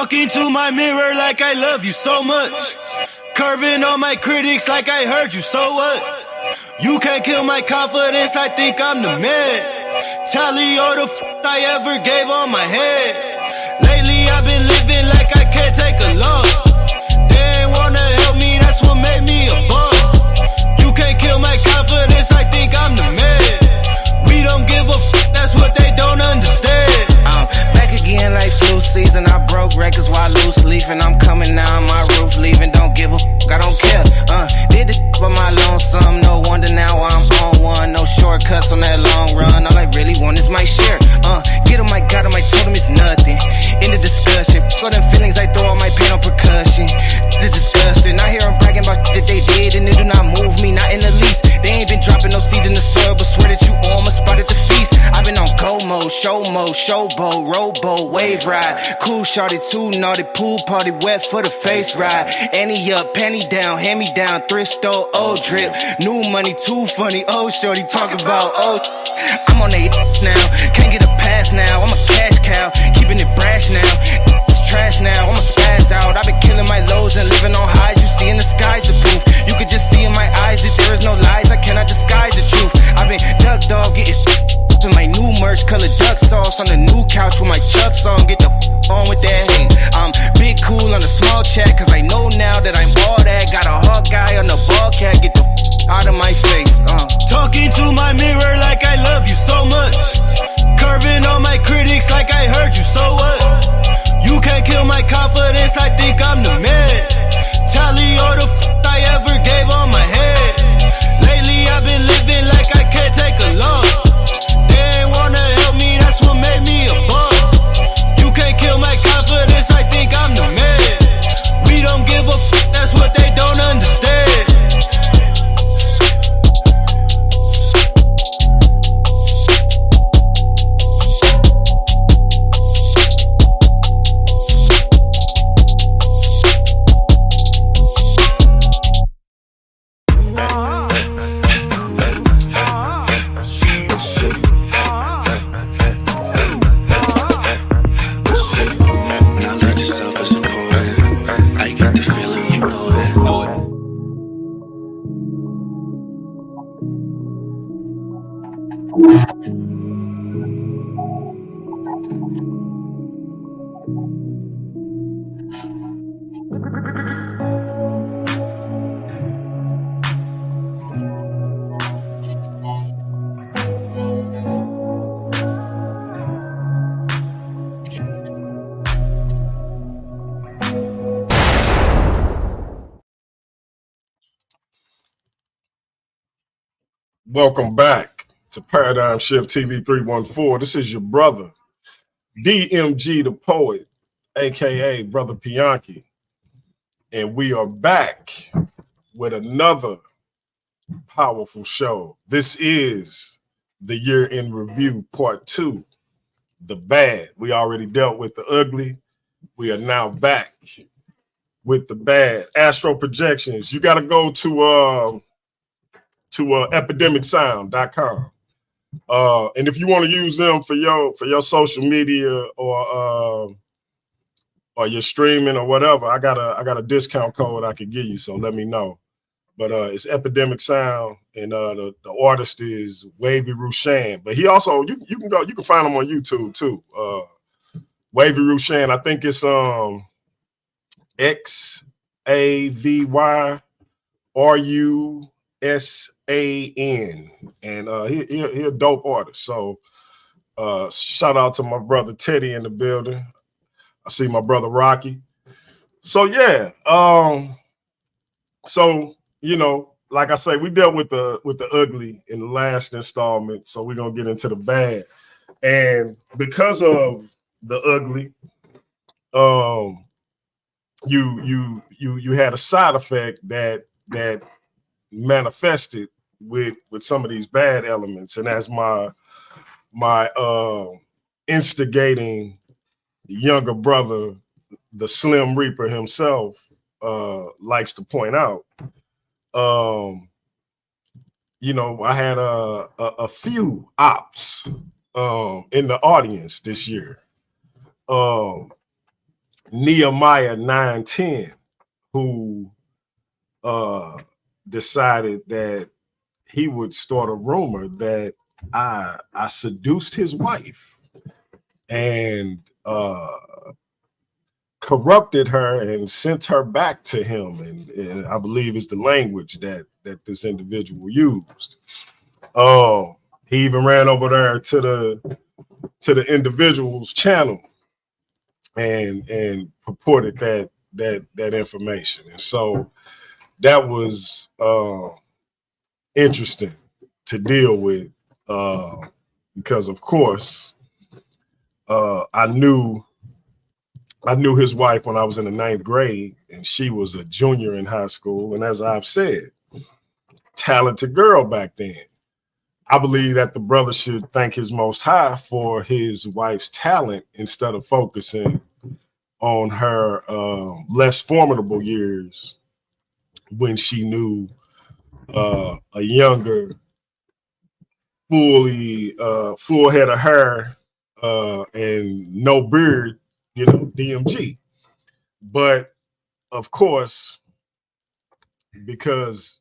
Talking to my mirror like I love you so much. Curving on my critics like I heard you, so what? You can't kill my confidence, I think I'm the man. Tally all the I ever gave on my head. Lately I've been living like I can't take a loss. They ain't wanna help me, that's what made me a boss. You can't kill my confidence, I think I'm the man. We don't give a that's what they don't understand. I'm back again like flu season. I broke records while loose leafing. I'm coming down my roof, leaving. Don't give a I don't care. Did the by my lonesome. No wonder now I'm on one. No shortcuts on that long run. All I really want is my share. Get him, I got him, I told him it's nothing. In the discussion, for them feelings, I throw all my pain on percussion. It's disgusting. I hear them bragging about that they did, and it do not move me, not in the least. They ain't been dropping no seeds in the soil, but swear that you almost spotted the feast. I've been on go mode, showboat, rowboat, wave ride. Cool shorty, too naughty, pool party, wet for the face ride. Annie up, penny down, hand me down, thrift store, old drip. New money, too funny, old shorty, talk about old. I'm on they now, can't get a pass now, I'm a cash cow, keeping it brash now. It's trash now, I'm a spaz out. I've been killing my lows and living on highs. You see in the sky's the proof. You could just see in my eyes that there is no lies. I cannot disguise the truth. I've been duck dog getting to my new merch, color duck sauce on the new couch with my Chucks on. Get the on with that hate. I'm big cool on the small chat, cause I know now that I'm all that. Got a hawk guy on the ball cat. Get the out of my face. Talking to my mirror like I love you so much. Curving on my critics like I heard you, so what? You can't kill my confidence, I think I'm the man. Tally all the I ever gave on my head. Lately I've been living like I can't take a loss. They ain't wanna help me, that's what made me a boss. You can't kill my confidence, I think I'm the man. We don't give a that's what they don't understand. Welcome back to Paradigm Shift TV 314. This is your brother, DMG the Poet, aka Brother Pianki. And we are back with another powerful show. This is the Year in Review Part 2, The Bad. We already dealt with the ugly. We are now back with the bad. Astro projections. You got to go to epidemicsound.com. And if you want to use them for your social media or your streaming or whatever, I got a discount code I could give you, so let me know. But it's Epidemic Sound, and the artist is Wavy Rushan. But he also you can find him on YouTube too. Wavy Rushan, I think it's XAVYRUSAN, and he a dope artist. So shout out to my brother Teddy in the building. I see my brother Rocky. So yeah, so you know, like I say, we dealt with the ugly in the last installment, so we're gonna get into the bad. And because of the ugly, you had a side effect that manifested with some of these bad elements, and as my instigating younger brother, the Slim Reaper himself, likes to point out, you know, I had a few ops in the audience this year. You Nehemiah 9:10, who decided that he would start a rumor that I seduced his wife and corrupted her and sent her back to him, and I believe is the language that this individual used. He even ran over there to the individual's channel and purported that information, and so that was interesting to deal with, because of course I knew his wife when I was in the 9th grade, and she was a junior in high school, and as I've said, talented girl back then. I believe that the brother should thank his Most High for his wife's talent instead of focusing on her less formidable years when she knew a younger, full head of hair and no beard, DMG. But of course, because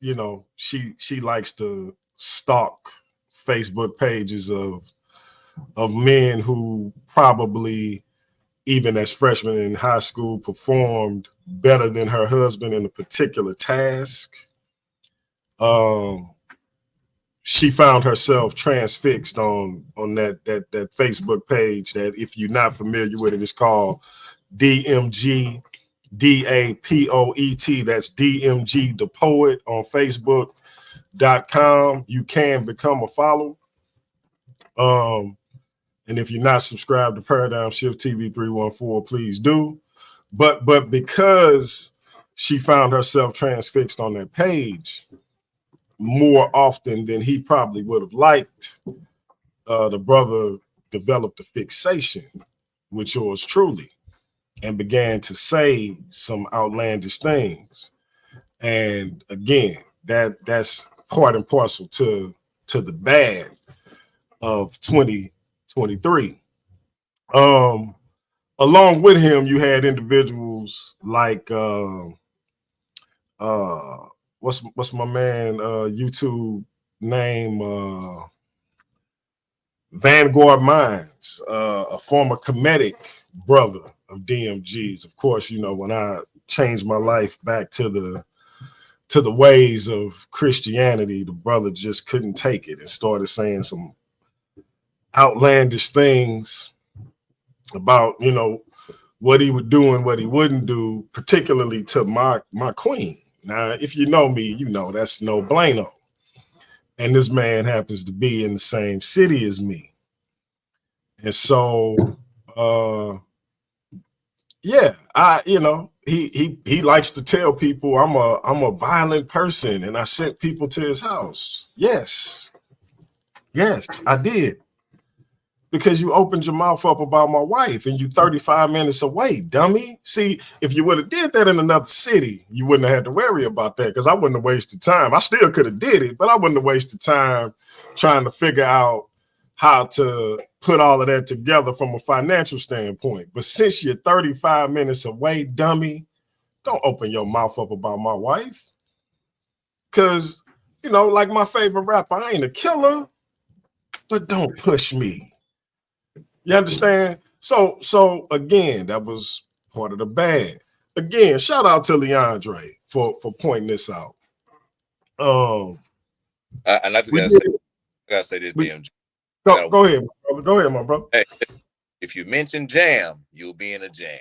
she likes to stalk Facebook pages of men who probably, even as freshmen in high school, performed better than her husband in a particular task. She found herself transfixed on that Facebook page that, if you're not familiar with it, it's called DMG DAPOET. That's DMG the Poet on Facebook.com. You can become a follower. And if you're not subscribed to Paradigm Shift TV 314, please do. But because she found herself transfixed on that page more often than he probably would have liked, the brother developed a fixation with yours truly and began to say some outlandish things. And again, that's part and parcel to the bad of 2023. Along with him, you had individuals like what's my man YouTube name, Vanguard Minds, a former Kemetic brother of DMG's. Of course, when I changed my life back to the ways of Christianity, the brother just couldn't take it and started saying some outlandish things about what he would do and what he wouldn't do, particularly to my queen. Now, if you know me, that's no bueno. And this man happens to be in the same city as me. And so yeah, he likes to tell people I'm a violent person and I sent people to his house. Yes, I did. Because you opened your mouth up about my wife and you 35 minutes away, dummy. See, if you would have did that in another city, you wouldn't have had to worry about that, because I wouldn't have wasted time. I still could have did it, but I wouldn't have wasted time trying to figure out how to put all of that together from a financial standpoint. But since you're 35 minutes away, dummy, don't open your mouth up about my wife. Because, like my favorite rapper, I ain't a killer, but don't push me. You understand? So again, that was part of the bad. Again, shout out to Leandre for pointing this out. And I just gotta say this, DMG. Go ahead, my brother. Go ahead, my brother. Hey, if you mention jam, you'll be in a jam.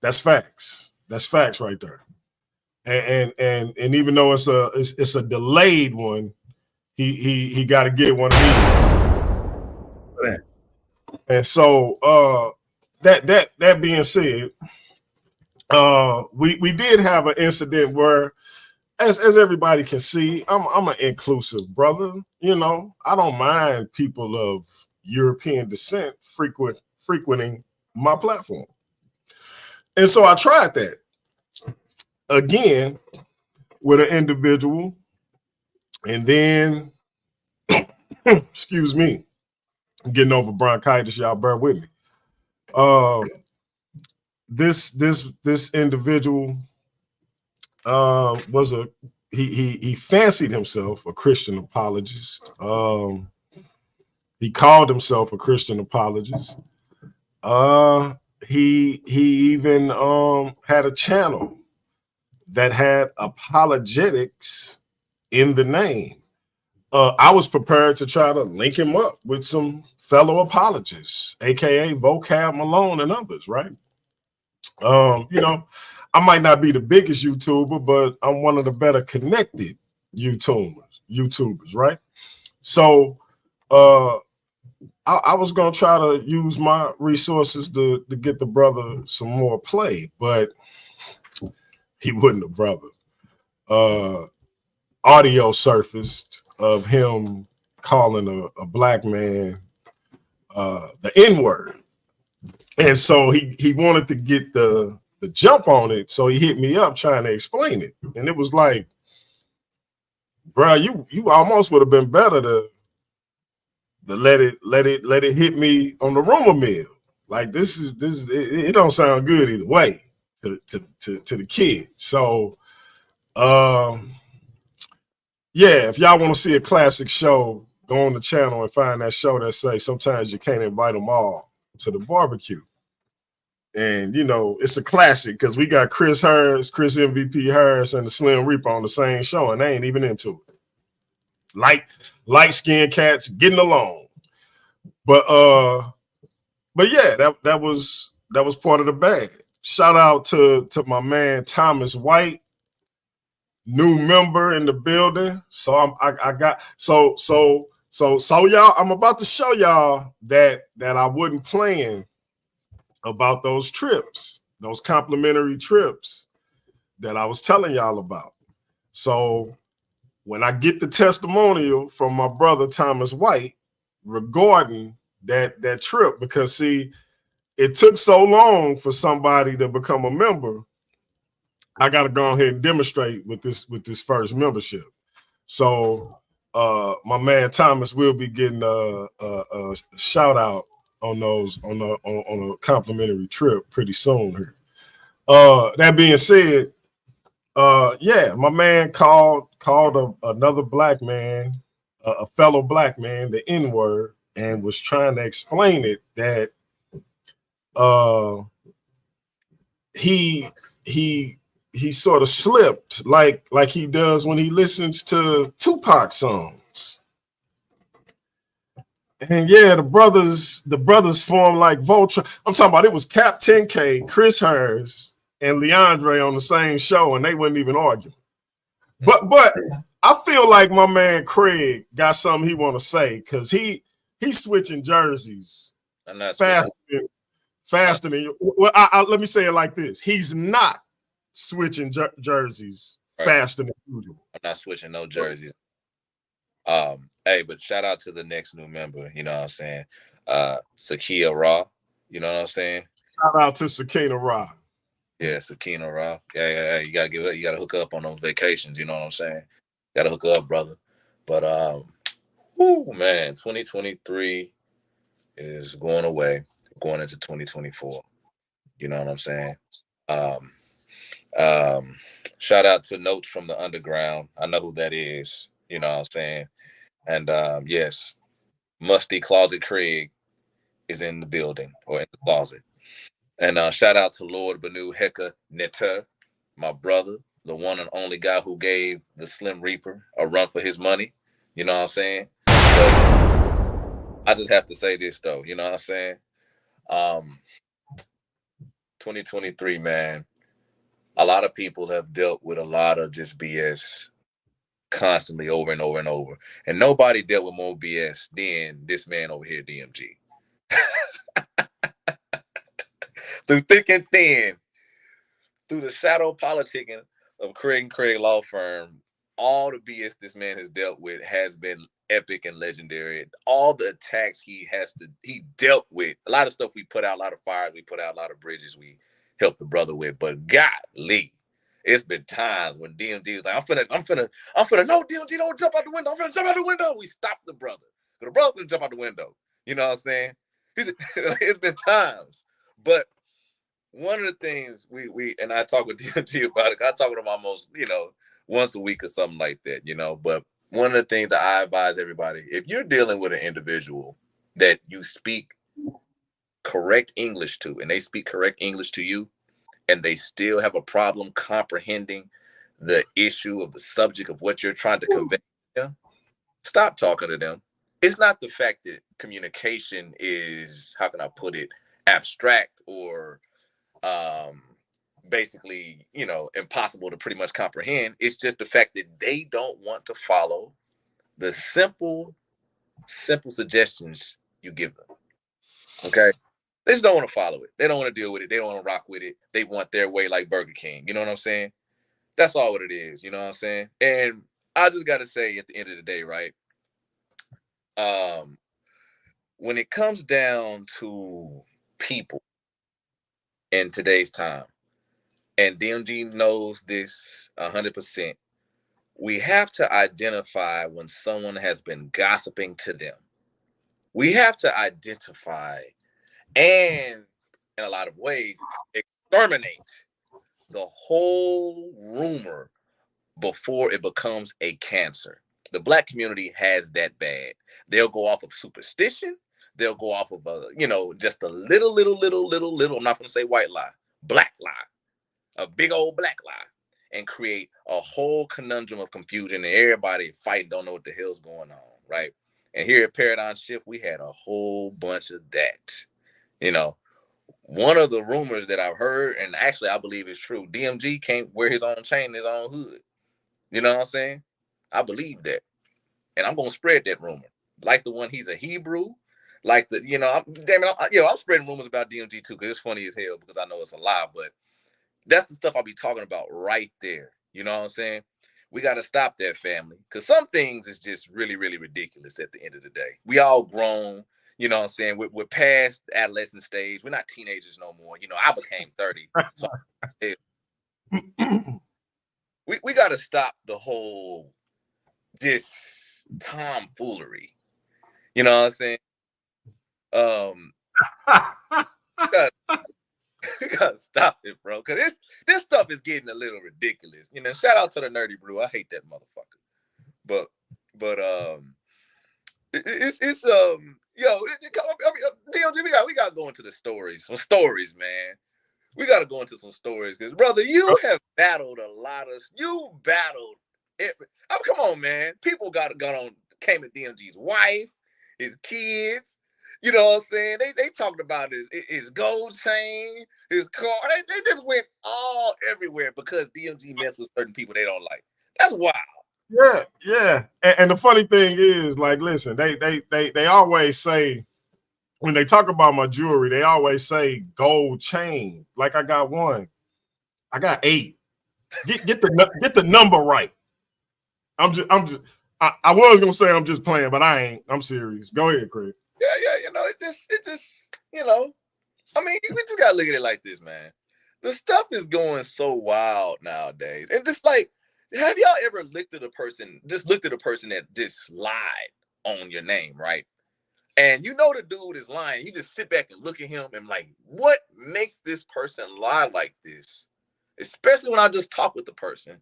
That's facts. That's facts right there. And even though it's a delayed one, he got to get one of these. And so that being said, we did have an incident where, as everybody can see, I'm an inclusive brother. I don't mind people of European descent frequenting my platform. And so I tried that again with an individual, and then excuse me, I'm getting over bronchitis, y'all bear with me. this individual was he fancied himself a Christian apologist. He called himself a Christian apologist. He even had a channel that had apologetics in the name. I was prepared to try to link him up with some fellow apologists, aka Vocab Malone and others, right? You know, I might not be the biggest YouTuber, but I'm one of the better connected YouTubers, right? So I was gonna try to use my resources to get the brother some more play, but he wouldn't have, brother. Audio surfaced of him calling a black man the N-word. And so he wanted to get the jump on it. So he hit me up trying to explain it. And it was like, bro, you almost would have been better to let it hit me on the rumor mill. Like this it don't sound good either way to the kid. So yeah, if y'all want to see a classic show, go on the channel and find that show that say sometimes you can't invite them all to the barbecue. And you know, it's a classic because we got Chris MVP Harris, and the Slim Reaper on the same show, and they ain't even into it. Light-skinned cats getting along. But yeah, that was part of the bag. Shout out to my man Thomas White, new member in the building. So y'all, I'm about to show y'all that I wasn't playing about those trips, those complimentary trips that I was telling y'all about. So when I get the testimonial from my brother Thomas White regarding that trip, because see, it took so long for somebody to become a member, I got to go ahead and demonstrate with this first membership. So my man Thomas will be getting a shout out on a complimentary trip pretty soon here. That being said, yeah, my man called another black man, a fellow black man, the N-word, and was trying to explain it that he sort of slipped like he does when he listens to Tupac songs. And yeah, the brothers formed like Voltron. I'm talking about, it was Cap 10K, Chris Harris, and Leandre on the same show, and they wouldn't even argue. But I feel like my man Craig got something he want to say, because he's switching jerseys faster than you. Well, let me say it like this: he's not switching jerseys faster than usual. I'm not switching no jerseys. Hey, but shout out to the next new member, you know what I'm saying? Sakia Raw, you know what I'm saying? Shout out to Sakina Raw. Yeah, Sakina Raw. Yeah. You gotta hook up on those vacations, you know what I'm saying? Gotta hook up, brother. But man, 2023 is going away, going into 2024. You know what I'm saying? Shout out to Notes from the Underground. I know who that is, you know what I'm saying? And yes, Musty Closet Craig is in the building, or in the closet. And shout out to Lord Banu Heka Netter, my brother, the one and only guy who gave the Slim Reaper a run for his money. You know what I'm saying? But I just have to say this though, you know what I'm saying? 2023, man, a lot of people have dealt with a lot of just BS constantly over and over and over. And nobody dealt with more BS than this man over here, DMG. Through thick and thin, through the shadow politicking of Craig and Craig Law Firm, all the BS this man has dealt with has been epic and legendary. All the attacks he dealt with, a lot of stuff we put out, a lot of fires we put out, a lot of bridges we helped the brother with. But golly, it's been times when DMG was like, I'm finna, no, DMG, don't jump out the window. I'm finna jump out the window. We stopped the brother. But the brother finna jump out the window. You know what I'm saying? It's been times. But one of the things we and I talk with DMG about it. I talk with him almost, once a week or something like that, But one of the things that I advise everybody, if you're dealing with an individual that you speak correct English to, and they speak correct English to you, and they still have a problem comprehending the issue of the subject of what you're trying to convey to them, stop talking to them. It's not the fact that communication is, how can I put it, abstract or basically, impossible to pretty much comprehend. It's just the fact that they don't want to follow the simple suggestions you give them. Okay? They just don't want to follow it. They don't want to deal with it. They don't want to rock with it. They want their way like Burger King. You know what I'm saying? That's all what it is. You know what I'm saying? And I just got to say at the end of the day, right? When it comes down to people in today's time, and DMG knows this 100%, we have to identify when someone has been gossiping to them. We have to identify and, in a lot of ways, exterminate the whole rumor before it becomes a cancer. The Black community has that bad. They'll go off of superstition. They'll go off of just a little, I'm not going to say white lie, black lie, a big old black lie, and create a whole conundrum of confusion, and everybody fighting, don't know what the hell's going on, right? And here at Paradigm Shift, we had a whole bunch of that. One of the rumors that I've heard, and actually I believe it's true, DMG can't wear his own chain in his own hood. You know what I'm saying? I believe that. And I'm going to spread that rumor. Like the one he's a Hebrew. Like I'm spreading rumors about DMG too, because it's funny as hell, because I know it's a lie, but that's the stuff I'll be talking about right there. You know what I'm saying? We got to stop that, family, because some things is just really, really ridiculous at the end of the day. We all grown. You know what I'm saying? We're past the adolescent stage. We're not teenagers no more. I became 30. So we got to stop the whole just tomfoolery. You know what I'm saying? We gotta stop it, bro. Because this stuff is getting a little ridiculous. Shout out to the Nerdy Brew. I hate that motherfucker. But it's DMG, we gotta go into the stories. Some stories, man. We gotta go into some stories, because brother, you have battled a lot of. You battled. Come on, man. People came at DMG's wife, his kids. You know what I'm saying? They talked about his gold chain, his car. They just went all everywhere because DMG messed with certain people they don't like. That's wild. Yeah. And the funny thing is, like, listen, they always say, when they talk about my jewelry, they always say gold chain. Like, I got one. I got 8. Get the number right. I was gonna say I'm just playing, but I ain't. I'm serious. Go ahead, Craig. Yeah. It just, I mean, we just gotta look at it like this, man. The stuff is going so wild nowadays, and just like, have y'all ever looked at a person that just lied on your name, right? And the dude is lying. You just sit back and look at him and like, what makes this person lie like this? Especially when I just talk with the person.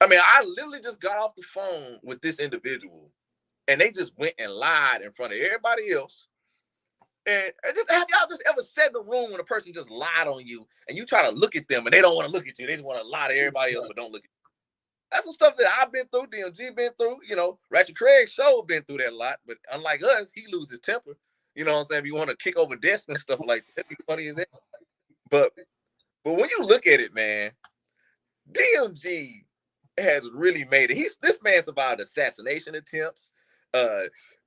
I mean, I literally just got off the phone with this individual, and they just went and lied in front of everybody else. And have y'all just ever sat in a room when a person just lied on you, and you try to look at them and they don't want to look at you? They just want to lie to everybody else, but don't look at you. That's the stuff that I've been through, DMG been through. Ratchet Craig show been through that a lot, but unlike us, he loses his temper. You know what I'm saying? If you want to kick over desks and stuff like that, be funny as that. But when you look at it, man, DMG has really made it. This man survived assassination attempts.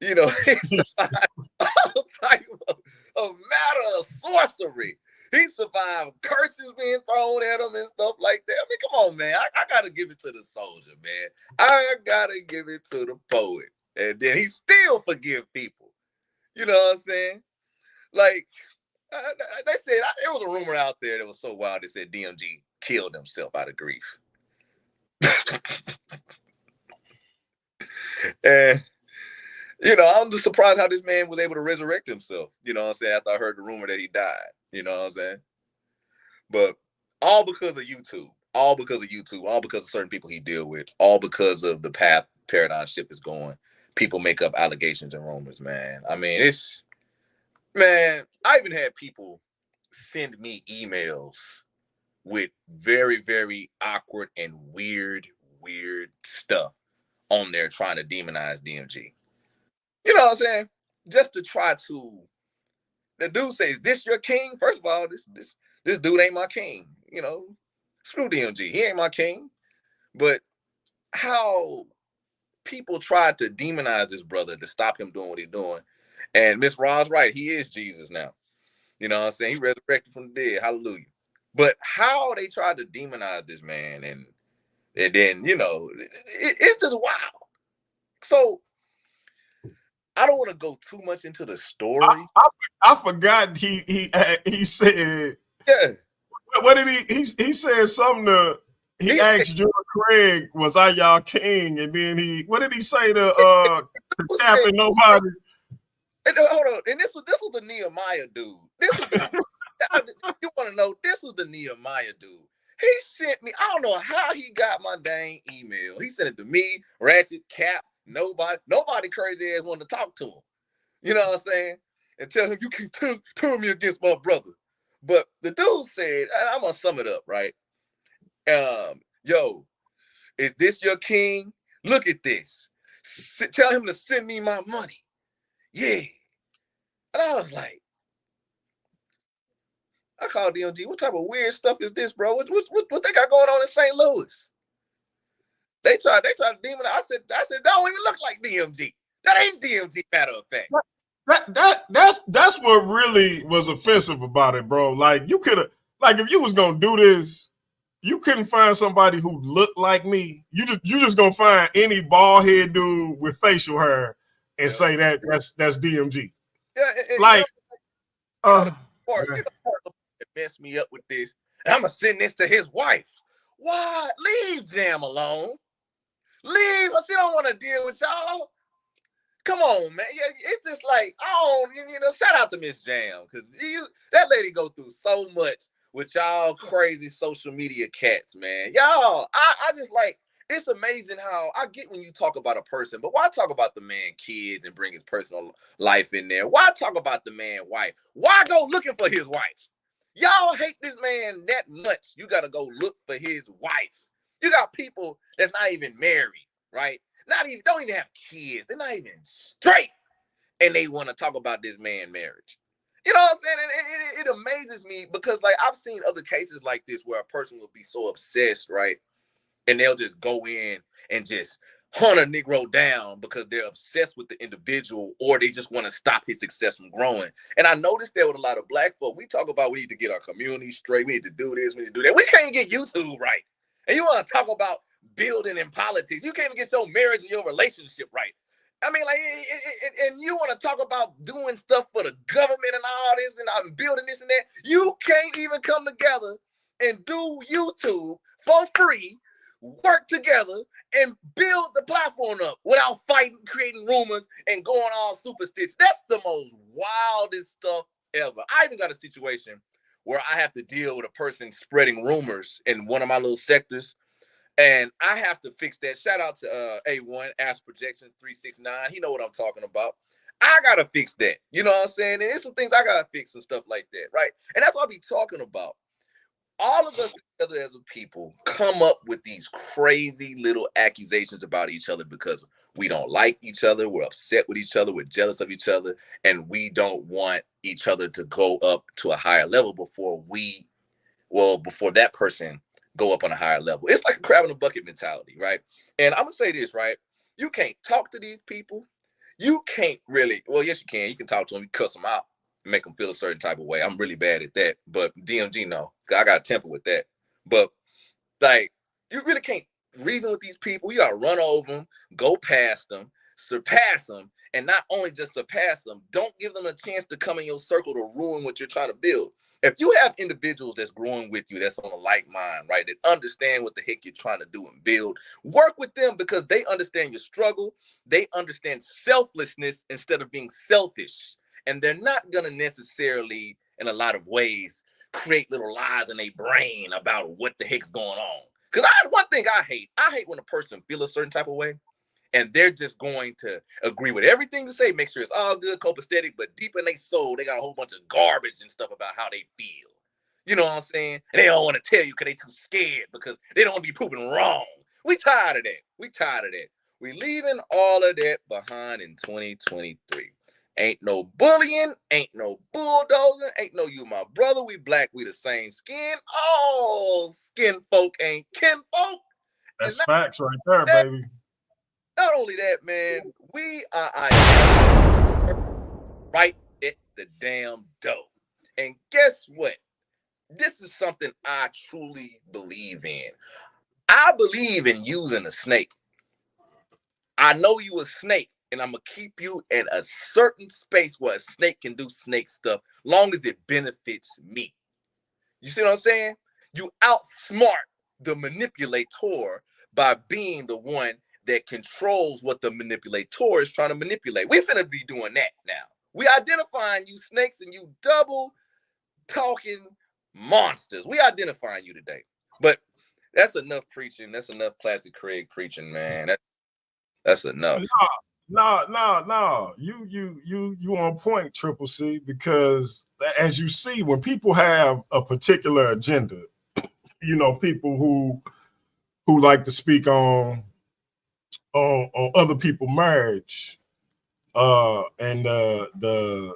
He survived all type of matter of sorcery. He survived curses being thrown at him and stuff like that. I mean, come on, man. I gotta give it to the soldier, man. I gotta give it to the poet. And then he still forgive people. You know what I'm saying? Like, they said, there was a rumor out there that was so wild. They said DMG killed himself out of grief. And I'm just surprised how this man was able to resurrect himself. You know what I'm saying? After I heard the rumor that he died. You know what I'm saying? But all because of YouTube. All because of YouTube. All because of certain people he deal with. All because of the path paradigm shift is going. People make up allegations and rumors, man. I mean, man, I even had people send me emails with very, very awkward and weird stuff on there trying to demonize DMG. You know what I'm saying? Just to try to, the dude says, "This your king?" First of all, this dude ain't my king. You know, screw DMG. He ain't my king. But how people tried to demonize this brother to stop him doing what he's doing. And Miss Ra's right. He is Jesus now. You know what I'm saying? He resurrected from the dead. Hallelujah. But how they tried to demonize this man, and then, you know, it's just wild. So I don't want to go too much into the story. I forgot he said, Yeah. What did he said something to, he asked Jewel Craig, "Was I y'all king?" And then what did he say to Captain Nobody? Hold on. And this was the Nehemiah dude. You want to know, this was the Nehemiah dude. He sent me, I don't know how he got my dang email. He sent it to me, Ratchet, Cap, nobody crazy ass wanted to talk to him. You know what I'm saying? And tell him, "You can turn me against my brother." But the dude said, I'm gonna sum it up, right? Yo, is this your king? Look at this. Tell him to send me my money. Yeah. And I was like, I called DMG. What type of weird stuff is this, bro? What they got going on in St. Louis? They tried to demonize. I said, that don't even look like DMG. That ain't DMG, matter of fact. That's what really was offensive about it, bro. Like, you could have, like, if you was gonna do this, you couldn't find somebody who looked like me. You just gonna find any bald head dude with facial hair and say that's DMG. Yeah, like, messed me up with this. And I'm gonna send this to his wife. Why? Leave Jam alone. Leave. She don't want to deal with y'all. Come on, man. Yeah, it's just like, shout out to Miss Jam, because that lady go through so much with y'all crazy social media cats, man. Y'all, I just like, it's amazing how I get when you talk about a person, but why talk about the man kids and bring his personal life in there? Why talk about the man wife? Why go looking for his wife? Y'all hate this man that much. You got to go look for his wife. You got people that's not even married, right? Don't even have kids. They're not even straight. And they want to talk about this man marriage. You know what I'm saying? It amazes me because, like, I've seen other cases like this where a person will be so obsessed, right? And they'll just go in and just hunt a Negro down because they're obsessed with the individual, or they just want to stop his success from growing. And I noticed that with a lot of black folk. We talk about we need to get our community straight. We need to do this. We need to do that. We can't get YouTube right. And you want to talk about building in politics. You can't even get your marriage and your relationship right. I mean, like, and you want to talk about doing stuff for the government and all this, and I'm building this and that. You can't even come together and do YouTube for free, work together, and build the platform up without fighting, creating rumors, and going all superstitious. That's the most wildest stuff ever. I even got a situation where I have to deal with a person spreading rumors in one of my little sectors, and I have to fix that. Shout out to A1, Ask Projection 369. He know what I'm talking about. I got to fix that. You know what I'm saying? And there's some things I got to fix and stuff like that, right? And that's what I be talking about. All of us together as a people come up with these crazy little accusations about each other because we don't like each other, we're upset with each other, we're jealous of each other, and we don't want each other to go up to a higher level before that person go up on a higher level. It's like a crab in a bucket mentality, right? And I'm gonna say this, right? You can't talk to these people. You can't really, well, yes, you can. You can talk to them, you cuss them out, make them feel a certain type of way. I'm really bad at that. But DMG, no. I got a temper with that. But, like, you really can't reason with these people. You got to run over them, go past them, surpass them, and not only just surpass them, don't give them a chance to come in your circle to ruin what you're trying to build. If you have individuals that's growing with you, that's on a like mind, right, that understand what the heck you're trying to do and build, work with them because they understand your struggle. They understand selflessness instead of being selfish. And they're not going to necessarily, in a lot of ways, create little lies in their brain about what the heck's going on. Because one thing I hate when a person feels a certain type of way and they're just going to agree with everything to say, make sure it's all good, copacetic, but deep in their soul, they got a whole bunch of garbage and stuff about how they feel. You know what I'm saying? And they don't want to tell you because they too scared because they don't want to be proven wrong. We tired of that. We leaving all of that behind in 2023. Ain't no bullying, ain't no bulldozing, ain't no you my brother, we black, we the same skin. All skin folk ain't kin folk. That's facts right there, baby. Not only that, man, we are right at the damn door. And guess what? This is something I truly believe in. I believe in using a snake. I know you a snake, and I'm going to keep you in a certain space where a snake can do snake stuff, long as it benefits me. You see what I'm saying? You outsmart the manipulator by being the one that controls what the manipulator is trying to manipulate. We're finna be doing that now. We identifying you snakes and you double talking monsters. We identifying you today. But that's enough preaching. That's enough classic Craig preaching, man. That's enough. No. You on point, Triple C, because as you see, when people have a particular agenda, you know, people who like to speak on other people's marriage, and the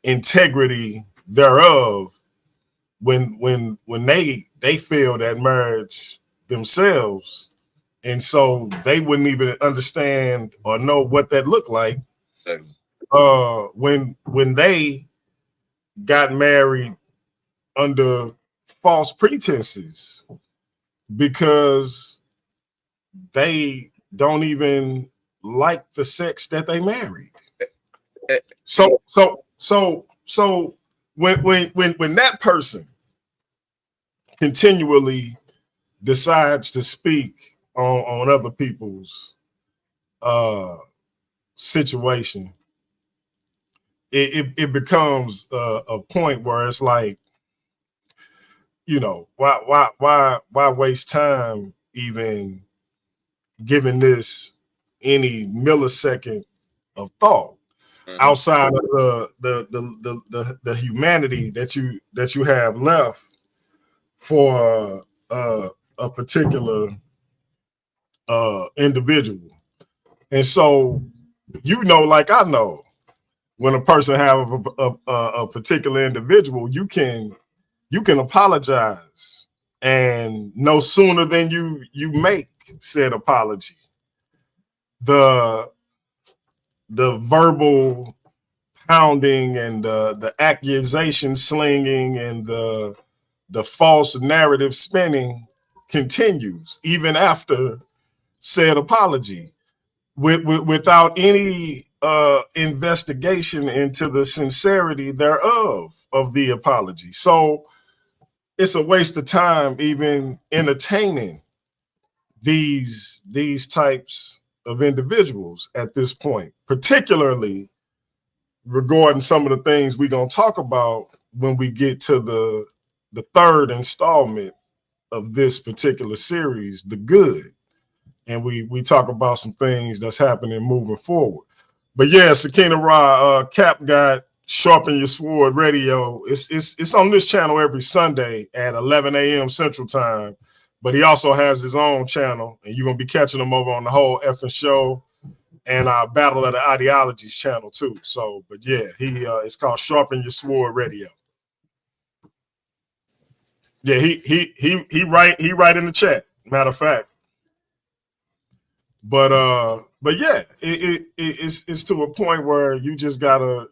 integrity thereof, when they feel that marriage themselves, and so they wouldn't even understand or know what that looked like when they got married under false pretenses, because they don't even like the sex that they married. So when that person continually decides to speak on other people's situation, it becomes a point where it's like, you know, why waste time even giving this any millisecond of thought outside of the humanity that you have left for a particular individual. And so, you know, like I know, when a person have a particular individual, you can apologize, and no sooner than you make said apology, the verbal pounding and the accusation slinging and the false narrative spinning continues even after said apology, without any investigation into the sincerity thereof of the apology. So it's a waste of time even entertaining these types of individuals at this point, particularly regarding some of the things we're going to talk about when we get to the third installment of this particular series, The Good. And we talk about some things that's happening moving forward. But yeah, Sakina Ra, Cap got Sharpen Your Sword Radio. It's on this channel every Sunday at 11 a.m. Central Time. But he also has his own channel, and you're going to be catching him over on the Whole Effing Show and our Battle of the Ideologies channel too. So, but yeah, it's called Sharpen Your Sword Radio. Yeah, he write in the chat, matter of fact. But yeah, it's to a point where you just gotta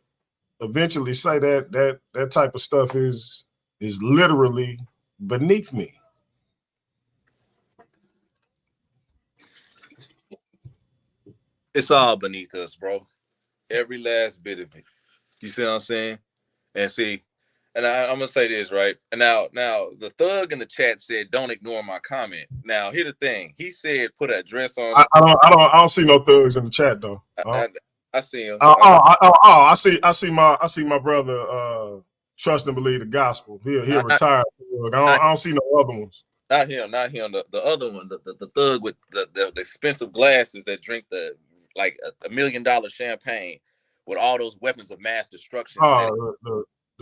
eventually say that type of stuff is literally beneath me. It's all beneath us, bro. Every last bit of it. You see what I'm saying? And see, and I'm gonna say this, right? And now the thug in the chat said, "Don't ignore my comment." Now, here's the thing. He said, "Put an address on." I don't see no thugs in the chat though. I I see him. I see my brother trust and believe the gospel. He'll retire. I don't see no other ones. Not him. The other one, the thug with the expensive glasses that drink like $1 million champagne with all those weapons of mass destruction. I'm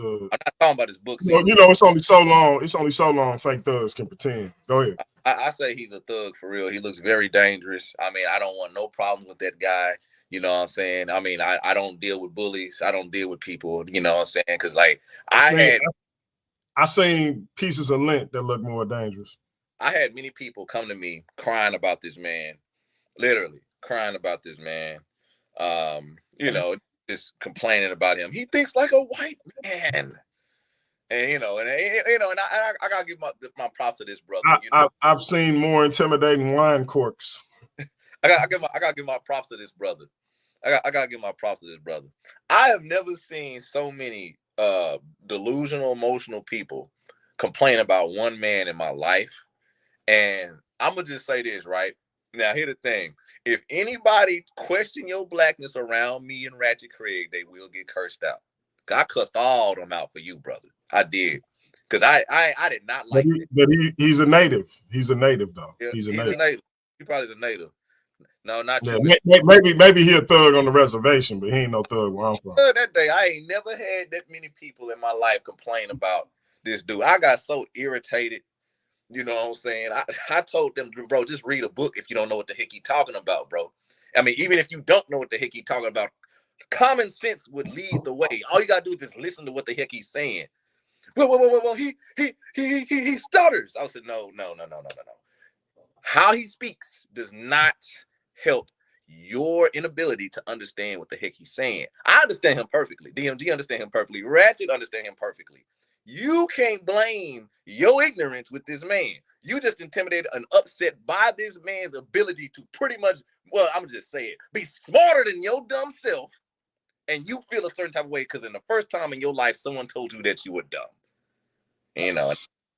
not talking about his books. It's only so long. It's only so long fake thugs can pretend. Go ahead. I say he's a thug for real. He looks very dangerous. I mean, I don't want no problems with that guy. You know what I'm saying? I mean, I don't deal with bullies. I don't deal with people. You know what I'm saying? Because like I seen pieces of lint that look more dangerous. I had many people come to me crying about this man, literally crying about this man. Just complaining about him. He thinks like a white man, and I gotta give my props to this brother. I've seen more intimidating wine corks. I gotta give my props to this brother. I gotta give my props to this brother. I have never seen so many delusional, emotional people complain about one man in my life. And I'm gonna just say this, right? Now, here's the thing. If anybody question your blackness around me and Ratchet Craig, they will get cursed out. I cussed all them out for you, brother. I did. Because I did not like it. But he's a native. He's a native, though. Yeah, he's a native. He probably is a native. No, not you. Maybe he a thug on the reservation, but he ain't no thug where I'm from. That day, I ain't never had that many people in my life complain about this dude. I got so irritated. You know what I'm saying? I told them, bro, just read a book if you don't know what the heck he talking about, bro. I mean, even if you don't know what the heck he talking about, common sense would lead the way. All you gotta do is just listen to what the heck he's saying. Well, he stutters. I said, no. How he speaks does not help your inability to understand what the heck he's saying. I understand him perfectly. DMG understand him perfectly. Ratchet understand him perfectly. You can't blame your ignorance with this man. You just intimidated and upset by this man's ability to pretty much, well, I'm just saying, be smarter than your dumb self, and you feel a certain type of way because in the first time in your life, someone told you that you were dumb. You know,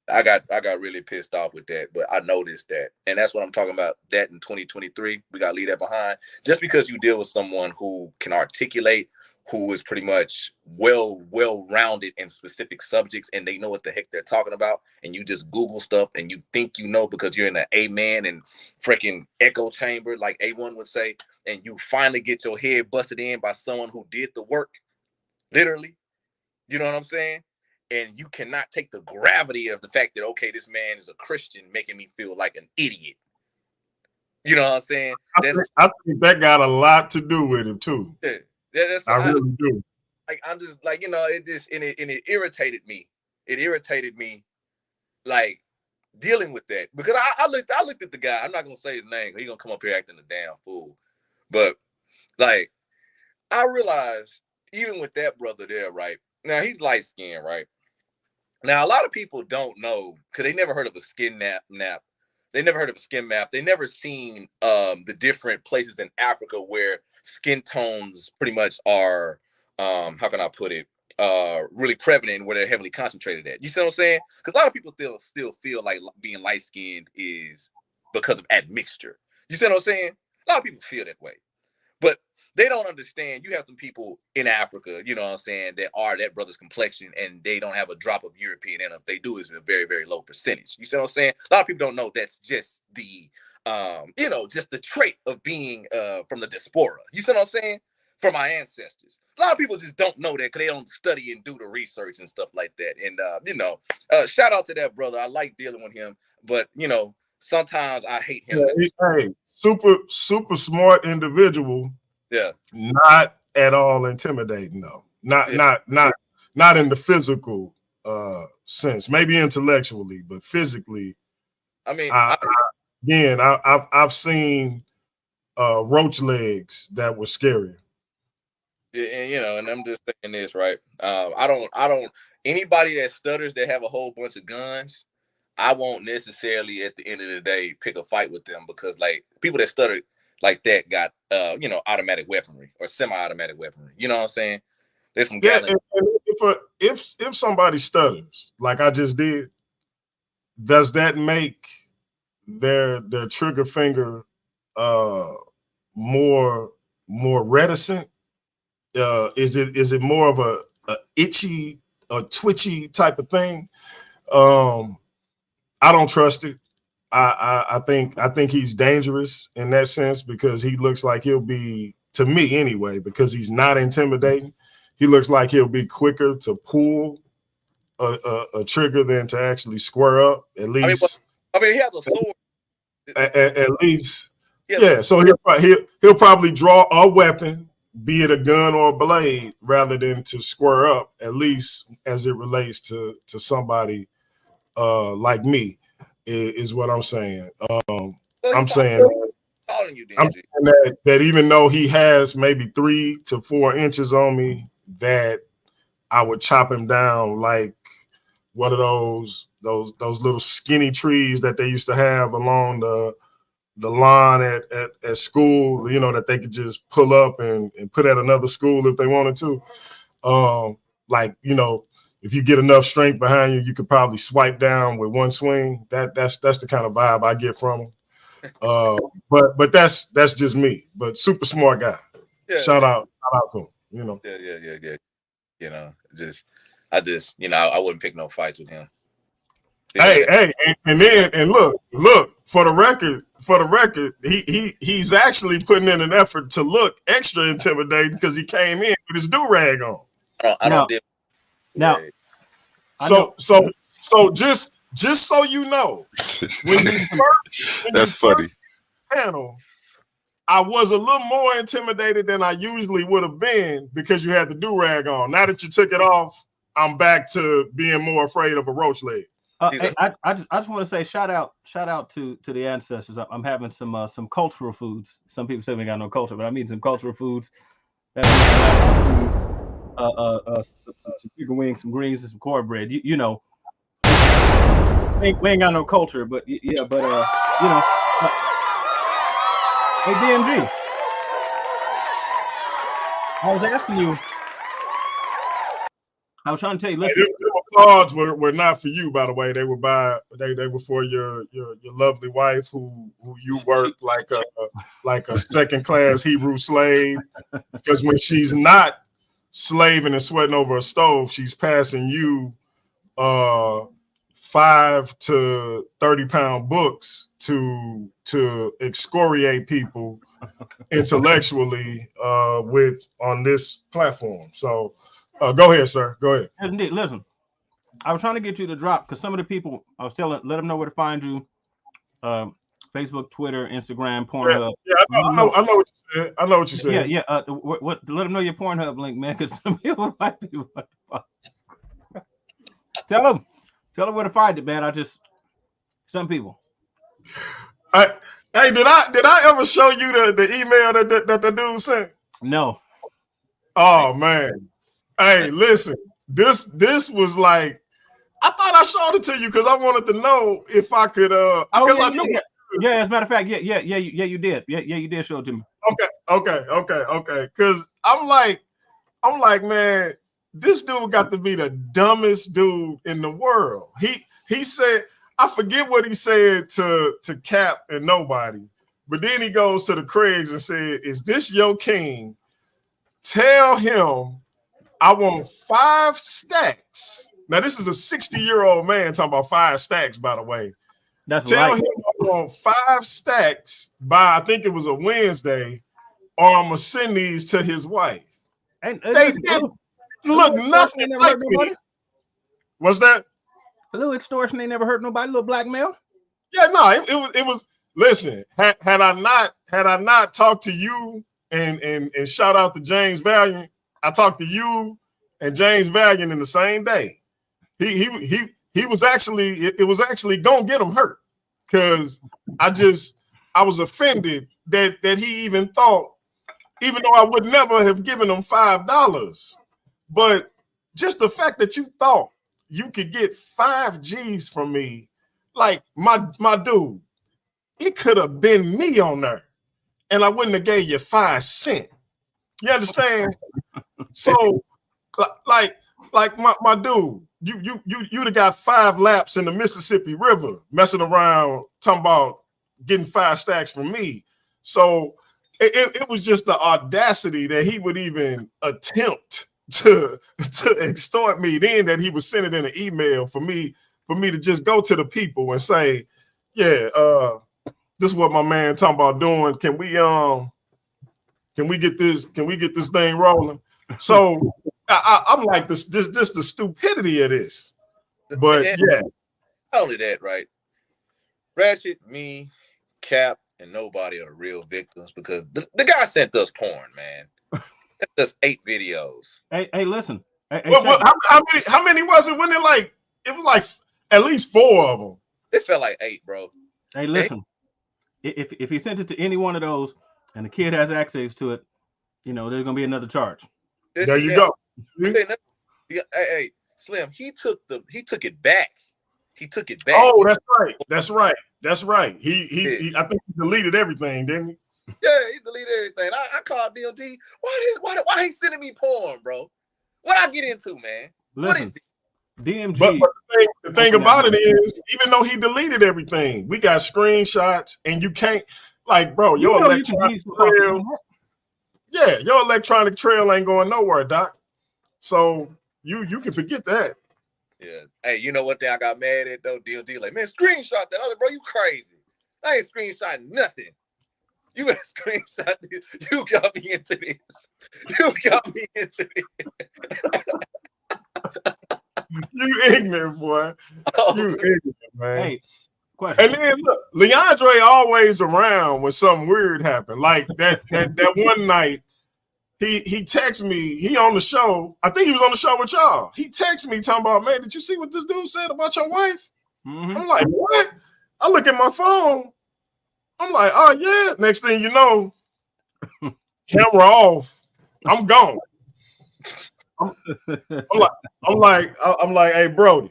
I got really pissed off with that, but I noticed that. And that's what I'm talking about, that in 2023, we got to leave that behind. Just because you deal with someone who can articulate, who is pretty much well-rounded in specific subjects and they know what the heck they're talking about, and you just Google stuff and you think you know because you're in an A-man and freaking echo chamber, like A1 would say, and you finally get your head busted in by someone who did the work, literally. You know what I'm saying? And you cannot take the gravity of the fact that, okay, this man is a Christian making me feel like an idiot. You know what I'm saying? I think that got a lot to do with it, too. Yeah. I really do. Like, I'm just like, it irritated me. It irritated me, like, dealing with that. Because I looked at the guy. I'm not going to say his name because he's going to come up here acting a damn fool. But, like, I realized, even with that brother there, right? Now, he's light-skinned, right? Now, a lot of people don't know because they never heard of a skin nap. They never heard of a skin map. They never seen the different places in Africa where skin tones pretty much are, how can I put it, really prevalent, where they're heavily concentrated at. You see what I'm saying? Because a lot of people still feel like being light-skinned is because of admixture. You see what I'm saying? A lot of people feel that way. But they don't understand. You have some people in Africa, you know what I'm saying, that are that brother's complexion and they don't have a drop of European in them. If they do, it's a very, very low percentage. You see what I'm saying? A lot of people don't know that's just the, just the trait of being from the diaspora. You see what I'm saying? From my ancestors. A lot of people just don't know that because they don't study and do the research and stuff like that. And, shout out to that brother. I like dealing with him. But, sometimes I hate him. Hey, super smart individual. Yeah. Not at all intimidating, though. Not in the physical sense. Maybe intellectually, but physically. I mean, I've seen roach legs that were scary. Yeah, and I'm just saying this, right? I don't anybody that stutters that have a whole bunch of guns, I won't necessarily at the end of the day pick a fight with them because like people that stutter like that got automatic weaponry or semi-automatic weaponry. You know what I'm saying? There's some and if somebody stutters like I just did, does that make their trigger finger more reticent Is it more of a itchy, a twitchy type of thing? I don't trust it. I think he's dangerous in that sense because he looks like he'll be, to me anyway, because he's not intimidating. He looks like he'll be quicker to pull a trigger than to actually square up. At least, I mean, he has a sword. At least, yeah. So he'll probably draw a weapon, be it a gun or a blade, rather than to square up. At least as it relates to somebody like me, is what I'm saying. I'm saying that even though he has maybe 3 to 4 inches on me, that I would chop him down like one of those little skinny trees that they used to have along the lawn at school, you know, that they could just pull up and put at another school if they wanted to. Like, you know, if you get enough strength behind you, you could probably swipe down with one swing. That's the kind of vibe I get from him. But that's just me. But super smart guy. Yeah. Shout out to him. You know. Yeah. You know, I wouldn't pick no fights with him. Hey, and look, for the record, he's actually putting in an effort to look extra intimidating because he came in with his do-rag on. I don't dip. Now, so just so you know, when that's funny. Panel, I was a little more intimidated than I usually would have been because you had the do-rag on. Now that you took it off, I'm back to being more afraid of a roach leg. Hey, I just want to say shout out to the ancestors. I'm having some cultural foods. Some people say we got no culture, but I mean some cultural foods. Some chicken wings, some greens, and some cornbread. You know, we ain't got no culture, but yeah, but you know. Hey, DMG, I was asking you. I was trying to tell you. Listen, the applauds were not for you, by the way. They were they were for your lovely wife, who you work like a second class Hebrew slave. Because when she's not slaving and sweating over a stove, she's passing you 5 to 30-pound books to excoriate people intellectually with on this platform. So go ahead, sir. Go ahead. Indeed. Listen, I was trying to get you to drop because some of the people I was telling, let them know where to find you. Facebook, Twitter, Instagram, Pornhub. Yeah, I know what you said. I know what you said. Yeah. What? Let them know your Pornhub link, man, because some people might be. Tell them where to find it, man. Some people. Hey, did I ever show you the email that the dude sent? No. Oh man. Hey, listen. This was like, I thought I showed it to you because I wanted to know if I could because I knew. Yeah, as a matter of fact, yeah, you did. Yeah, you did show it to me. Okay. Because I'm like, man, this dude got to be the dumbest dude in the world. He said, I forget what he said to Cap and nobody, but then he goes to the Craigs and said, "Is this your king? Tell him I want 5 stacks." Now this is a 60-year-old man talking about 5 stacks, by the way. Tell him I want 5 stacks by, I think it was a Wednesday, or I'm gonna send these to his wife. And they didn't look nothing like me. What's that? A little extortion ain't never hurt nobody. A little blackmail. Yeah, no, it was. Listen, had I not talked to you and shout out to James Valiant, I talked to you and James Valiant in the same day. He was actually, it was actually gonna get him hurt because I was offended that he even thought, even though I would never have given him $5, but just the fact that you thought you could get 5 G's from me, like my dude, it could have been me on there, and I wouldn't have gave you 5 cents. You understand? So, like my dude, you'd have got 5 laps in the Mississippi River, messing around, talking about getting 5 stacks from me. So, it was just the audacity that he would even attempt to extort me. Then that he would send it in an email for me to just go to the people and say, yeah, this is what my man talking about doing. Can we get this thing rolling? So I'm like this, just the stupidity of this. But And yeah, not only that, right? Ratchet, me, Cap, and nobody are the real victims because the guy sent us porn, man. Sent us 8 videos. Hey, listen. Hey, how many was it? When it was like at least 4 of them. It felt like 8, bro. Hey, listen. If he sent it to any one of those and the kid has access to it, you know, there's gonna be another charge. There you go. Hey, Slim, he took it back. He took it back. Oh, that's right. He I think he deleted everything, didn't he? Yeah, he deleted everything. I called DMG. Why he sending me porn, bro? What I get into, man? Listen, what is it? DMG. But the thing about it is, even though he deleted everything, we got screenshots, and you can't, like, bro, your electronic trail. Yeah, your electronic trail ain't going nowhere, Doc. So you can forget that. Yeah. Hey, you know what thing I got mad at though? DLD like, man, screenshot that. I was like, bro, you crazy. I ain't screenshotting nothing. You better screenshot this. You got me into this. You ignorant, boy. You ignorant, man. Hey, question. And then look, Leandre always around when something weird happened. Like that one night, he texted me. He on the show. I think he was on the show with y'all. He texted me talking about, man, did you see what this dude said about your wife? Mm-hmm. I'm like, what? I look at my phone. I'm like, oh yeah. Next thing you know, camera off. I'm gone. I'm like, hey, Brody,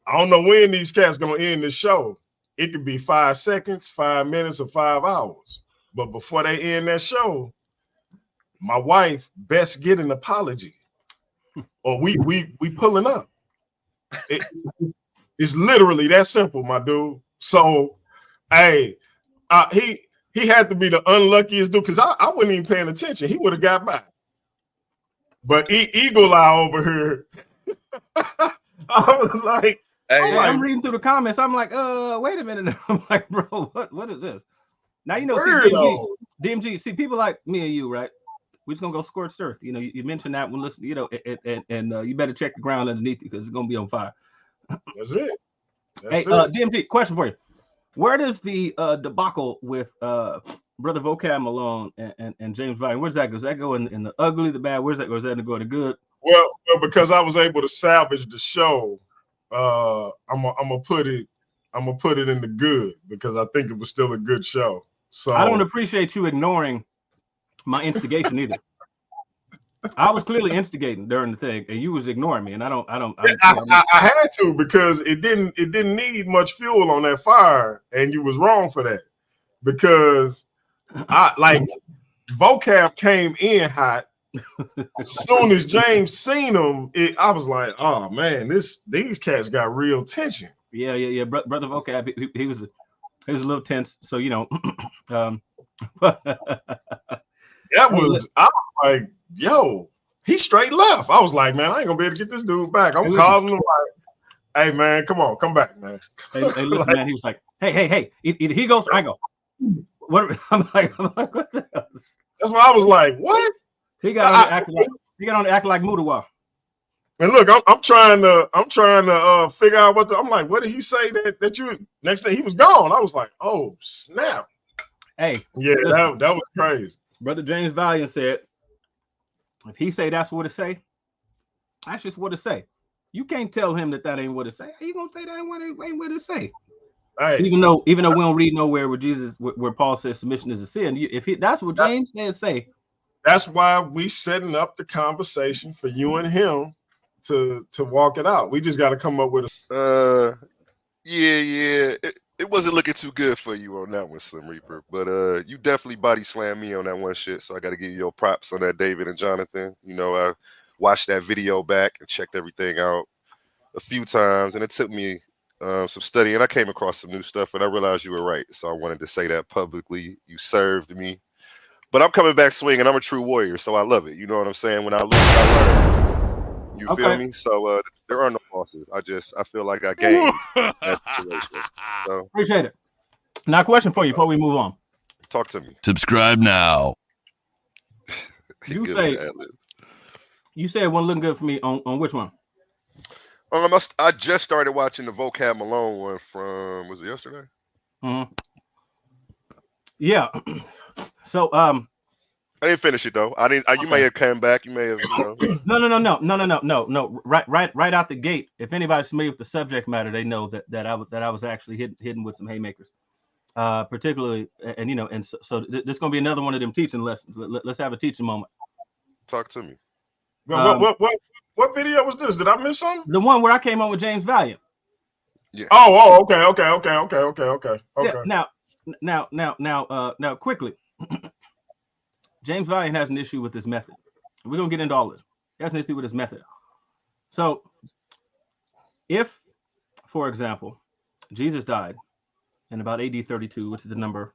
I don't know when these cats gonna end this show. It could be 5 seconds, 5 minutes, or 5 hours. But before they end that show, my wife best get an apology, or we pulling up. It's literally that simple, my dude. So, hey, he had to be the unluckiest dude because I wasn't even paying attention. He would have got by. But Eagle Eye over here, I was like, hey, I'm reading through the comments. I'm like, wait a minute. I'm like, bro, what is this? Now you know, DMG. See, people like me and you, right? We're just gonna go scorched earth. You know, you mentioned that one. Listen, you know, and you better check the ground underneath you because it's gonna be on fire. That's it. Hey, DMG, question for you. Where does the debacle with Brother Vocab Malone and James Vine, where's that go? Does that go in the ugly, the bad? Where's that go? Is that go to good? Well, because I was able to salvage the show, I'm gonna put it in the good because I think it was still a good show. So I don't appreciate you ignoring my instigation either. I was clearly instigating during the thing, and you was ignoring me, and I had to because it didn't need much fuel on that fire, and you was wrong for that because Vocab came in hot. As soon as James seen him, I was like, oh man, these cats got real tension. Yeah. Brother Vocab, he was a little tense, so you know. I was like, yo, he straight left. I was like, man, I ain't gonna be able to get this dude back. I'm calling him like, hey man, come back, man. Hey, listen, man. He was like, hey. Either he goes or I go. What? I'm like, what the hell? That's why I was like, what? He got on to act like Mudawa. And look, I'm trying to figure out I'm like, what did he say that you next thing he was gone? I was like, oh snap. Hey, yeah, that was crazy. Brother James Valiant said, if he say that's what it say, that's just what it say. You can't tell him that ain't what it say. How you gonna say that ain't what it say? Hey. Even though we don't read nowhere where Paul says submission is a sin. That's what James says say. That's why we setting up the conversation for you and him to walk it out. We just got to come up with yeah. It wasn't looking too good for you on that one, Slim Reaper. But you definitely body slammed me on that one shit. So I got to give you your props on that, David and Jonathan. You know, I watched that video back and checked everything out a few times, and it took me some studying. I came across some new stuff, and I realized you were right. So I wanted to say that publicly. You served me. But I'm coming back swinging. I'm a true warrior, so I love it. You know what I'm saying? When I lose, I learn. You feel me? So there are no losses. I feel like I gained that situation. So, appreciate it. Now, a question for you before we move on. Talk to me. Subscribe now. You said it wasn't looking good for me on which one? I just started watching the Vocab Malone one from, was it yesterday? Mm-hmm. Yeah. So I didn't finish it though. I didn't. You may have come back. You may have. No. Right out the gate. If anybody's familiar with the subject matter, they know that I was actually hidden with some haymakers, particularly, and you know, and so this is gonna be another one of them teaching lessons. Let's have a teaching moment. Talk to me. What video was this? Did I miss something? The one where I came on with James Valiant. Yeah. Oh, okay. Yeah, now, quickly. James Valiant has an issue with his method. We're gonna get into all this. He has an issue with his method. So, if, for example, Jesus died in about AD 32, which is the number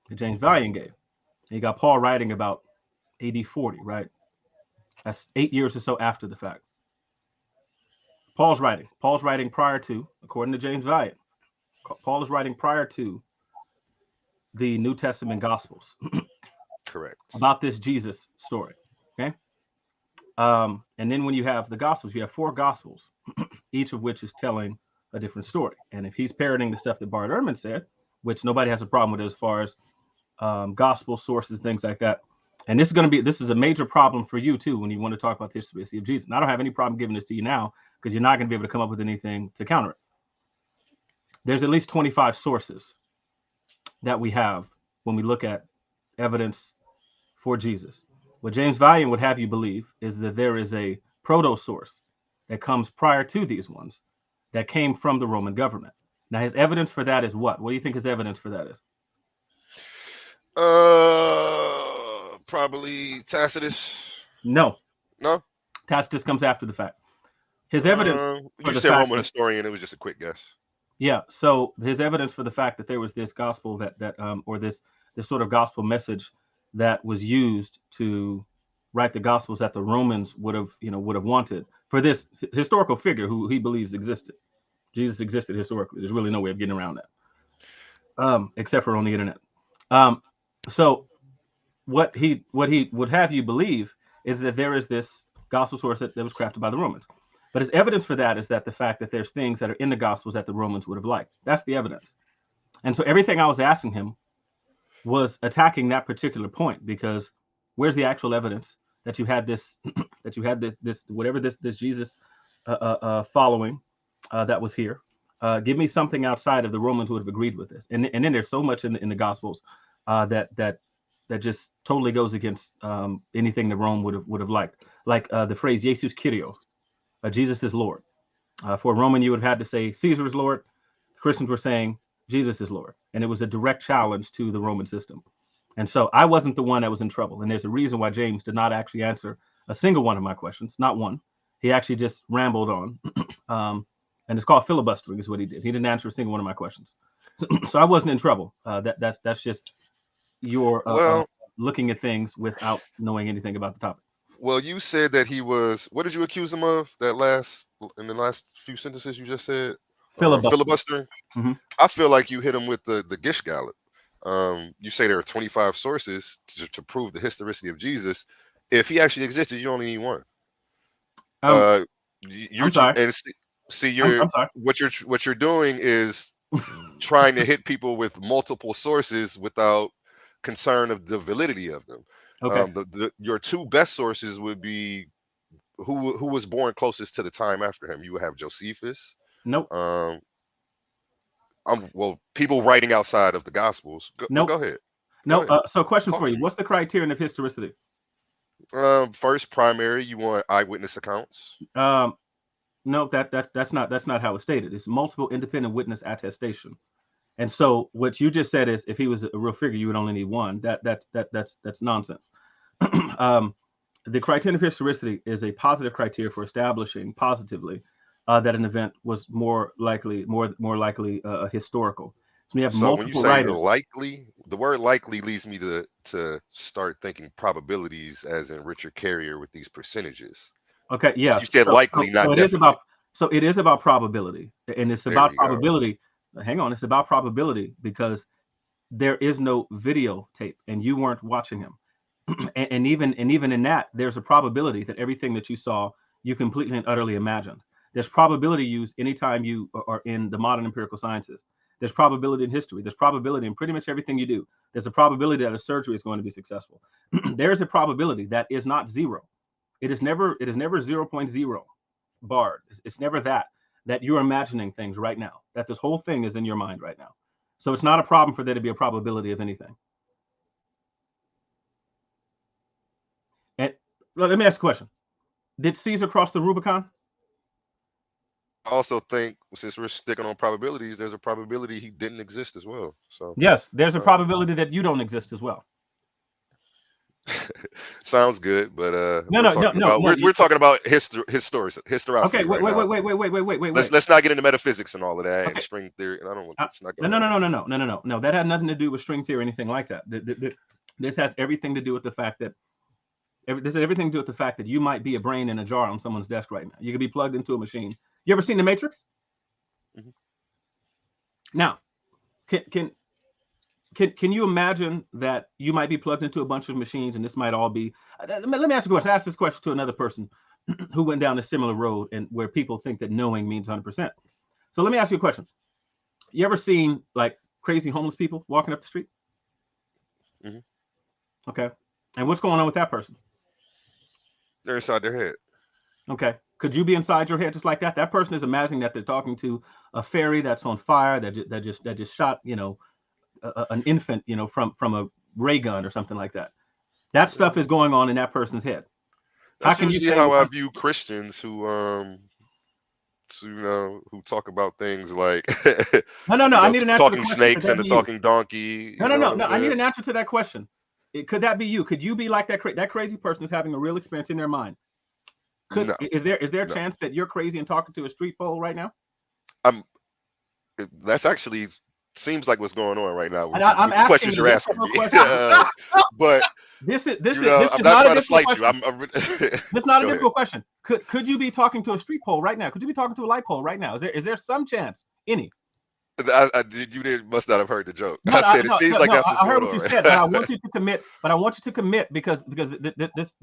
that James Valiant gave, and you got Paul writing about AD 40, right? That's 8 years or so after the fact. Paul's writing prior to, according to James Valiant, Paul is writing prior to the New Testament Gospels. Correct. About this Jesus story. Okay. And then when you have the Gospels, you have 4 Gospels, each of which is telling a different story. And if he's parroting the stuff that Bart Ehrman said, which nobody has a problem with as far as gospel sources, things like that. And this is a major problem for you too when you want to talk about the history of Jesus. And I don't have any problem giving this to you now because you're not going to be able to come up with anything to counter it. There's at least 25 sources that we have when we look at evidence for Jesus. What James Valiant would have you believe is that there is a proto source that comes prior to these ones that came from the Roman government. Now, his evidence for that is what? What do you think his evidence for that is? Probably Tacitus. No. No? Tacitus comes after the fact. His evidence. You said Roman historian. It was just a quick guess. Yeah. So his evidence for the fact that there was this gospel or this sort of gospel message that was used to write the gospels that the Romans would have wanted for this historical figure who he believes existed. Jesus existed historically. There's really no way of getting around that, except for on the internet. So what he would have you believe is that there is this gospel source that was crafted by the Romans. But his evidence for that is that the fact that there's things that are in the gospels that the Romans would have liked. That's the evidence. And so everything I was asking him was attacking that particular point, because where's the actual evidence that you had this this Jesus following that was here? Give me something outside of the Romans would have agreed with this. And then there's so much in the Gospels that just totally goes against anything that Rome would have liked. Like the phrase Jesus Kyrios, Jesus is Lord. For a Roman, you would have had to say Caesar is Lord. Christians were saying Jesus is Lord. And it was a direct challenge to the Roman system. And so I wasn't the one that was in trouble. And there's a reason why James did not actually answer a single one of my questions, not one. He actually just rambled on. And it's called filibustering is what he did. He didn't answer a single one of my questions. So I wasn't in trouble. That's just your looking at things without knowing anything about the topic. Well, you said that he was, what did you accuse him of in the last few sentences you just said? Filibustering. Mm-hmm. I feel like you hit him with the Gish Gallop. You say there are 25 sources to prove the historicity of Jesus. If he actually existed, you only need one. I'm sorry. And see, I'm sorry. What you're doing is trying to hit people with multiple sources without concern of the validity of them. Okay. Your 2 best sources would be who was born closest to the time after him. You would have Josephus. Nope. People writing outside of the Gospels. Nope. Go ahead. No. So question for you. What's the criterion of historicity? First, primary, you want eyewitness accounts. No, that's not how it's stated. It's multiple independent witness attestation. And so what you just said is if he was a real figure, you would only need one. That's nonsense. The criterion of historicity is a positive criteria for establishing positively that an event was more likely historical. So you have So when you multiple say writers. the word likely leads me to start thinking probabilities, as in Richard Carrier with these percentages. Okay, yes. You said likely, not it is definitely. it is about probability, and it's There about we go. probability. Hang on, it's about probability because there is no videotape, and you weren't watching him. and even in that, there's a probability that everything that you saw, you completely and utterly imagined. There's probability used anytime you are in the modern empirical sciences. There's probability in history. There's probability in pretty much everything you do. There's a probability that a surgery is going to be successful. There is a probability that is not zero. It is never 0.0 barred. It's never that you're imagining things right now, that this whole thing is in your mind right now. So it's not a problem for there to be a probability of anything. And let me ask a question. Did Caesar cross the Rubicon? I also think, since we're sticking on probabilities, there's a probability he didn't exist as well. So yes, there's a probability that you don't exist as well. Sounds good, but we're talking about historicity. Okay, wait. Let's not get into metaphysics and all of that and string theory. And I don't want. No. That had nothing to do with string theory or anything like that. This has everything to do with the fact that you might be a brain in a jar on someone's desk right now. You could be plugged into a machine. You ever seen The Matrix? Mm-hmm. Now, can you imagine that you might be plugged into a bunch of machines, and this might all be? Let me ask you a question. I asked this question to another person who went down a similar road, and where people think that knowing means 100%. So let me ask you a question. You ever seen like crazy homeless people walking up the street? Mm-hmm. Okay. And what's going on with that person? They're inside their head. Okay. Could you be inside your head just like that? That person is imagining that they're talking to a fairy that's on fire that just shot, an infant, from a ray gun or something like that. That stuff is going on in that person's head. That's usually how I view Christians who talk about things like no. I need an answer talking snakes and the talking donkey. No. I need an answer to that question. Could that be you? Could you be like that crazy person is having a real experience in their mind? Is there a chance that you're crazy and talking to a street pole right now? That's actually seems like what's going on right now. I'm asking questions you're asking me. But this is I'm not trying to slight you. It's not a difficult question. Could you be talking to a street pole right now? Could you be talking to a light pole right now? Is there some chance? Any? You must not have heard the joke. It seems like that's what's I heard going what you on. said, but I want you to commit. But I want you to commit because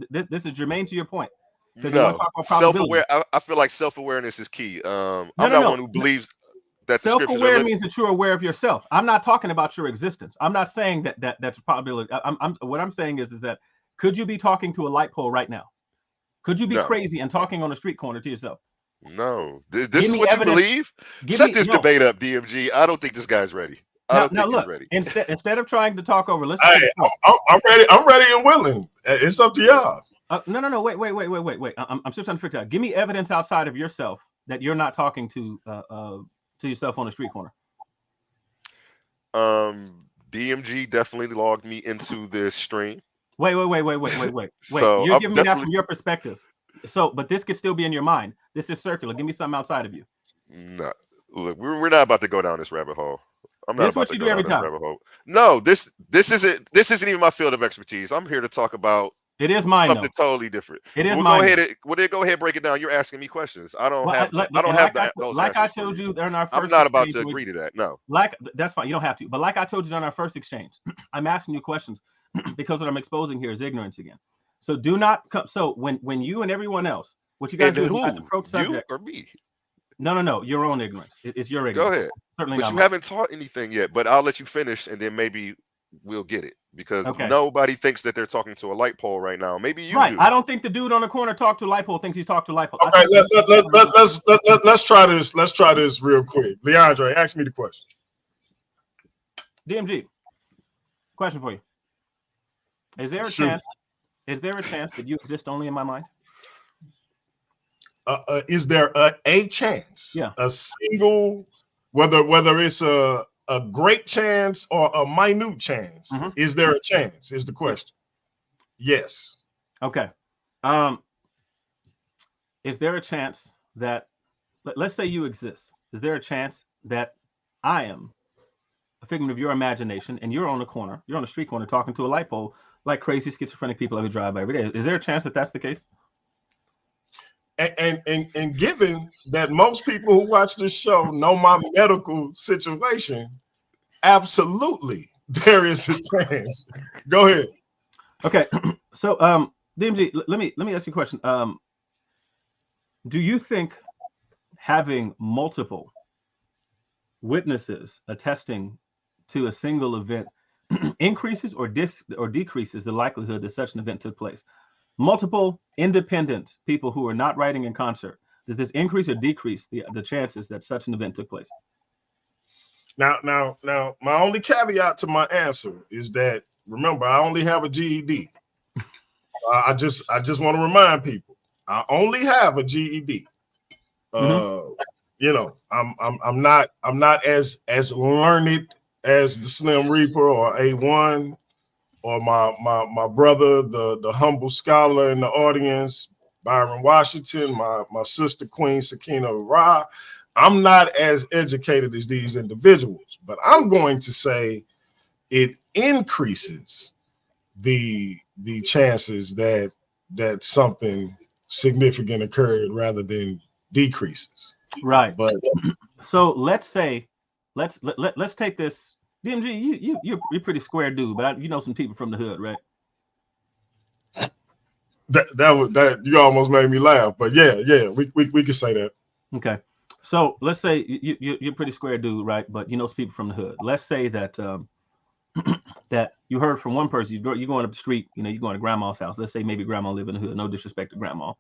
this is germane to your point. No, self-aware. I feel like self-awareness is key. I'm not one who believes that the scriptures self-aware means that you're aware of yourself. I'm not talking about your existence. I'm not saying that's a probability. What I'm saying is that could you be talking to a light pole right now? Could you be crazy and talking on a street corner to yourself? No. This is what you believe? Set this debate up, DMG. I don't think this guy's ready. I don't think he's ready. Instead of trying to talk over, listen. Hey, I'm ready. I'm ready and willing. It's up to y'all. No. Wait. I'm still trying to figure out. Give me evidence outside of yourself that you're not talking to yourself on the street corner. DMG definitely logged me into this stream. Wait. So you're giving me that from your perspective. So, but this could still be in your mind. This is circular. Give me something outside of you. No, look, we're not about to go down this rabbit hole. I'm not about to go down this rabbit hole. No, this isn't even my field of expertise. I'm here to talk about. It is mine. Something totally different. It is mine. Go ahead and break it down. You're asking me questions. I don't have those. Like I told you during our first. I'm not about to agree to that. No. That's fine. You don't have to. But like I told you during our first exchange, I'm asking you questions because what I'm exposing here is ignorance again. So do not. So when you and everyone else, what you got to do is you guys approach subject. You or me? No. Your own ignorance. It's your ignorance. Go ahead. Certainly but you haven't taught anything yet. But I'll let you finish, and then maybe we'll get it, because nobody thinks that they're talking to a light pole right now. Maybe you do. I don't think the dude on the corner talked to a light pole thinks he's talking to a light pole. Okay, let's try this. Let's try this real quick. Leandre, ask me the question. DMG, question for you. Is there a chance that you exist only in my mind? Is there a chance? Yeah. A single, whether it's a great chance or a minute chance, is there a chance? Is the question. Yes. Okay. Is there a chance that, let's say you exist, is there a chance that I am a figment of your imagination, and you're on the corner, you're on the street corner talking to a light pole like crazy schizophrenic people who drive by every day. Is there a chance that that's the case? And given that most people who watch this show know my medical situation, absolutely there is a chance. Go ahead. Okay, so DMG, let me ask you a question. Do you think having multiple witnesses attesting to a single event increases or decreases the likelihood that such an event took place? Multiple independent people who are not writing in concert, does this increase or decrease the chances that such an event took place? Now, my only caveat to my answer is that, remember, I only have a GED. I just want to remind people, I only have a GED. You know, I'm not as learned as the Slim Reaper or A1 or my brother, the humble scholar in the audience, Byron Washington, my sister Queen Sakina Ra. I'm not as educated as these individuals, but I'm going to say it increases the chances that something significant occurred rather than decreases. Right. But so let's say let's take this. DMG, you're pretty square dude, but you know some people from the hood, right? That you almost made me laugh, but yeah, we can say that. Okay, so let's say you're pretty square dude, right? But you know some people from the hood. Let's say that that you heard from one person. You're going up the street, you know, you're going to grandma's house. Let's say maybe grandma live in the hood. No disrespect to grandma.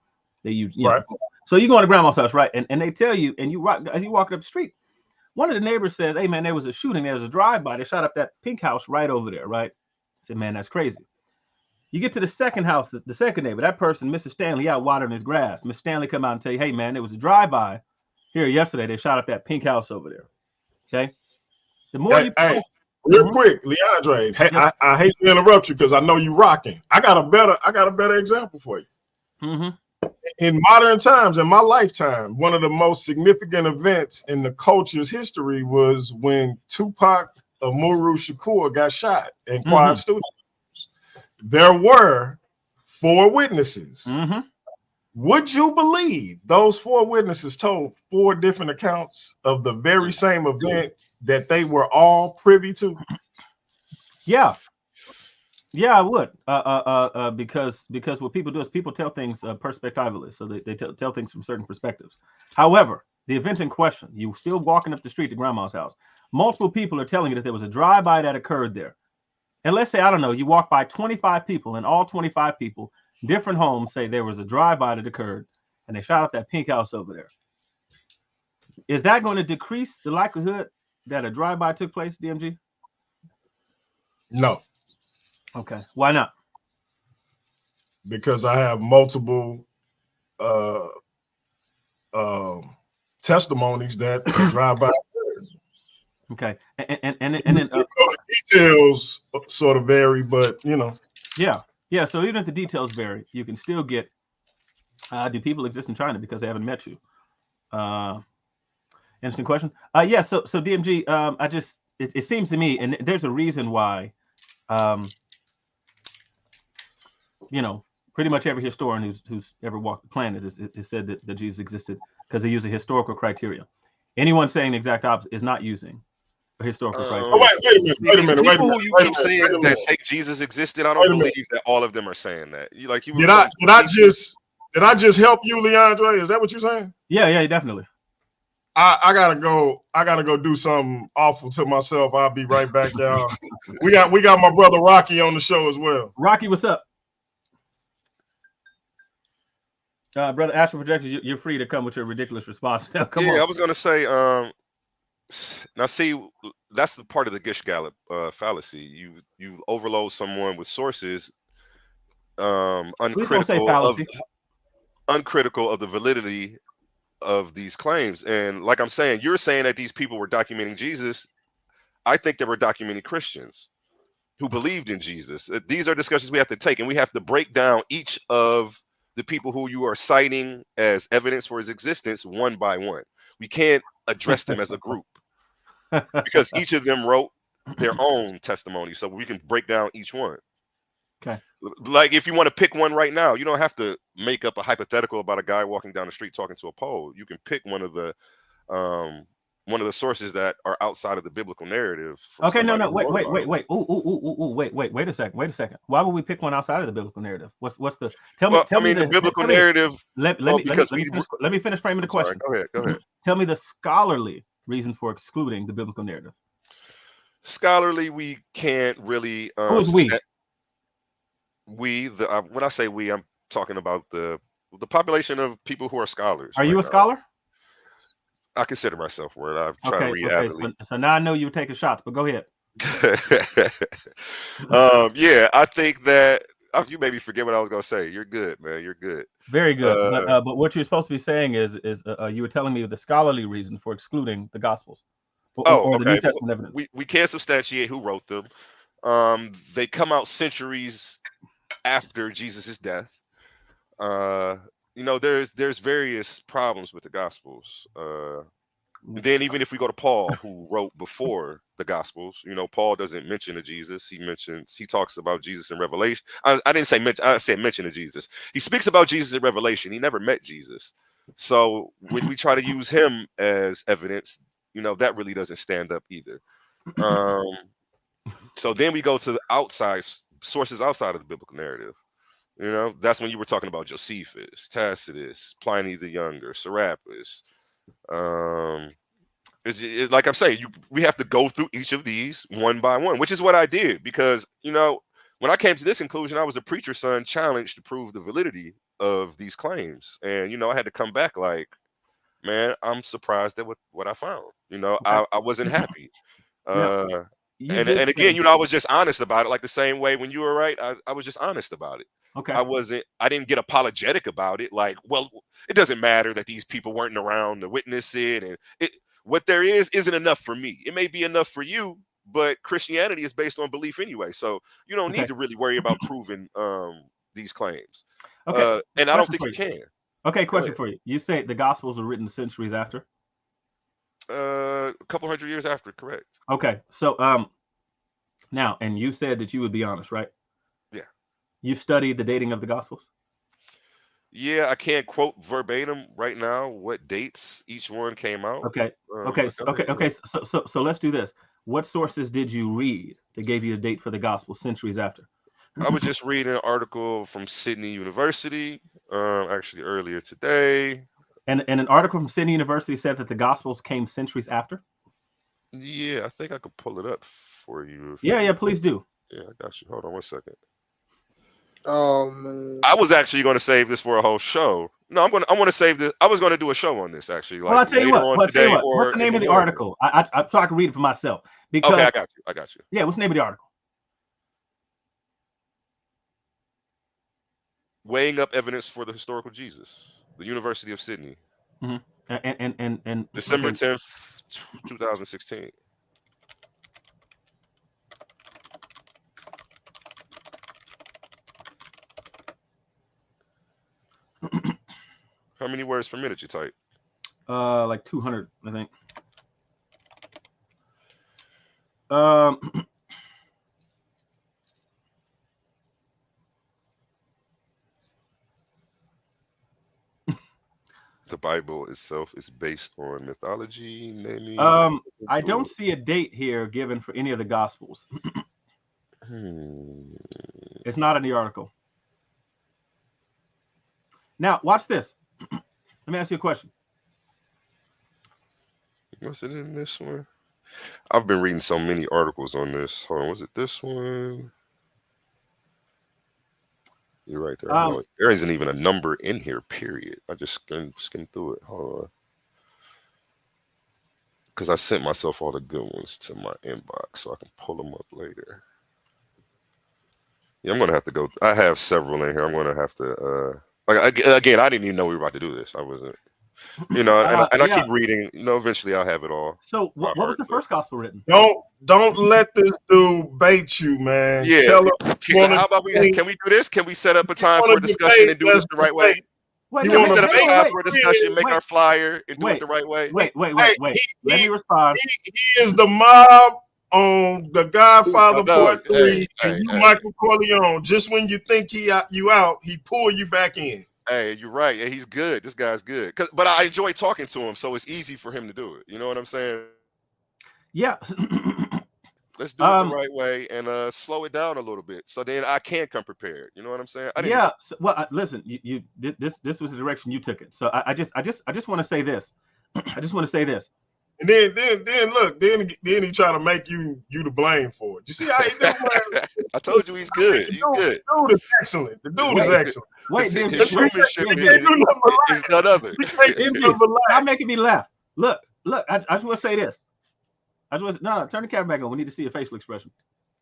They use right. So you go to grandma's house, right? And they tell you, and as you walk up the street, one of the neighbors says, "Hey man, there was a shooting. There was a drive-by. They shot up that pink house right over there, right?" I said, "Man, that's crazy." You get to the second house, the second neighbor, that person, Mr. Stanley, out watering his grass. Mr. Stanley come out and tell you, "Hey man, there was a drive-by here yesterday. They shot up that pink house over there." Okay. The more real quick, Leandre. Hey, yes. I hate to interrupt you because I know you rocking. I got a better example for you. In modern times, in my lifetime, one of the most significant events in the culture's history was when Tupac Amaru Shakur got shot in Quad Studios. There were 4 witnesses. Would you believe those 4 witnesses told 4 different accounts of the very same event that they were all privy to? Yeah, I would. Because what people do is people tell things perspectively, so they tell things from certain perspectives. However, the event in question, you still walking up the street to grandma's house. Multiple people are telling you that there was a drive-by that occurred there. And let's say, I don't know, you walk by 25 people, and all 25 people, different homes, say there was a drive-by that occurred, and they shot up that pink house over there. Is that going to decrease the likelihood that a drive-by took place, DMG? No. Okay. Why not? Because I have multiple testimonies that drive-by. Okay. And then the details sort of vary, but you know. Yeah. So even if the details vary, you can still get. Do people exist in China because they haven't met you? Interesting question. Yeah. So DMG, it seems to me, and there's a reason why. You know, pretty much every historian who's ever walked the planet has said that Jesus existed because they use a historical criteria. Anyone saying the exact opposite is not using a historical criteria. Wait a minute. People who you keep saying that say Jesus existed, I don't believe that all of them are saying that. Did I just help you, Leandre? Is that what you're saying? Yeah, definitely. I gotta go do something awful to myself. I'll be right back, y'all. we got my brother Rocky on the show as well. Rocky, what's up? Brother Astral Projectors, you're free to come with your ridiculous response. Now, come on. I was gonna say, now see, that's the part of the Gish Gallop fallacy. You overload someone with sources, uncritical of the validity of these claims. And like I'm saying, you're saying that these people were documenting Jesus. I think they were documenting Christians who believed in Jesus. These are discussions we have to take, and we have to break down each of the people who you are citing as evidence for his existence one by one. We can't address them as a group because each of them wrote their own testimony, so we can break down each one. Okay. Like if you want to pick one right now, you don't have to make up a hypothetical about a guy walking down the street talking to a pole. You can pick one of the sources that are outside of the biblical narrative. Okay, no, wait. Wait a second. Why would we pick one outside of the biblical narrative? What's the tell me the biblical narrative? Let me finish framing the question. Sorry, go ahead. Tell me the scholarly reason for excluding the biblical narrative. Scholarly, we can't really. Who is we? When I say we, I'm talking about the population of people who are scholars. Are you a scholar? I consider myself one. I've tried to read avidly. So now I know you were taking shots, but go ahead. Yeah, I think that you made me forget what I was gonna say. You're good, man. You're good. Very good. But what you're supposed to be saying is you were telling me the scholarly reason for excluding the Gospels or the New Testament evidence. We can't substantiate who wrote them. They come out centuries after Jesus' death. There's various problems with the Gospels. Then even if we go to Paul, who wrote before the Gospels, Paul doesn't mention Jesus. He talks about Jesus in Revelation. I didn't say mention. I said mention of Jesus. He speaks about Jesus in Revelation. He never met Jesus. So when we try to use him as evidence, that really doesn't stand up either. So then we go to the sources outside of the biblical narrative. That's when you were talking about Josephus, Tacitus, Pliny the Younger, Serapis. Like I'm saying, we have to go through each of these one by one, which is what I did because when I came to this conclusion, I was a preacher's son challenged to prove the validity of these claims, and I had to come back like, man, I'm surprised at what I found. I wasn't happy. And again, I was just honest about it, like the same way when you were right, I was just honest about it. Okay. I didn't get apologetic about it. Like, well, it doesn't matter that these people weren't around to witness it. And what there isn't enough for me. It may be enough for you, but Christianity is based on belief anyway. So you don't need to really worry about proving these claims. Okay. And I don't think you can. Okay, question for you. You say the Gospels were written centuries after? A couple hundred years after, correct. Okay. So now, and you said that you would be honest, right? Yeah. You've studied the dating of the Gospels? Yeah, I can't quote verbatim right now what dates each one came out. Okay. So let's do this. What sources did you read that gave you a date for the Gospel centuries after? I was just reading an article from Sydney University, actually earlier today. And an article from Sydney University said that the Gospels came centuries after? Yeah, I think I could pull it up for you. Yeah, please do. Yeah, I got you. Hold on one second. Oh man, I was actually going to save this for a whole show. No, I want to save this. I was going to do a show on this actually. Well, I'll tell you what. What's the name of the article? I so I can read it for myself. Because, okay, I got you. Yeah, what's the name of the article? Weighing up evidence for the historical Jesus, the University of Sydney. Mm-hmm. And December 10th, 2016. How many words per minute you type? Like 200, I think. The Bible itself is based on mythology, naming. I don't see a date here given for any of the Gospels. It's not in the article. Now, watch this. Let me ask you a question. Was it in this one? I've been reading so many articles on this. Hold on, was it this one? You're right there. There isn't even a number in here, period. I just skimmed through it. Hold on. Because I sent myself all the good ones to my inbox so I can pull them up later. Yeah, I'm going to have to go. I have several in here. I'm going to have to... again, I didn't even know we were about to do this. I wasn't... and I keep reading. Eventually I'll have it all. So what was the first gospel written? Don't let this dude bait you, man. Yeah. Tell him. How about can we do this? Can we set up a time for a discussion and do this the right way? Can we set up a time for a discussion, make our flyer, and do it the right way? Wait. Let me respond. He is the mob on The Godfather Part 3 and you hey. Michael Corleone. Just when you think you out, he pull you back in. Hey, you're right. Yeah, he's good. This guy's good. But I enjoy talking to him, so it's easy for him to do it. You know what I'm saying? Yeah. Let's do it the right way and slow it down a little bit, so then I can come prepared. You know what I'm saying? Listen, this was the direction you took it. So I just want to say this. I just want to say this. And then look, then he try to make you the blame for it. You see how he do? I told you he's good. He's good. The dude is excellent. The dude is excellent. Wait, his showmanship is none other. Stop making me laugh. Look. I just want to say this. Turn the camera back on. We need to see a facial expression.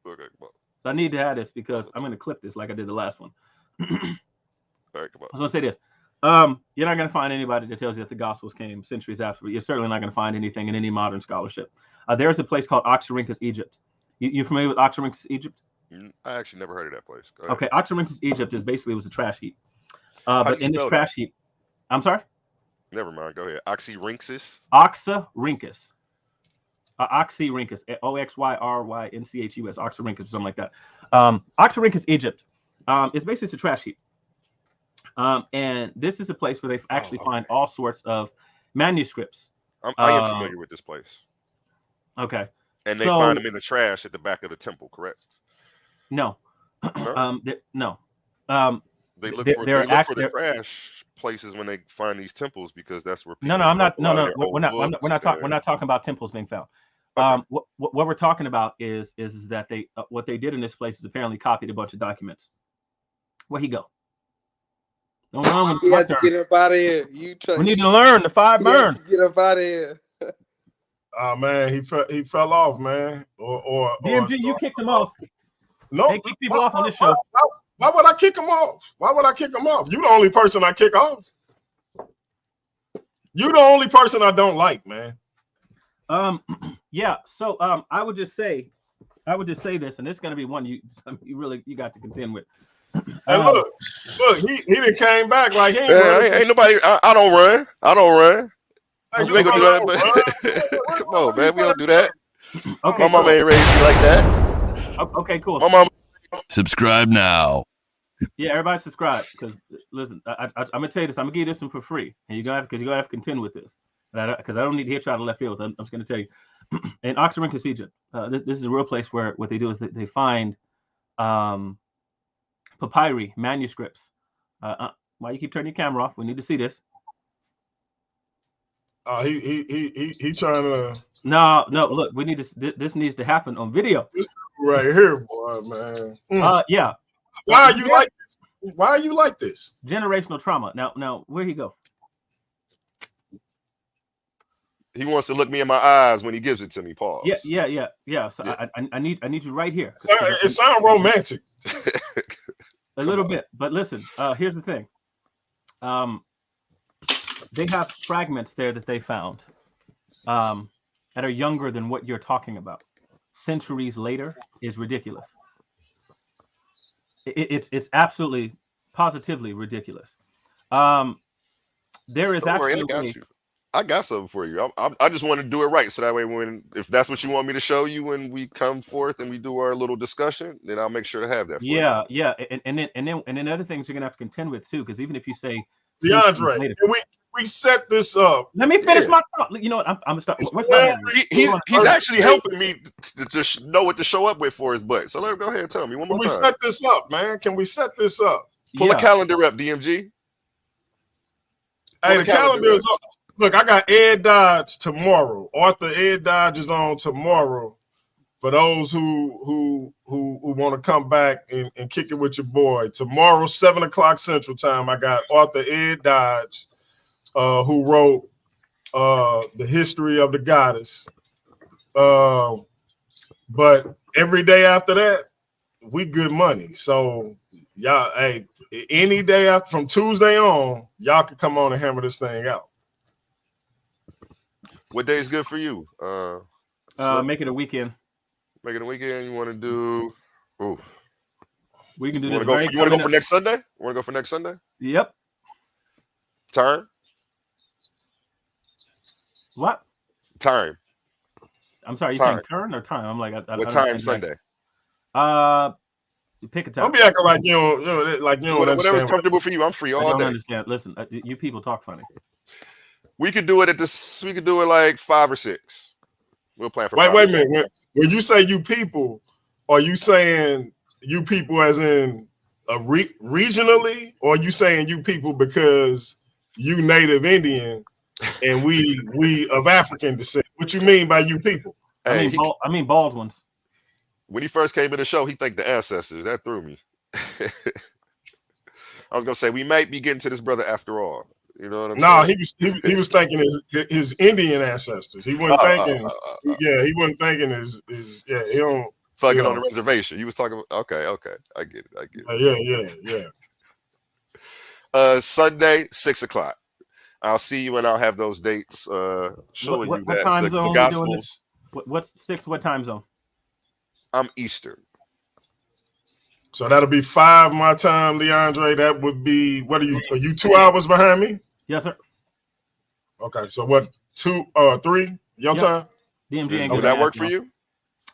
Okay, come on. So I need to have this because I'm going to clip this like I did the last one. All right, come on. I was going to say this. You're not going to find anybody that tells you that the Gospels came centuries after. You're certainly not going to find anything in any modern scholarship. There's a place called Oxyrhynchus, Egypt. You familiar with Oxyrhynchus, Egypt? I actually never heard of that place. Okay, Oxyrhynchus, Egypt was a trash heap. But in this trash heap, I'm sorry? Never mind. Go ahead. Oxyrhynchus. Oxyrhynchus. Oxyrhynchus, Oxyrynchus, Oxyrhynchus, or something like that. Oxyrhynchus, Egypt. It's basically a trash heap. And this is a place where they actually find all sorts of manuscripts. I am familiar with this place. Okay. And they find them in the trash at the back of the temple, correct? No. No? They look for the trash places when they find these temples because that's where people we're not talking about temples being found. Okay. What we're talking about is that they what they did in this place is apparently copied a bunch of documents. Where he go? You have to get up out of here. We need to learn the 5 burn. Get up out of here. Oh man, he fell off, man. Or DMG, you kicked him off. No, they kick people off on this show. Why would I kick him off? You the only person I kick off. You the only person I don't like, man. Yeah. So I would just say this, and this is gonna be one you got to contend with. And look, he done came back like he ain't nobody. I don't run. You ain't gonna do that, but come on, man. We don't do that. Okay, my mama ain't raised me like that. Okay, cool. My mama. Subscribe now. Yeah, everybody subscribe because listen, I'm gonna tell you this. I'm gonna give you this one for free, and you're gonna have to contend with this, because I don't need to hit you out of left field. I'm just gonna tell you. In Oxyrhynchus, Egypt, this is a real place where what they do is they find papyri, manuscripts. Why you keep turning your camera off? We need to see this. He trying to. No. Look, we need to. This needs to happen on video. Right here, boy, man. Yeah. Why are you like this? Why are you like this? Generational trauma. Now, where'd he go? He wants to look me in my eyes when he gives it to me. Pause. Yeah. So yeah. I need you right here. It sounds romantic. A little bit, but listen. Here's the thing. They have fragments there that they found that are younger than what you're talking about. Centuries later is ridiculous. It's absolutely, positively ridiculous. There is actually. I got something for you. I just want to do it right, so that way, if that's what you want me to show you when we come forth and we do our little discussion, then I'll make sure to have that. For you. Yeah, and then other things you're gonna have to contend with too, because even if you say DeAndre, we set this up. Let me finish my thought. You know what? I'm gonna start. He's actually helping me to know what to show up with for his butt. So let him go ahead and tell me one more time. Can we set this up, man? Can we set this up? Pull a calendar up, DMG. Hey, the calendar is up. Look, I got Ed Dodge tomorrow. Arthur Ed Dodge is on tomorrow. For those who want to come back and kick it with your boy. Tomorrow, 7:00 Central Time, I got Arthur Ed Dodge, who wrote The History of the Goddess. But every day after that, we good money. So y'all, hey, any day after from Tuesday on, y'all can come on and hammer this thing out. What day is good for you? Make it a weekend. Make it a weekend. You want to do? Ooh. We can do this. You want to go for next Sunday? Want to go for next Sunday? Yep. Time? What? Time. I'm sorry, you Time. saying turn or time? I'm like, I What don't time understand Sunday? Pick a time. Don't be acting like you don't Whatever's understand. comfortable for you. I'm free I all don't day. understand. Listen, you people talk funny. We could do it at this. We could do it like 5 or 6. We'll plan for. Wait 5 a minute. When you say you people, are you saying you people as in regionally, or are you saying you people because you Native Indian and we of African descent? What you mean by you people? Hey, I mean bald ones. When he first came in the show, he thanked the ancestors. That threw me. I was gonna say we might be getting to this brother after all. You know what I'm saying? He was thanking his Indian ancestors. He wasn't thanking. He wasn't thanking his. He don't fucking on the reservation. You was talking. Okay, I get it. Yeah. Sunday 6 o'clock. I'll see you and I'll have those dates showing you that time the zone Gospels. What's 6? What time zone? I'm Eastern. So that'll be 5 my time, Leandre. That would be, what are you 2 hours behind me? Yes, sir. Okay, so what, 3 your time? DMG Would that work for you?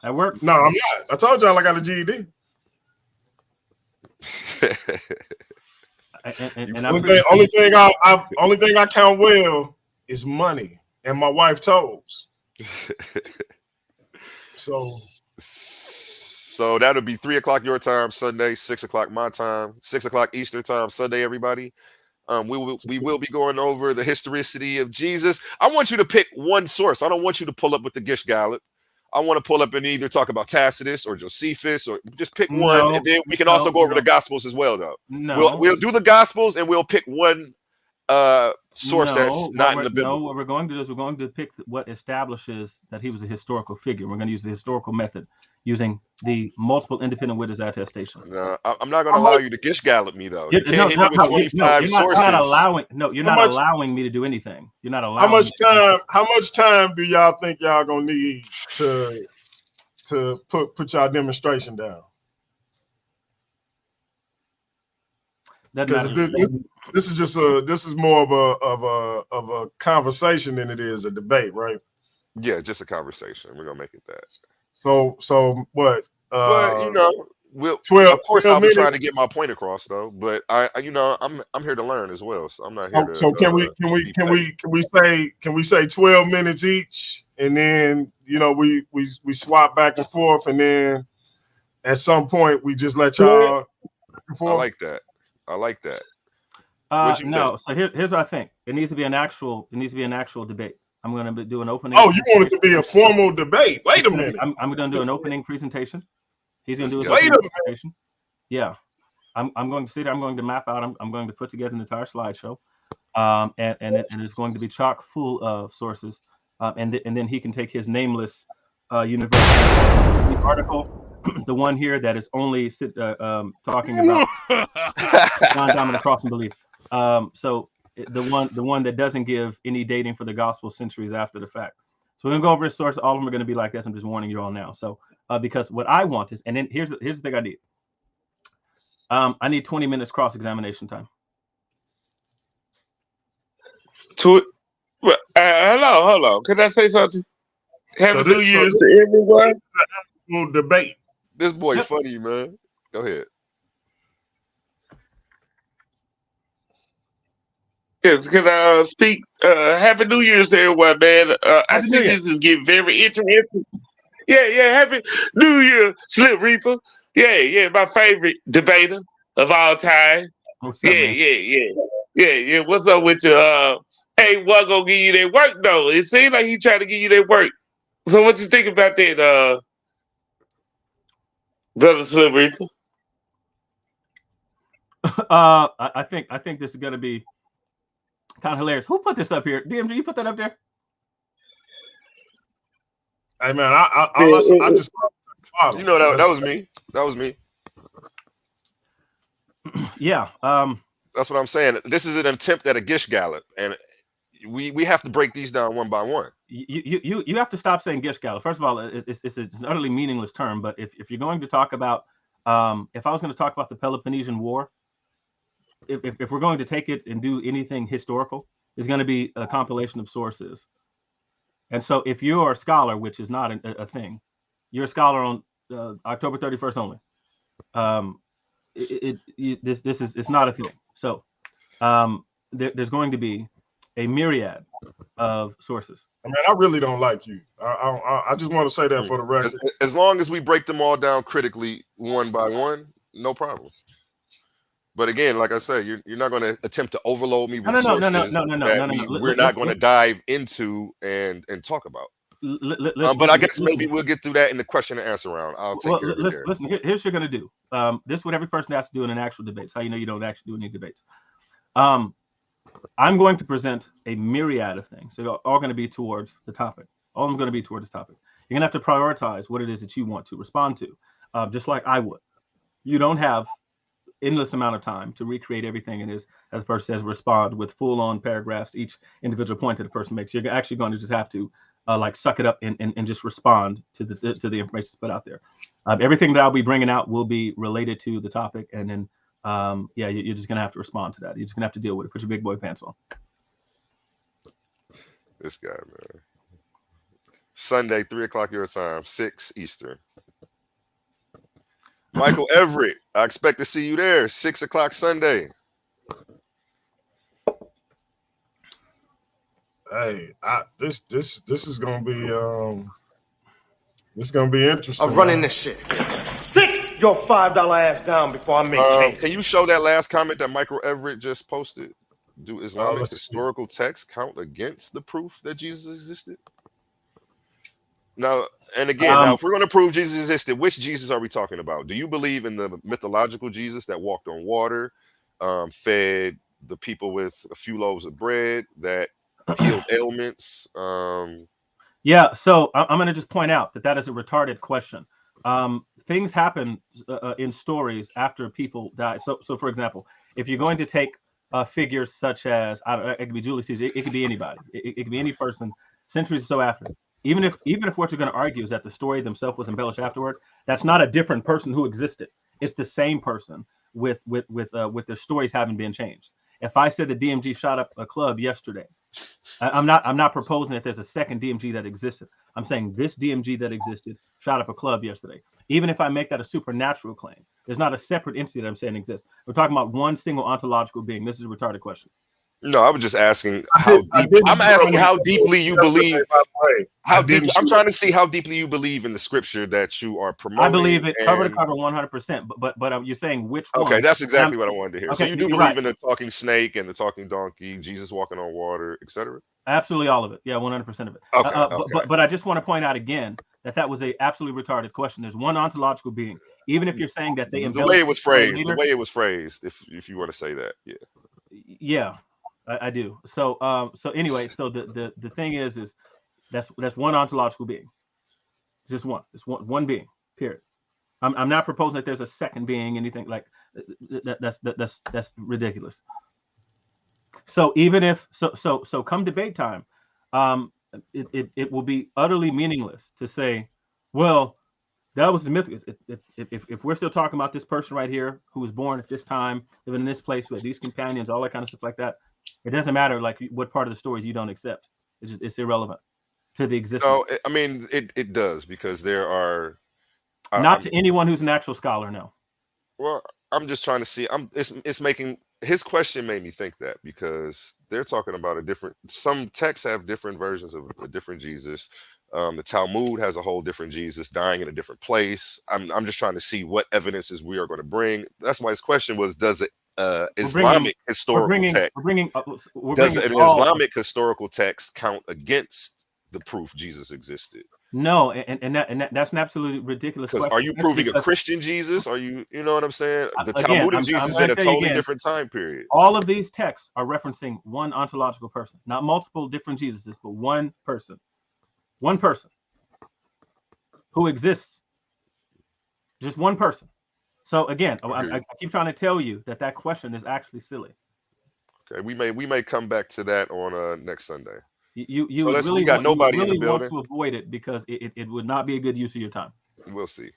That works. No, I'm not. I told y'all I got a GED. Only thing I count well is money and my wife toes. So that'll be 3 o'clock your time Sunday, 6 o'clock my time, 6 o'clock Eastern time Sunday. Everybody, we will be going over the historicity of Jesus. I want you to pick one source. I don't want you to pull up with the Gish Gallop. I want to pull up and either talk about Tacitus or Josephus, or just pick one, and then we can also go over the Gospels as well. Though we'll do the Gospels and we'll pick one source that's not in the Bible. No, what we're going to do is we're going to pick what establishes that he was a historical figure. We're going to use the historical method using the multiple independent witness attestation. No, I'm not going to allow you to Gish Gallop me though. You can't hit me with 25 sources. You're not allowing me to do anything. You're not allowing. How much time do y'all think y'all gonna need to put y'all demonstration down? This is more of a conversation than it is a debate, right? Yeah, just a conversation. We're gonna make it that. So what? But you know, we'll 12. Of course, I'll be trying to get my point across though. But I'm here to learn as well. So I'm not here to. So can we say 12 minutes each, and then we swap back and forth, and then at some point we just let y'all. I like that. No, so here's what I think. It needs to be an actual debate. I'm going to do an opening. Oh, you want it to be a formal debate? Wait a minute. I'm going to do an opening presentation. He's going to do his opening presentation. Yeah, I'm going to sit there. I'm going to map out. I'm going to put together an entire slideshow, and it's going to be chock full of sources. And then he can take his nameless university article. The one here that is only talking about non-dominant crossing belief. So the one that doesn't give any dating for the gospel centuries after the fact. So we're gonna go over his source. All of them are gonna be like this. I'm just warning you all now. So because what I want is, and then here's the thing I need. I need 20 minutes cross-examination time. Hold on. Can I say something? Happy New Year's to everyone. We'll debate. This boy funny, man. Go ahead. Yes, can I speak? Happy New Year's to everyone, man. I see this is getting very interesting. Yeah, Happy New Year, Slip Reaper. Yeah, my favorite debater of all time. What's up, Yeah. What's up with you? Hey, what gonna give you that work though? It seems like he trying to give you that work. So what you think about that, Brother Slip Reaper? I think this is gonna be kind of hilarious. Who put this up here? DMG, you put that up there? Hey man, I just you know that was me. That was me. Yeah. That's what I'm saying. This is an attempt at a Gish Gallop, and we have to break these down one by one. You have to stop saying Gish Gallop. First of all, it's an utterly meaningless term. But if you're going to talk about, if I was going to talk about the Peloponnesian War, if we're going to take it and do anything historical, it's going to be a compilation of sources. And so if you're a scholar, which is not a thing, you're a scholar on October 31st only. It's not a thing. So there's going to be a myriad of sources. I mean, I really don't like you. I just want to say that for the record. As long as we break them all down critically one by one, no problem. But again, like I said, you're not going to attempt to overload me with sources that we're not going to dive into and talk about. But I guess maybe we'll get through that in the question and answer round. I'll take care of it. Listen, here's what you're going to do. This is what every person has to do in an actual debate. So how you know you don't actually do any debates. I'm going to present a myriad of things. They're all going to be towards the topic. All of them going to be towards the topic. You're going to have to prioritize what it is that you want to respond to, just like I would. You don't have endless amount of time to recreate everything it is, as the person says, respond with full-on paragraphs, each individual point that the person makes. You're actually going to just have to like suck it up and just respond to the information put out there. Everything that I'll be bringing out will be related to the topic, and then you're just gonna have to respond to that. You're just gonna have to deal with it. Put your big boy pants on. This guy, man. Sunday, 3:00 your time, 6 Eastern. Michael Everett, I expect to see you there. 6:00 Sunday. Hey, this is gonna be this is gonna be interesting. I'm running this shit. Sit your $5 ass down before I make change. Can you show that last comment that Michael Everett just posted? Do Islamic historical texts count against the proof that Jesus existed? Now, and again, now if we're going to prove Jesus existed, which Jesus are we talking about? Do you believe in the mythological Jesus that walked on water, fed the people with a few loaves of bread, that healed ailments? Yeah, so I'm going to just point out that is a retarded question. Things happen in stories after people die. So for example, if you're going to take figures such as, it could be Julius Caesar, it could be anybody, it could be any person centuries or so after. Even if what you're going to argue is that the story themselves was embellished afterward, that's not a different person who existed. It's the same person with their stories having been changed. If I said the DMG shot up a club yesterday, I'm not proposing that there's a second DMG that existed. I'm saying this DMG that existed shot up a club yesterday. Even if I make that a supernatural claim, there's not a separate entity that I'm saying exists. We're talking about one single ontological being. This is a retarded question. No, I was just asking how deep. I'm asking how deeply you believe. I'm trying to see how deeply you believe in the scripture that you are promoting. I believe it cover to cover 100%. But you're saying which one? Okay, that's exactly what I wanted to hear. Okay, so you do believe in the talking snake and the talking donkey, Jesus walking on water, etc. Absolutely, all of it. Yeah, 100% of it. Okay, But I just want to point out again that was a absolutely retarded question. There's one ontological being. Even if you're saying that they the way it was phrased, if you were to say that, yeah, I do. So anyway, so the thing is that's one ontological being. It's just one. It's one being. Period. I'm not proposing that there's a second being, anything like that's ridiculous. So even if so come debate time, it will be utterly meaningless to say, well, that was the myth. If we're still talking about this person right here who was born at this time, living in this place with these companions, all that kind of stuff like that, it doesn't matter like what part of the stories you don't accept. It's irrelevant to the existence. No, I mean it does, because there are to anyone who's an actual scholar. No. Well, I'm just trying to see. It's making his question made me think that, because they're talking about some texts have different versions of a different Jesus. The Talmud has a whole different Jesus dying in a different place. I'm just trying to see what evidences we are going to bring. That's why his question was, does it Islamic historical text does an Islamic historical text count against the proof Jesus existed? No, and that's an absolutely ridiculous question. Because are you proving a Christian Jesus? Are you know what I'm saying? The Talmudic Jesus is in a totally different time period. All of these texts are referencing one ontological person, not multiple different Jesuses, but one person who exists. Just one person. So again, I keep trying to tell you that question is actually silly. Okay, we may come back to that on next Sunday. You really got nobody in the building. Want to avoid it because it would not be a good use of your time. We'll see.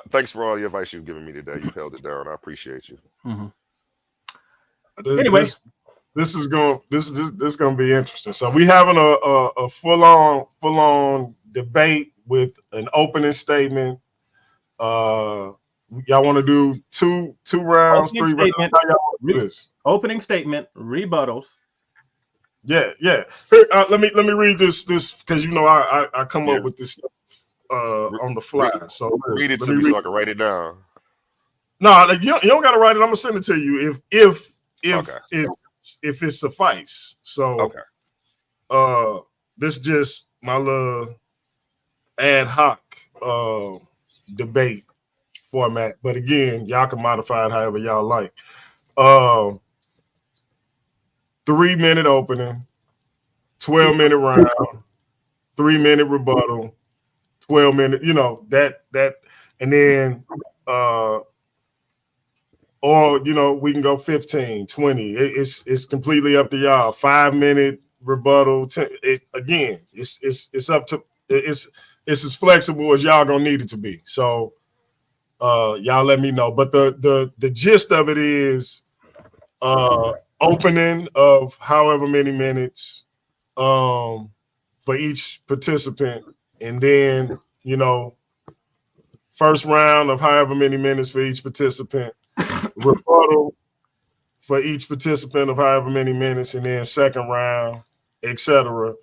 Thanks for all the advice you've given me today. You've held it down. I appreciate you. Mm-hmm. Anyway, this is going to be interesting. So we having a full on debate with an opening statement. Y'all want to do two rounds, Opening 3 statement, rounds? How y'all want to do this? Opening statement, rebuttals. Yeah. Here, let me read this because I come up with this stuff on the fly. So read it to me so I can write it down. No, you don't got to write it. I'm gonna send it to you if it suffice. So this just my little ad hoc debate format. But again, y'all can modify it however y'all like. 3-minute opening, 12-minute round, 3-minute rebuttal, 12-minute, that, and then or we can go 15, 20. It's completely up to y'all. 5-minute rebuttal. Again, it's up to it's as flexible as y'all gonna need it to be. So y'all let me know. But the gist of it is opening of however many minutes for each participant, and then first round of however many minutes for each participant, rebuttal for each participant of however many minutes, and then second round, etc.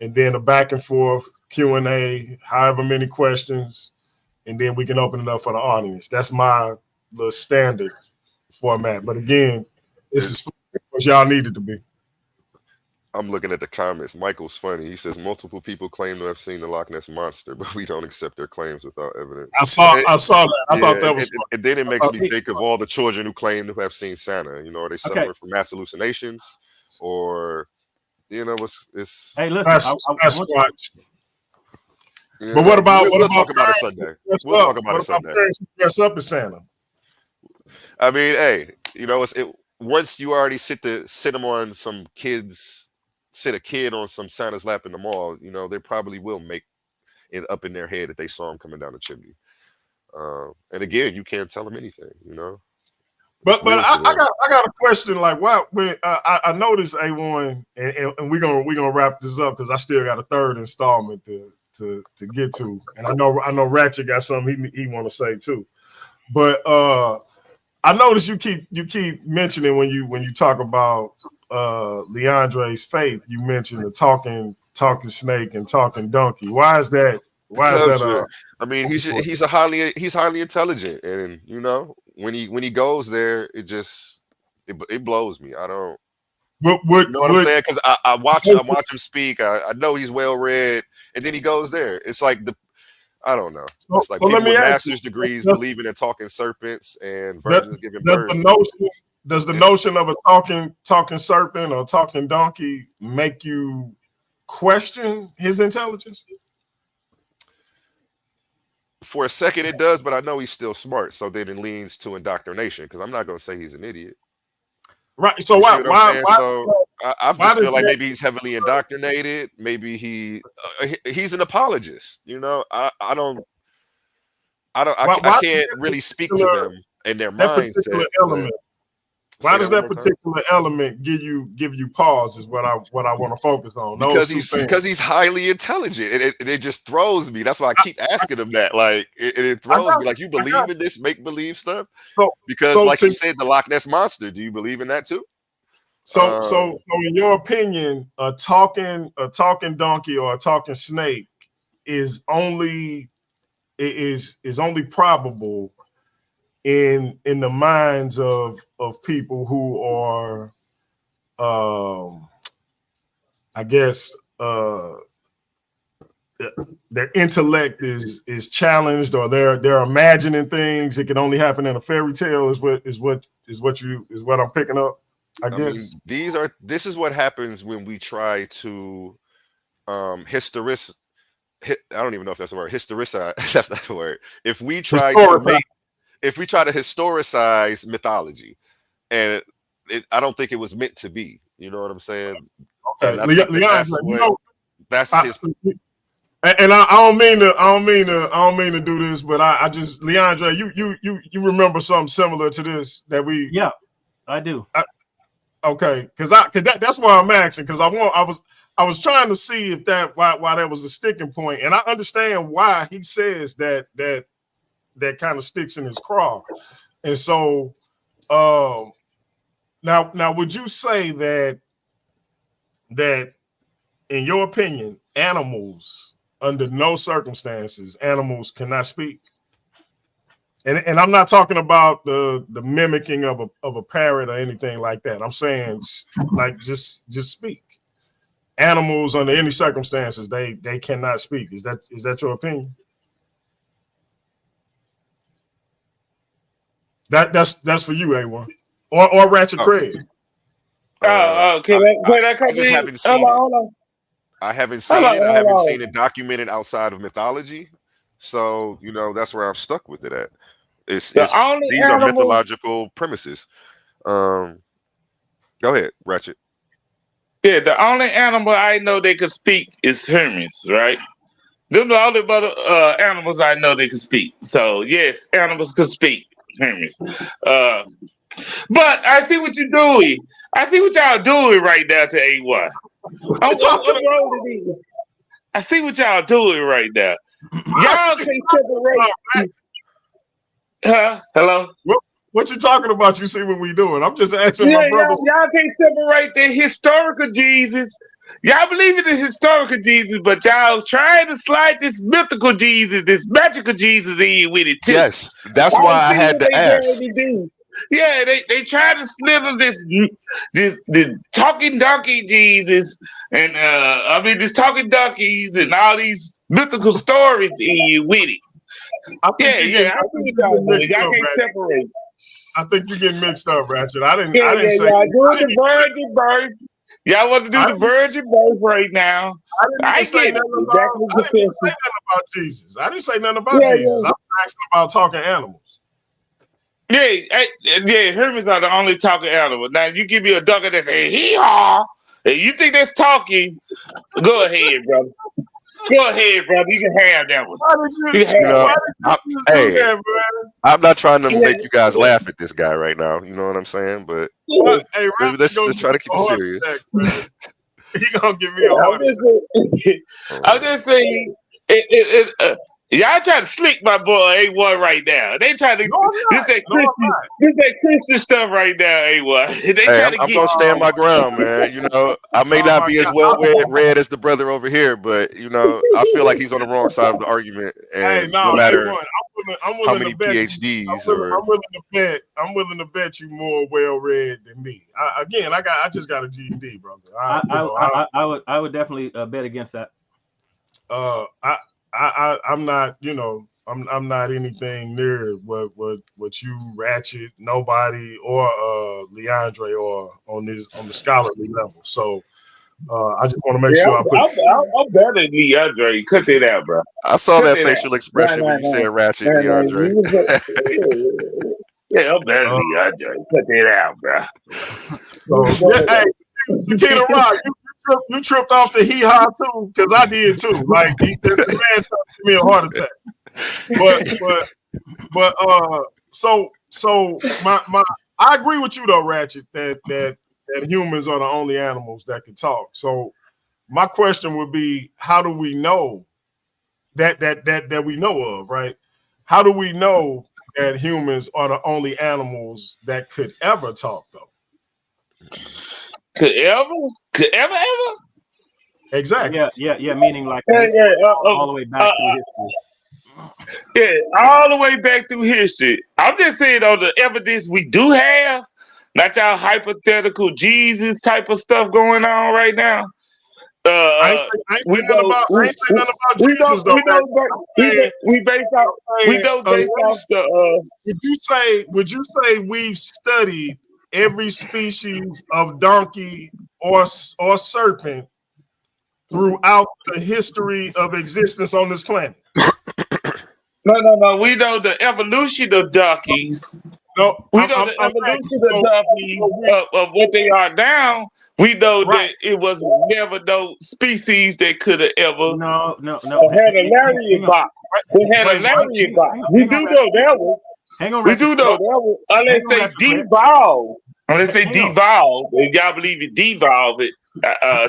And then a back and forth Q&A, however many questions, and then we can open it up for the audience. That's my little standard format. But again, this is what y'all need it to be. I'm looking at the comments. Michael's funny. He says multiple people claim to have seen the Loch Ness Monster, but we don't accept their claims without evidence. I saw that. I thought that was funny. And then it makes me think of all the children who claim to have seen Santa. Are they suffering from mass hallucinations, or it's Hey, listen, Sasquatch. But what about we'll talk about it Sunday. We'll talk about it Sunday. Dress up as Santa. I mean, hey, once you already sit them on some kids. Sit a kid on some Santa's lap in the mall, they probably will make it up in their head that they saw him coming down the chimney. And again, you can't tell them anything, But I got a question. Like, why? When I noticed A1, and we're gonna wrap this up because I still got a third installment to get to, and I know Ratchet got something he want to say too. But I noticed you keep mentioning when you talk about Leandre's faith, you mentioned the talking snake and talking donkey. Why is that? I mean, he's highly intelligent, and when he goes there, it blows me. I don't. You know what I'm saying? Because I watch him speak. I know he's well read, and then he goes there. It's like I don't know. It's like people with master's degrees believing in talking serpents and virgins giving birth. Does the notion of a talking serpent or talking donkey make you question his intelligence? For a second it does, but I know he's still smart. So then it leans to indoctrination because I'm not going to say he's an idiot. Right. So why? So I just feel like maybe he's heavily indoctrinated. Maybe he's an apologist. I can't really speak to them and their mindset. Why does that particular element give you pause? Is what I want to focus on. Because he's highly intelligent. It just throws me. That's why I keep asking him that. Like it throws me. Like, you believe in this make believe stuff? Because like you said, the Loch Ness Monster. Do you believe in that too? So in your opinion, a talking donkey or a talking snake is only probable in the minds of people who are I guess their intellect is challenged, or they're imagining things. It can only happen in a fairy tale is what I'm picking up. I guess this is what happens when we try to I don't even know if that's the word. Historicize. That's not the word. If we try to historicize mythology, and I don't think it was meant to be. You know what I'm saying? Okay, that's his. And I don't mean to do this, but I just, Leandre, you remember something similar to this that we? Yeah, I do. Okay, because that's why I'm asking, because I was trying to see if why that was a sticking point, and I understand why he says that kind of sticks in his craw, and so now would you say that in your opinion, animals under no circumstances cannot speak? And I'm not talking about the mimicking of a parrot or anything like that. I'm saying like just speak. Animals under any circumstances they cannot speak. Is that your opinion? That's for you, A1 or Ratchet Craig. Can I come I just in? haven't seen Hold on. I haven't seen it. I haven't seen it documented outside of mythology. So, that's where I'm stuck with it at. These are mythological premises. Go ahead, Ratchet. Yeah, the only animal I know they could speak is Hermes, right? Them the only other animals I know they can speak. So yes, animals could speak, Hermes. But I see what you're doing. I see what y'all doing right now to AY. I see what y'all doing right now. Y'all can't separate. Hello? What you talking about? You see what we doing? I'm just asking my brothers. Y'all can't separate the historical Jesus. Y'all believe in the historical Jesus, but y'all trying to slide this mythical Jesus, this magical Jesus in with it too. Yes, that's why I had to ask. Yeah, they try to slither this talking donkey Jesus and this talking donkeys and all these mythical stories in with it. I see what y'all doing. Y'all can't separate. I think you're getting mixed up, Ratchet. I didn't say y'all doing the virgin birth. Y'all want to do the virgin birth right now. I didn't say nothing about Jesus. I didn't say nothing about Jesus. I was asking about talking animals. Yeah, Hermes are the only talking animal. Now you give me a duck that say hee-haw, and you think that's talking, go ahead, brother. Go ahead, brother. You can have that one. I'm not trying to make you guys laugh at this guy right now. You know what I'm saying? But let's try to keep it serious. He gonna give me a heart attack. I'm just saying, y'all trying to slick my boy A1 right now. They trying to this Christian stuff right now, A1. I'm gonna stand my ground, man. I may not be as well read as the brother over here, but I feel like he's on the wrong side of the argument. And no matter I'm willing how many to bet PhDs I'm willing to bet you more well read than me. I just got a GED, brother. I would definitely bet against that. I'm not, I'm not anything near what you, Ratchet, nobody, or Leandre, or on the scholarly level. So I just want to make sure I'm better than Leandre. Cut it out, bro. I saw that facial expression when you said Ratchet, Leandre. Yeah, I'm better than Leandre. Cut it out, bro. Hey, Sakina Rock, you tripped off the hee-haw too, because I did too. Like the man gave me a heart attack. So I agree with you though, Ratchet, that humans are the only animals that can talk. So my question would be, how do we know that we know of, right? How do we know that humans are the only animals that could ever talk though? Could ever? Exactly. Yeah. Meaning like all the way back through history. Yeah, all the way back through history. I'm just saying on the evidence we do have, not y'all hypothetical Jesus type of stuff going on right now. I ain't saying nothing about Jesus though. We based off the. Would you say we've studied every species of donkey or serpent throughout the history of existence on this planet? No. We know the evolution of donkeys. No, we know the evolution of donkeys of what they are now. We know that it was never no species that could have ever had a lariat box. We had a lariat box. We do know that one. Hang on, we do know that one. Unless they devolved. Unless they Hang on. devolve, and y'all believe it devolve it.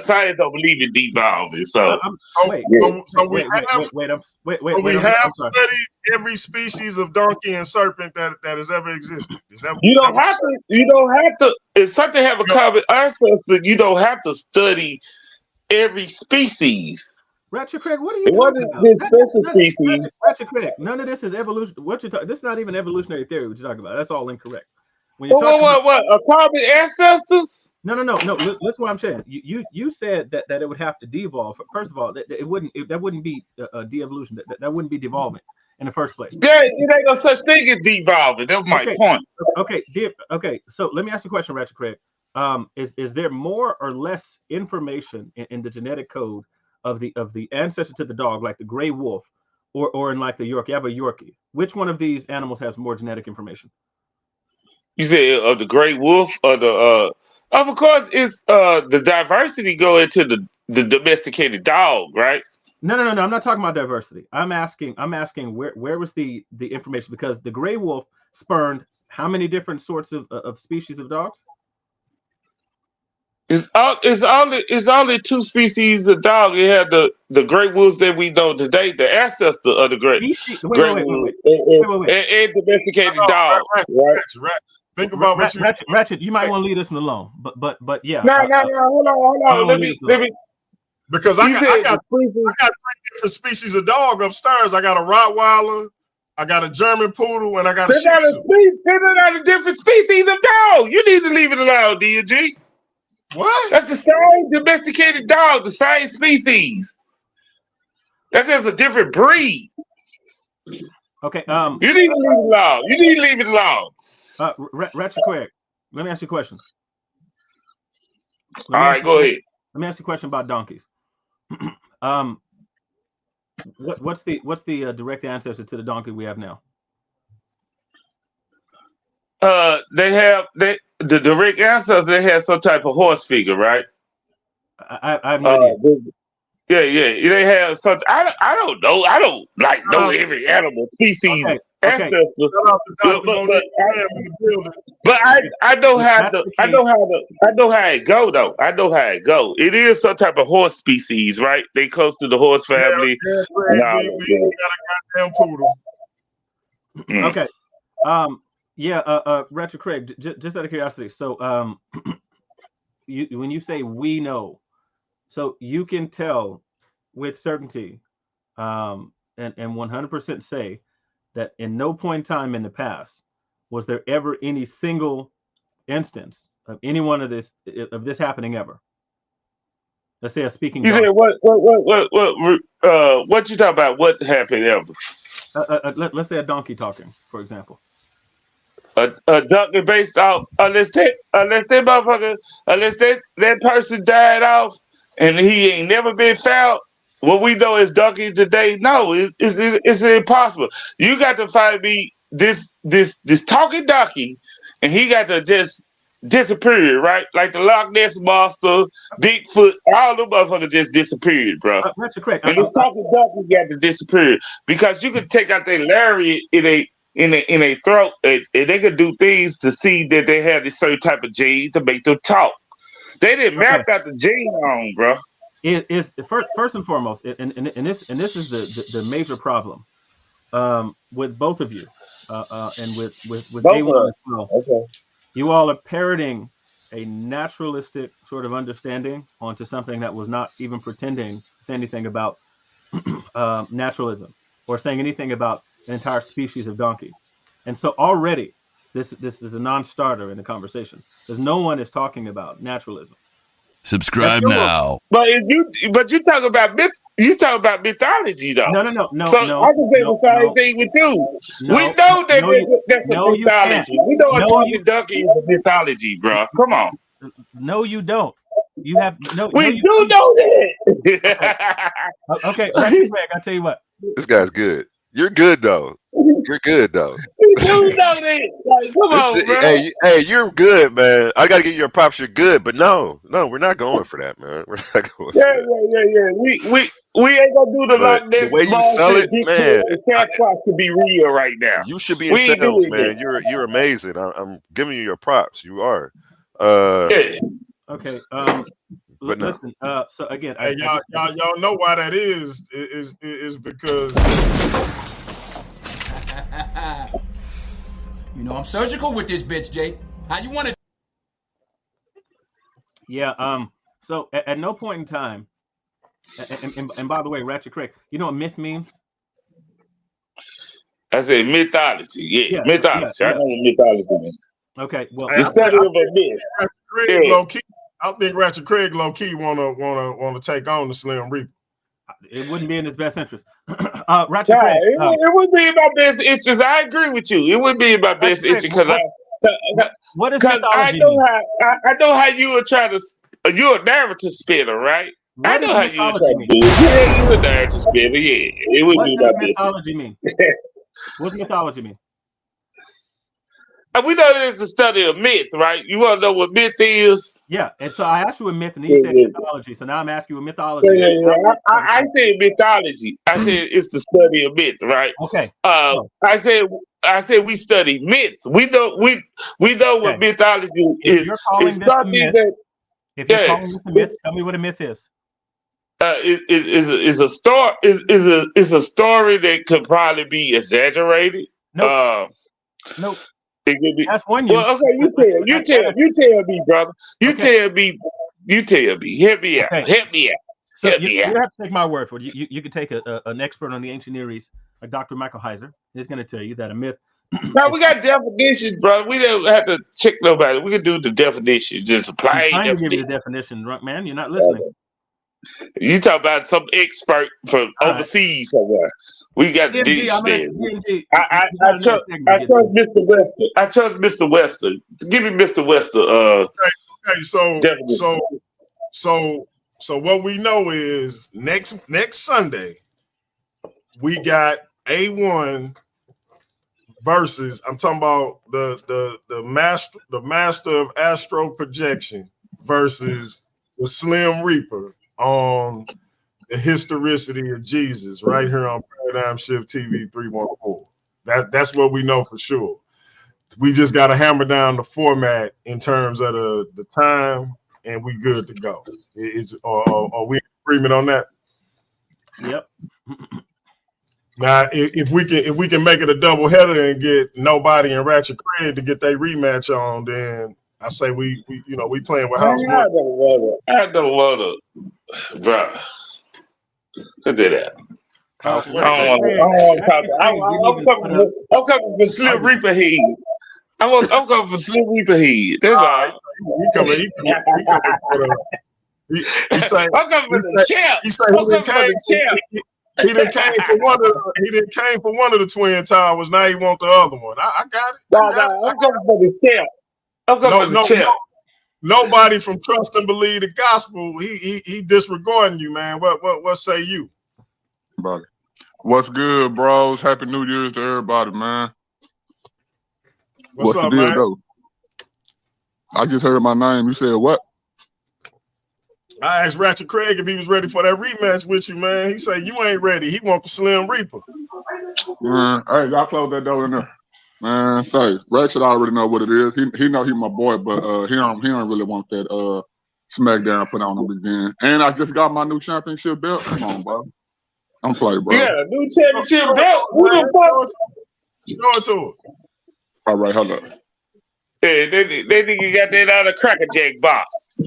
Science don't believe it devolving. So Wait, So we wait, have studied every species of donkey and serpent that has ever existed. Is that you don't have to. You don't have to. If something have a common ancestor, you don't have to study every species. Ratchet Craig, what are you What talking is about? this special species? Ratchet Craig, none of this is evolution. What you're talking? This is not even evolutionary theory. What you're talking about? That's all incorrect. When you're What? A common ancestors? No. Listen, what I'm saying. You said that it would have to devolve. First of all, that wouldn't be de-evolution. That wouldn't be devolving in the first place. Yeah, it ain't no such thing as devolving. That's my point. Okay. So let me ask you a question, Ratchet Craig. Is there more or less information in the genetic code of the ancestor to the dog, like the gray wolf, or in like the Yorkie? You have a Yorkie. Which one of these animals has more genetic information? You say of the gray wolf or the of course it's the diversity go into the domesticated dog, right? No. I'm not talking about diversity. I'm asking where was the information, because the gray wolf spurned how many different sorts of species of dogs? It's only two species of dog. It had the gray wolves that we know today, the ancestor of the gray wolf and domesticated dog. Right? Think about what Ratchet. You might want to leave this one alone, but yeah. No. Hold on. Let me. Because I got 3 different species of dog upstairs. I got a Rottweiler, I got a German Poodle, and I got a Shih Tzu. They're not a different species of dog. You need to leave it alone, DMG. What? That's the same domesticated dog, the same species. That's just a different breed. Okay. You need to leave it alone. Ratchet Craig, let me ask you a question. All right, go ahead. Let me ask you a question about donkeys. What's the direct ancestor to the donkey we have now? The direct ancestor. They have some type of horse figure, right? I have no idea. Yeah. They have something. I don't know. I don't know every animal species. Okay. But I know how it go though. I know how it go. It is some type of horse species, right? They close to the horse family. We got a goddamn poodle. Okay. Ratchet Craig, just out of curiosity. So when you say we know, so you can tell with certainty and 100% say that in no point in time in the past was there ever any single instance of any one of this happening ever. Let's say a speaking. You said what you talking about? What happened ever? Let's say a donkey talking, for example. A donkey based off unless that person died off and he ain't never been found. What we know is donkeys today. No, it's impossible. You got to find me this talking donkey, and he got to just disappear, right? Like the Loch Ness monster, Bigfoot, all them motherfuckers just disappeared, bro. That's correct. And this talking donkey got to disappear because you could take out their lariat in a throat, and they could do things to see that they have this certain type of gene to make them talk. They didn't map out the gene on, bro. Is first and foremost, and this is the major problem with both of you, and with A1 as well. Okay. You all are parroting a naturalistic sort of understanding onto something that was not even pretending to say anything about naturalism or saying anything about an entire species of donkey. And so already this is a non-starter in the conversation because no one is talking about naturalism. Subscribe now. But you talk about mythology though. No. So I can say the same thing with you. We know that that's a mythology. We know a talking donkey is a mythology, bro. Come on. No, you don't. You have no. We do know that. Okay, Greg, I'll tell you what. This guy's good. You're good though. You're good though. We do know that. Like, come on, bro. Hey, you're good, man. I gotta give you your props. You're good, but no, we're not going for that, man. We're not going. Yeah. We ain't gonna do the Loch Ness. The way you sell it, man. Sasquatch could be real right now. You should be in sales, man. You're amazing. I'm giving you your props. You are. Okay. But no. Listen. So again, Hey, y'all know why that is because you know I'm surgical with this bitch, Jay. How you want it? Yeah. So at no point in time, and by the way, Ratchet Craig, you know what myth means? I said mythology. Yeah, mythology. Yeah. I know what mythology means. Okay. Well, the study of a myth. I think Ratchet Craig low key wanna take on the Slim Reaper. It wouldn't be in his best interest. Ratchet Craig. It would be in my best interest. I agree with you. It would be in my best interest because what is I know how you are trying to. You're a narrative spinner, right? I know how you are trying to do it. Yeah, you're a narrative spinner. Yeah, it would be my best. What does mythology mean? What's mythology mean? We know that it's the study of myth, right? You want to know what myth is? Yeah, and so I asked you a myth, and you said mythology. So now I'm asking you a mythology. I said mythology. I said it's the study of myth, right? Okay. I said we study myths. We know what mythology is. It's something that. If you're calling this a myth, tell me what a myth is. Is a story. Is a story that could probably be exaggerated. Nope. Nope. It could be. That's one. Well, okay, you tell me, brother. You tell me. Help me out. Help me out. So you have to take my word for it. You could take an expert on the ancient Near East, like Dr. Michael Heiser. He's going to tell you that a myth. No, we got definitions, brother. We don't have to check nobody. We can do the definition. Just apply. I'm trying to give you the definition, man. You're not listening. You talk about some expert from overseas somewhere. We got the dictionary. I trust Mr. Wester. I trust Mr. Wester. Give me Mr. Wester. Okay, so what we know is next Sunday we got A1 versus, I'm talking about the master of astro projection versus the Slim Reaper on the historicity of Jesus right here on Paradigm Shift TV 314. That's what we know for sure. We just got to hammer down the format in terms of the time, and we good to go. Are we in agreement on that? Yep. Now, if we can make it a double header and get Nobody and Ratchet Craig to get their rematch on, then I say we playing with house money. I don't want to, bro. Look at that. House money. I don't want to talk. I'm coming for Slim Reaper head. I'm coming for Slim Reaper head. That's all. He coming for the. I'm coming for the champ. He said he didn't came for one of the twin towers. Now he want the other one. I got it. I'm coming for the champ. I'm coming for the champ. Nobody from Trust and Believe the Gospel. He disregarding you, man. What say you? Buddy. What's good, bros? Happy New Year's to everybody, man. What's up, the deal, man? though? I just heard my name. You said what? I asked Ratchet Craig if he was ready for that rematch with you, man. He said you ain't ready. He want the Slim Reaper. Man, hey, y'all close that door in there. Man, say Ratchet already know what it is. He know he my boy, but he don't really want that SmackDown put on him again. And I just got my new championship belt. Come on, bro. I'm playing, bro. Yeah, new championship belt. Who the fuck? Show it to it. All right, hold up. Hey, they nigga got that out of Cracker Jack box.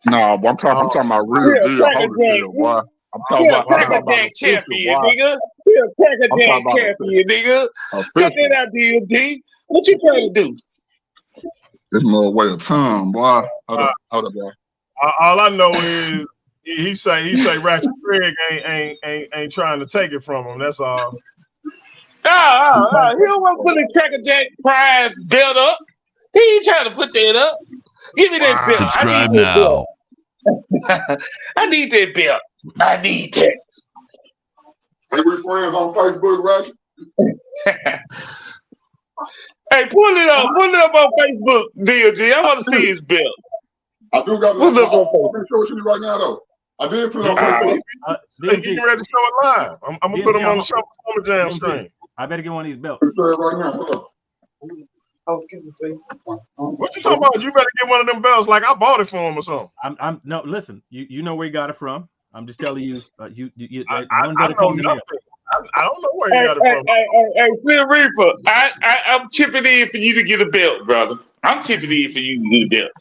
No, but I'm talking about real deal. Hold it, boy. I'm talking about Cracker Jack champion, nigga. You're a Cracker Jack champion, nigga. Check that out, DMG. What you trying to do? It's more way of time, boy. Hold up, boy. All I know is he say Ratchet Craig ain't trying to take it from him. That's all. He don't want to put the Cracker Jack prize belt up. He ain't trying to put that up. Give me that belt. Subscribe now. I need that belt. I need that. Hey, we friends on Facebook, Ratchet? Hey, pull it up on Facebook, DLG. I want to see his belt. I do got it. I'm going to show it to you right now, though. I did put it on Facebook. He getting ready to show it live. I'm going to put him on the Summer Jam stream. I better get one of these belts. Right now. What you talking about? You better get one of them belts like I bought it for him or something. I'm no. Listen, you know where he got it from. I'm just telling you. I know nothing. I don't know where he got it from. Hey, Slim Reaper, I'm chipping in for you to get a belt, brother. I'm chipping in for you to get a belt.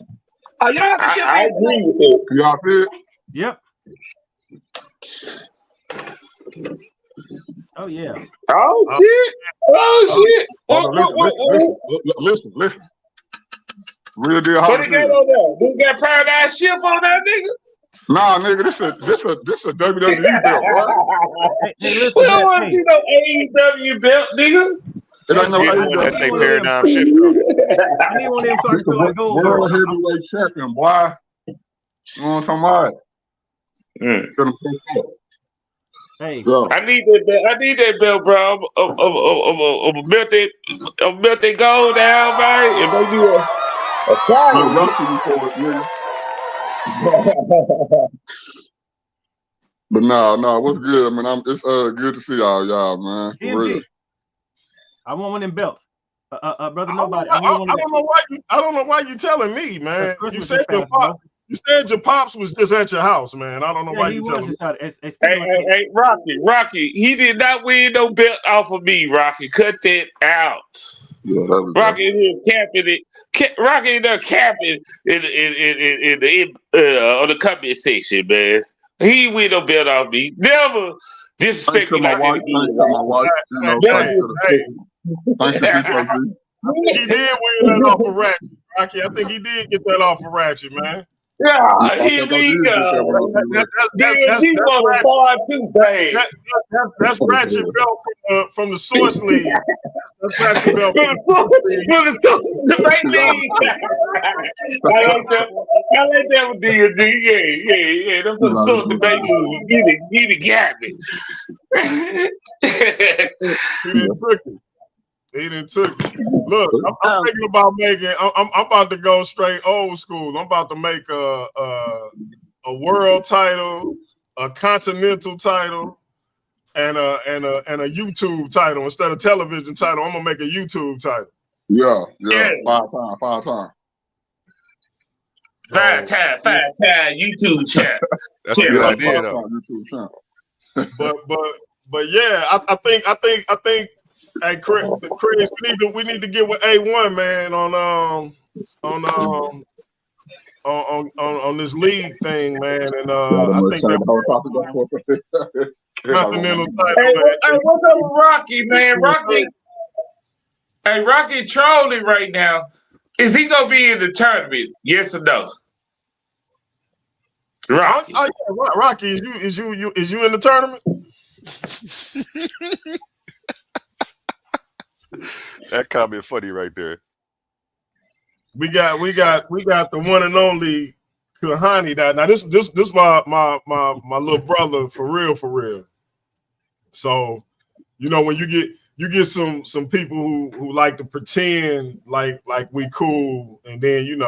Oh, you don't have to chip in. I agree with it. Y'all feel? Yep. Oh yeah. Oh shit. Listen. Real deal. What they got on there? They got Paradise Shift on that nigga? Nah, nigga, this a WWE belt, bro. We don't want to see no AEW belt, nigga. It ain't no AEW. That say Paradigm Shift. I need one of them This the world heavyweight champion, boy. You know what I'm talking about? Hey, I need that belt. I need that belt, bro. I'm melt that gold down, man, and maybe a But no, what's good, man? It's good to see y'all, man. For real. I want one of them belts. Brother, nobody. I don't know why you telling me, man. You said your pops was just at your house, man. I don't know why you telling me. Hey, Rocky. He did not win no belt off of me, Rocky. Cut that out. Yeah, Rocky is capping it. Rocky is capping in the comment section, man. He win no belt off me. Never disrespect me like that. Thanks to he did win that off of Ratchet, Rocky. I think he did get that off of Ratchet, man. Yeah, here we go. That's Ratchet belt from the Source League. That's Ratchet belt from the Source League. I like that with D&D. Yeah. That's from the Source Debate League. He done got me. He didn't took it. Look, I'm thinking about making. I'm about to go straight old school. I'm about to make a world title, a continental title, and a YouTube title instead of television title. I'm gonna make a YouTube title. Yeah. 5 times. Five time YouTube channel. That's a good idea, though. YouTube channel. but yeah, I think. Hey, Chris, we need to get with A1, man, on this league thing, man, and I think that continental title. Hey, what's up with Rocky, man? Rocky trolling right now. Is he gonna be in the tournament? Yes or no? Rocky. Yeah, Rocky, is you in the tournament? That comment funny right there. We got the one and only Kahani. Now this my little brother for real. So when you get some people who like to pretend like we cool, and then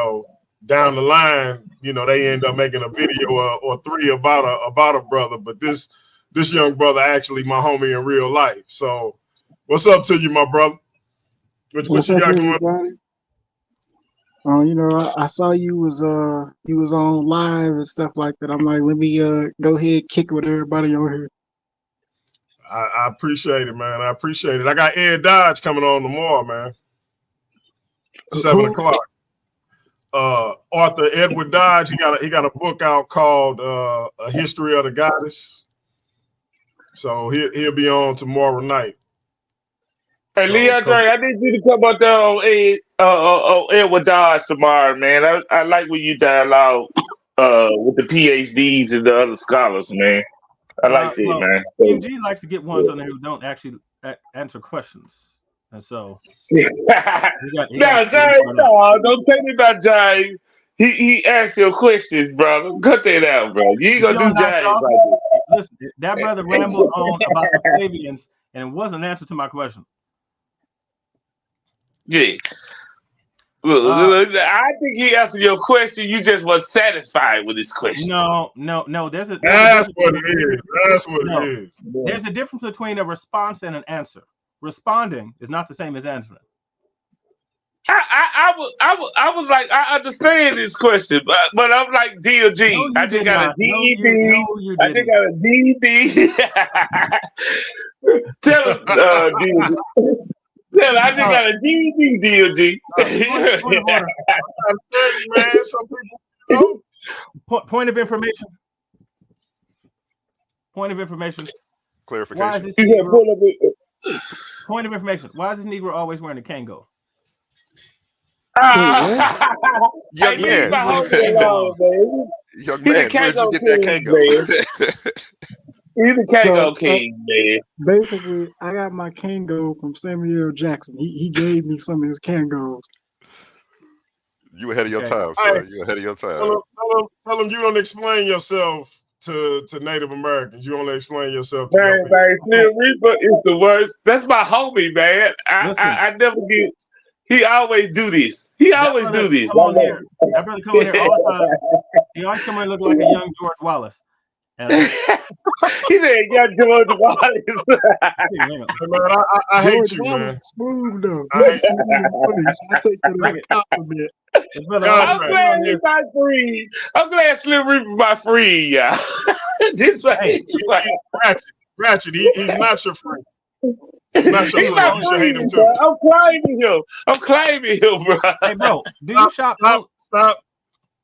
down the line they end up making a video or 3 about a brother. But this young brother actually my homie in real life. So what's up to you, my brother? What you got going on? I saw you was on live and stuff like that. I'm like, let me go ahead kick with everybody on here. I appreciate it, man. I appreciate it. I got Ed Dodge coming on tomorrow, man. 7 o'clock. Arthur Edward Dodge. He got a book out called A History of the Goddess. So he'll be on tomorrow night. Hey, Leandre, I need you to come up there on Edward Dodge tomorrow, man. I like when you dialogue with the PhDs and the other scholars, man. I like that, man. PMG likes to get ones on there who don't actually answer questions. And so... James, don't tell me about James. He asked your questions, brother. Cut that out, bro. You ain't gonna do James like that. Listen, that brother rambled on about the Flavians, and it wasn't an answer to my question. Yeah. Look, I think he answered your question. You just weren't satisfied with his question. No. That's what it is. There's a difference between a response and an answer. Responding is not the same as answering. I was like, I understand this question, but I'm like DLG. No, I just got a DED. you I just got a DED. Tell us, DLG. Tell her, I just got a DED, DLG. Man, some people Point of information. Point of information. Clarification. Why is this Negro, point of information. Why is this Negro always wearing a Kango? Young man. Young man, where'd you get that Kango? He's a Kango king, man. Basically, I got my Kango from Samuel Jackson. He gave me some of his Kangos. You ahead of your time, son. You ahead of your time. Tell them you don't explain yourself to Native Americans. You only explain yourself to man, Slim Reaper is the worst. That's my homie, man. I never get. He always do this. He always do this. Come on here. That brother come on here all the time. He always come in looking like a young George Wallace. He said, "Young George Wallace." Man, I hate you, man. Smooth though. I take it as a compliment. I'm glad he's my free. I'm glad Slim Reaper my free, y'all. This way. Ratchet, he's not your friend. He's not your friend. You should hate him too. Bro. I'm claiming him, bro. Hey, bro, do you shop?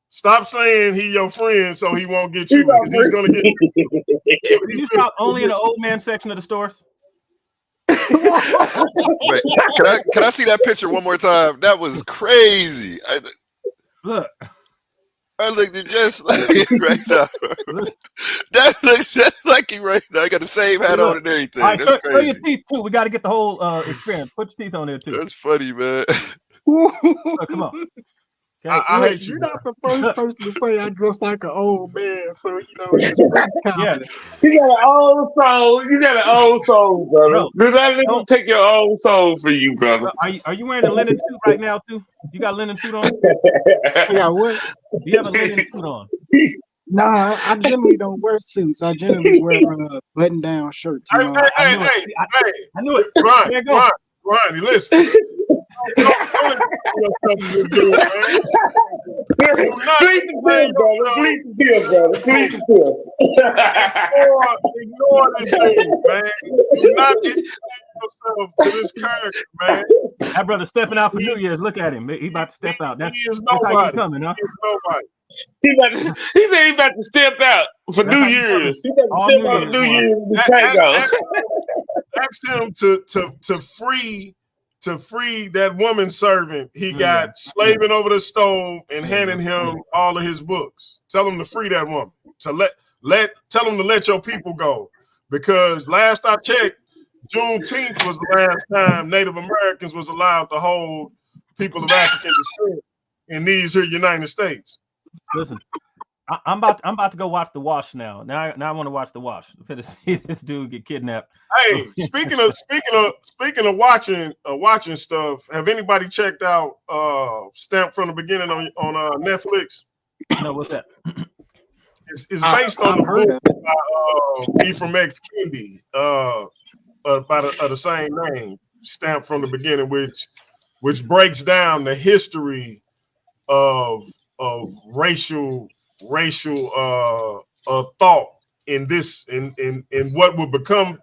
Stop saying he your friend so he won't get you. He's gonna get you. Do you shop only in the old man section of the stores? Wait, can I see that picture one more time? That was crazy. Look. I looked at just like it right now. That looks just like he right now. I got the same hat on and everything. Right, That's show crazy. your teeth too. We got to get the whole experience. Put your teeth on there too. That's funny, man. Come on. I hate you. You're not the first person to say I dress like an old man, so you know it's confident. You got an old soul. You got an old soul, brother. Because I didn't take your old soul for you, brother. Are you wearing a linen suit right now too? You got a linen suit on? Yeah, what? You have a linen suit on? Nah, I generally don't wear suits. I generally wear button-down shirts. You know? Hey, I knew it. Ronnie, listen. Ignore this dude, man. Do not introduce yourself to this character, man. That brother stepping out for New Year's. Look at him. He about to step out. That's nobody. How you coming, huh? He is nobody. He said he about to step out for New Year's. He about to step out for New Year's. Ask him to free that woman servant he got slaving over the stove and handing him all of his books. Tell him to free that woman. Tell him to let your people go. Because last I checked, Juneteenth was the last time Native Americans was allowed to hold people of African descent in these here United States. Listen, I'm about to go watch The Wash now. Now I want to watch The Wash. I'm to see this dude get kidnapped. Hey, speaking of watching stuff, have anybody checked out Stamped from the Beginning on Netflix? No, what's that? It's based on the book by Ephraim X. Kendi, by the same name, Stamped from the Beginning, which breaks down the history of racial thought in what would become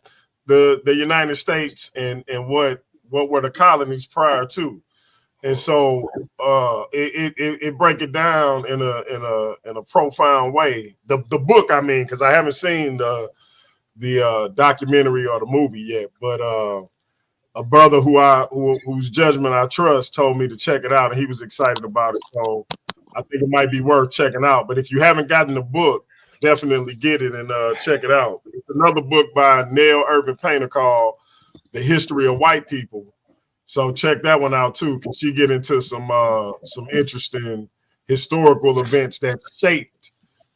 the United States and what were the colonies prior to. And so it break it down in a profound way. The book, I mean, because I haven't seen the documentary or the movie yet, but a brother whose judgment I trust told me to check it out, and he was excited about it. So I think it might be worth checking out. But if you haven't gotten the book, definitely get it and check it out. It's another book by Nell Irvin Painter called The History of White People. So check that one out too, because she get into some interesting historical events that shaped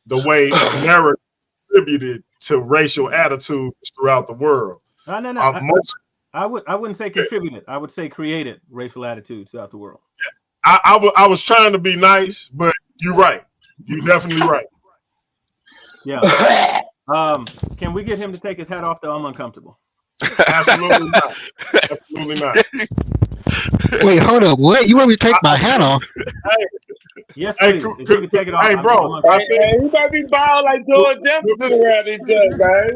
the way America contributed to racial attitudes throughout the world. No. I wouldn't say contributed. I would say created racial attitudes throughout the world. I was trying to be nice, but you're right. You're definitely right. Yeah. Can we get him to take his hat off though? I'm uncomfortable. Absolutely not. Absolutely not. Wait, hold up. What? You want me to take my hat off? Yes, please. If you can take it off. Hey, bro. Hey, he might be bald like George Jefferson around each other, man.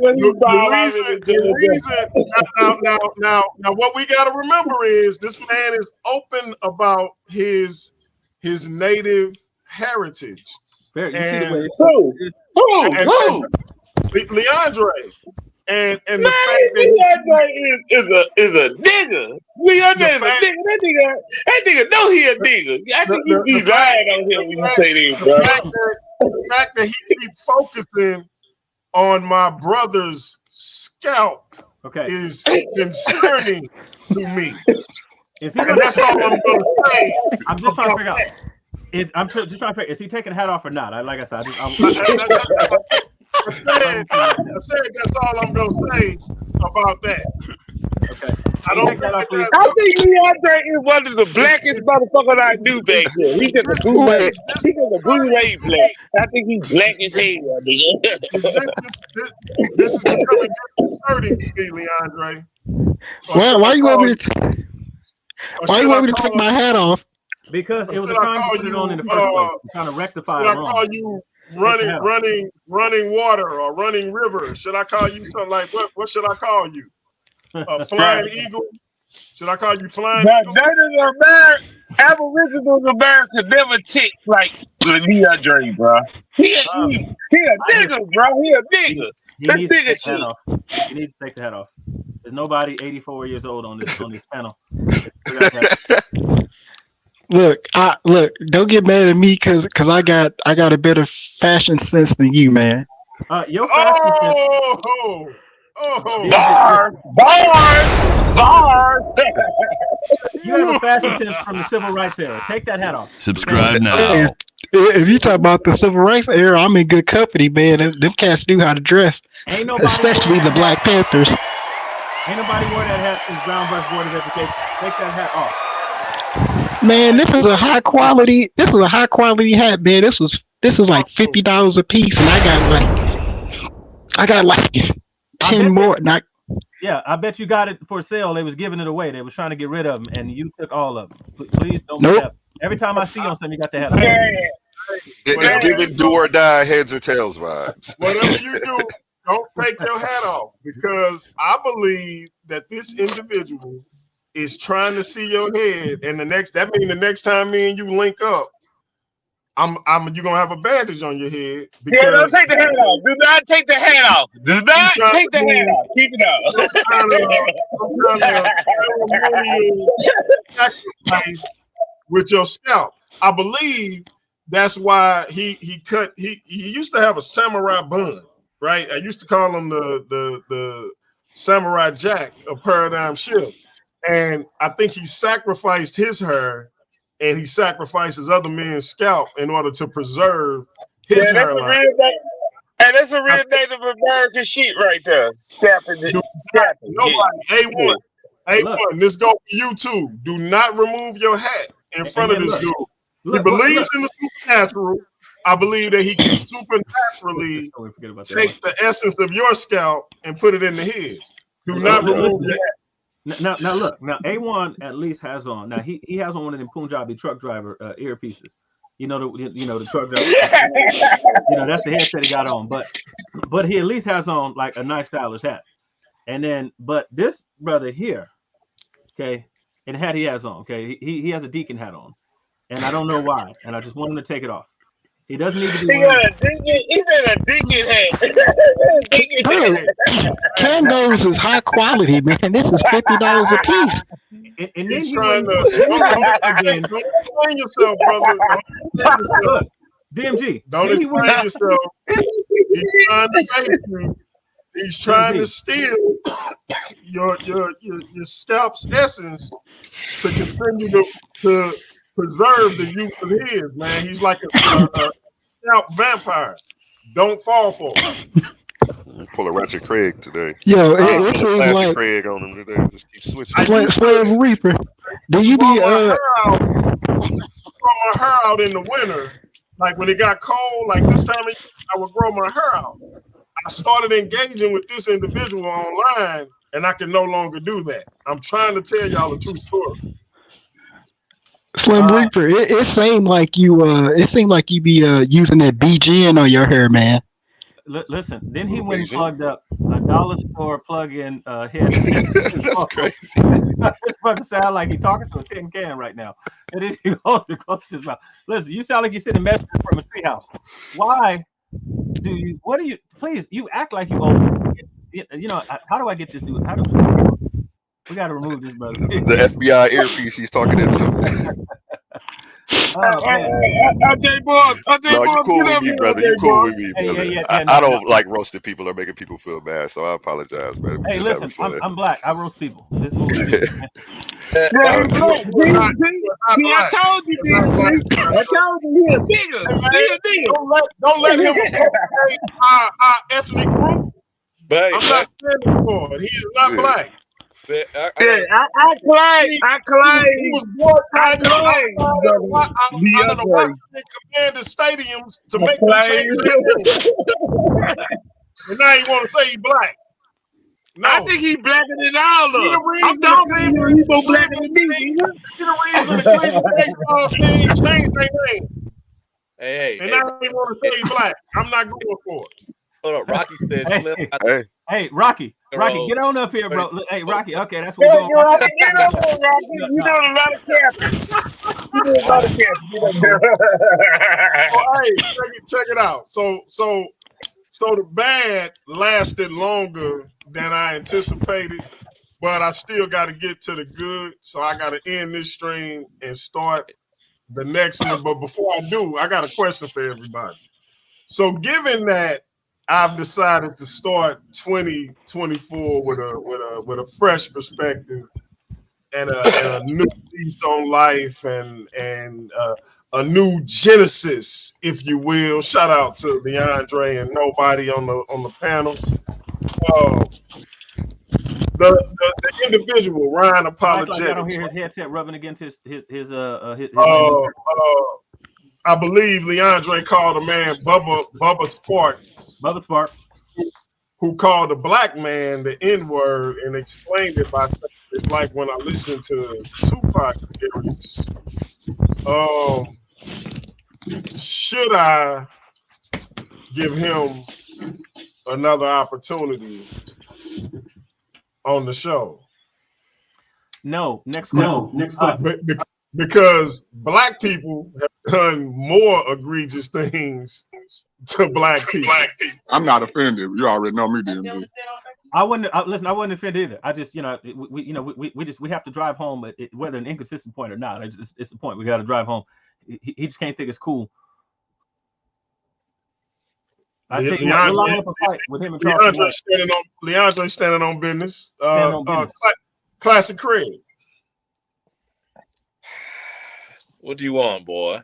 Now, what we got to remember is this man is open about his native heritage. And Leandre. And the fact Leandre is a nigga. Leandre is a nigga. That nigga know he a nigga. I think you be lying on him when you say this, bro. The fact that he keeps focusing on my brother's scalp is concerning to me. And that's all I'm gonna say. I'm just trying to figure out. I'm just trying to figure. Is he taking the hat off or not? Like I said, I said that's all I'm gonna say about that. Okay. I think Leandre is one of the blackest motherfuckers I knew back there. He's just a blue-ray. He's just a blue-ray black. I think he's black as hell, nigga. This is becoming disconcerting to me, Leandre. Why you want me to? Why you want me to take my hat off? Because it was a time to put it on in the first place. To kind of rectify it wrong. Should I call you running water or running river? Should I call you something like what should I call you? Flying eagle? Should I call you flying eagle? Aboriginal America never tick like Leandre, bro. He a nigga, bro. He a nigga. That's nigga shit. He needs to take the hat off. There's nobody 84 years old on this panel. Look, don't get mad at me because I got a better fashion sense than you, man. Your fashion sense. Bars. You have a fashion sense from the civil rights era. Take that hat off. Subscribe now. If you talk about the civil rights era, I'm in good company, man. Them cats knew how to dress, especially the Black Panthers. Ain't nobody wore that hat since Brown versus Board of Education. Take that hat off. Man, this is a high quality hat, man. This is like $50 a piece, and I got like 10 more. Yeah, I bet you got it for sale. They was giving it away. They was trying to get rid of them, and you took all of them. Please don't. Nope. Every time I see you on something, you got the hat on. It's giving do or die heads or tails vibes. Whatever you do, don't take your hat off, because I believe that this individual is trying to see your head, and that means the next time me and you link up, you're gonna have a bandage on your head. Yeah, don't take the hat off. Do not take the hat off. Do not take the hat off. Keep it up. Sacrifice with your scalp. I believe that's why he used to have a samurai bun, right? I used to call him the Samurai Jack of Paradigm Shift. And I think he sacrificed his hair and he sacrifices other men's scalp in order to preserve his hairline. That's a real Native American shit right there. Scalping. Nobody. A1, this go for you too. Do not remove your hat in front of this dude. He believes in the supernatural. I believe that he can supernaturally take the essence of your scalp and put it into his. Do not remove that. Now look. Now A1 at least has on. Now he has on one of them Punjabi truck driver earpieces. The truck driver. That's the headset he got on. But he at least has on like a nice stylish hat. And then, but this brother here, okay, and the hat he has on, okay, he has a deacon hat on, and I don't know why, and I just want him to take it off. He doesn't need to be. He's in a deacon hat. Kangols is high quality, man. This is $50 a piece. And then he's trying to don't explain yourself, brother. Look, DMG. Don't explain yourself. He's trying to make you. He's trying to steal your scalp's essence to continue to preserve the youth of his, man. He's like a scalp vampire. Don't fall for him. Pull a Ratchet Craig today. Yo, it seems like Craig on him today. Just keep switching. Slave Reaper. Do you be my hair out in the winter? Like when it got cold, like this time of year, I would grow my hair out. I started engaging with this individual online, and I can no longer do that. I'm trying to tell y'all a true story. Slim Reaper, it seemed like you be using that BGN on your hair, man. Listen, then he went and plugged up a dollar store plug-in headset. That's crazy. It's fucking sound like he's talking to a tin can right now. And then he goes to close his mouth. Listen, you sound like you're sitting messages from a treehouse. Why do you? What do you? Please, you act like you old. You know, how do I get this dude? How do we got to remove this brother? The FBI earpiece he's talking into. RJ Boy, No, you cool with me, brother. You cool with me, brother. I don't like roasting people or making people feel bad, so I apologize, brother. Hey, listen, I'm black. I roast people. This movie. I told you, DMG. I told you he a nigga. Don't let him our ethnic group. But I'm not standing for it. He is not black. I claim. He was born out of the Washington Commander stadiums to make them change their name. And now he want to say he black. No. I think he blacker than all of them. I'm talking he's more blacker than me. He the reason the Cleveland baseball team changed their name. Hey, and now he want to say he black. I'm not going for it. Hold up, Rocky said Slim. Hey, Rocky, get on up here, bro. Hey, Rocky, okay, that's what we're doing. Rocky, get on there, Rocky. You doing a lot of capping. You doing a lot of capping. Hey, check it out. So the bad lasted longer than I anticipated, but I still got to get to the good. So I got to end this stream and start the next one. But before I do, I got a question for everybody. So given that I've decided to start 2024 with a fresh perspective and a new lease on life and a new genesis, if you will. Shout out to Leandre and nobody on the panel. The individual Ryan Apologetics. Like I don't hear his headset rubbing against his I believe Leandre called a man Bubba Sparks. Bubba Sparks. Who called a black man the N-word and explained it by saying it's like when I listen to Tupac lyrics. Should I give him another opportunity on the show? No. Next question. Because black people have done more egregious things to black people. I'm not offended. You already know me, DMG. I wouldn't offend either. I just, we have to drive home, whether an inconsistent point or not. It's the point. We got to drive home. He just can't think it's cool. I think we'll line up a fight with him and Leandre standing on business. Classic Craig. What do you want, boy?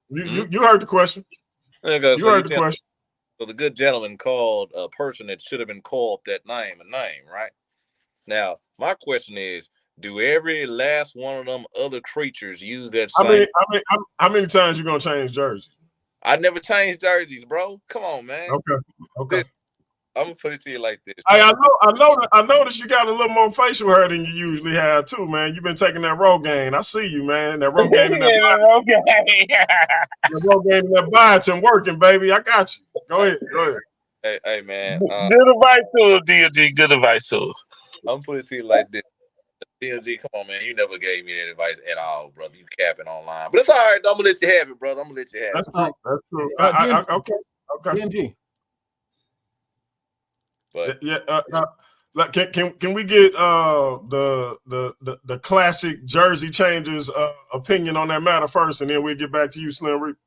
You heard the question. You heard the question. So the good gentleman called a person that should have been called that name a name, right? Now, my question is, do every last one of them other creatures use that same? How many times you gonna change jersey? I never changed jerseys, bro. Come on, man. Okay. I'm gonna put it to you like this. Hey, I noticed you got a little more facial hair than you usually have too, man. You've been taking that Rogaine. I see you, man. That Rogaine and that biotin working, baby. I got you. Go ahead. Hey, man. Good advice to him, DMG. Good advice to him. I'm gonna put it to you like this. DMG, come on, man. You never gave me that advice at all, brother. You capping online. But it's all right. I'm gonna let you have it, brother. I'm gonna let you have it. That's true. Okay. DMG. But can we get the classic jersey changers opinion on that matter first, and then we'll get back to you, Slim Reaper.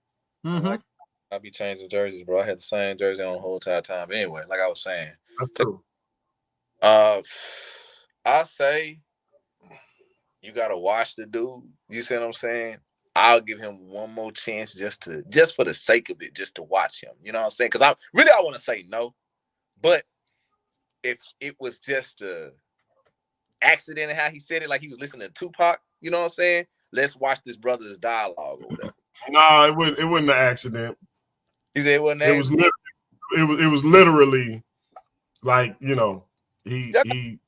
Mm-hmm. I be changing jerseys, bro. I had the same jersey on the whole entire time. Anyway, like I was saying, that's true. I say you gotta watch the dude. You see what I'm saying? I'll give him one more chance just for the sake of it, just to watch him. You know what I'm saying? Because I want to say no, but if it was just a accident and how he said it, like he was listening to Tupac, you know what I'm saying? Let's watch this brother's dialogue or whatever. No, it wasn't an accident. He said it wasn't an accident. It was literally like, he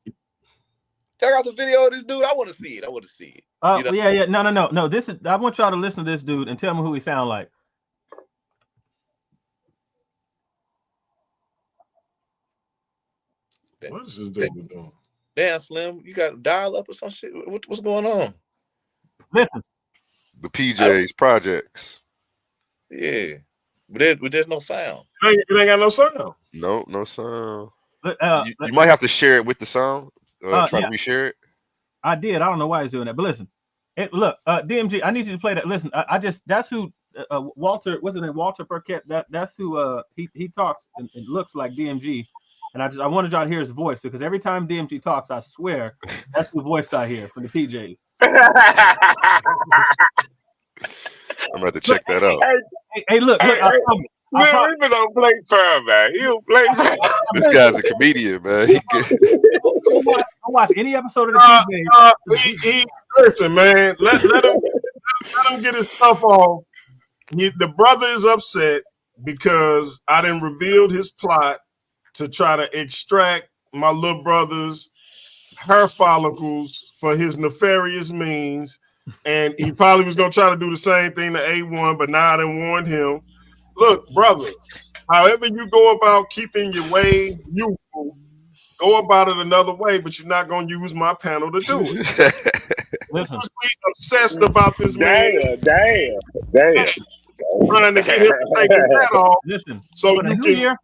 Check out the video of this dude. I want to see it. I want to see it. You know? Yeah. No. This is. I want y'all to listen to this dude and tell me who he sound like. What is this dude doing? Damn, Slim, you got to dial up or some shit. What's going on? Listen. The PJs projects. Yeah, but there's no sound. It ain't got no sound. No sound. You You might have to share it with the sound. Try to reshare it. I did. I don't know why he's doing that, but listen. Look, DMG, I need you to play that. Listen, I just that's who Walter. What's his name? Walter Burkett. That's who he talks and it looks like DMG. And I wanted y'all to hear his voice because every time DMG talks, I swear that's the voice I hear from the PJs. I'm about to check that out. Hey, look. Man, Reaper don't play fair, man. He don't play fair. This guy's a comedian, man. Go watch any episode of the PJs. Listen, man. Let him get his stuff off. The brother is upset because I done revealed his plot to try to extract my little brother's hair follicles for his nefarious means. And he probably was going to try to do the same thing to A1, but now I done warned him. Look, brother, however you go about keeping your way youthful, go about it another way, but you're not going to use my panel to do it. Listen. Obsessed about this man. Damn. Trying to get him to take his hat off. Listen, so you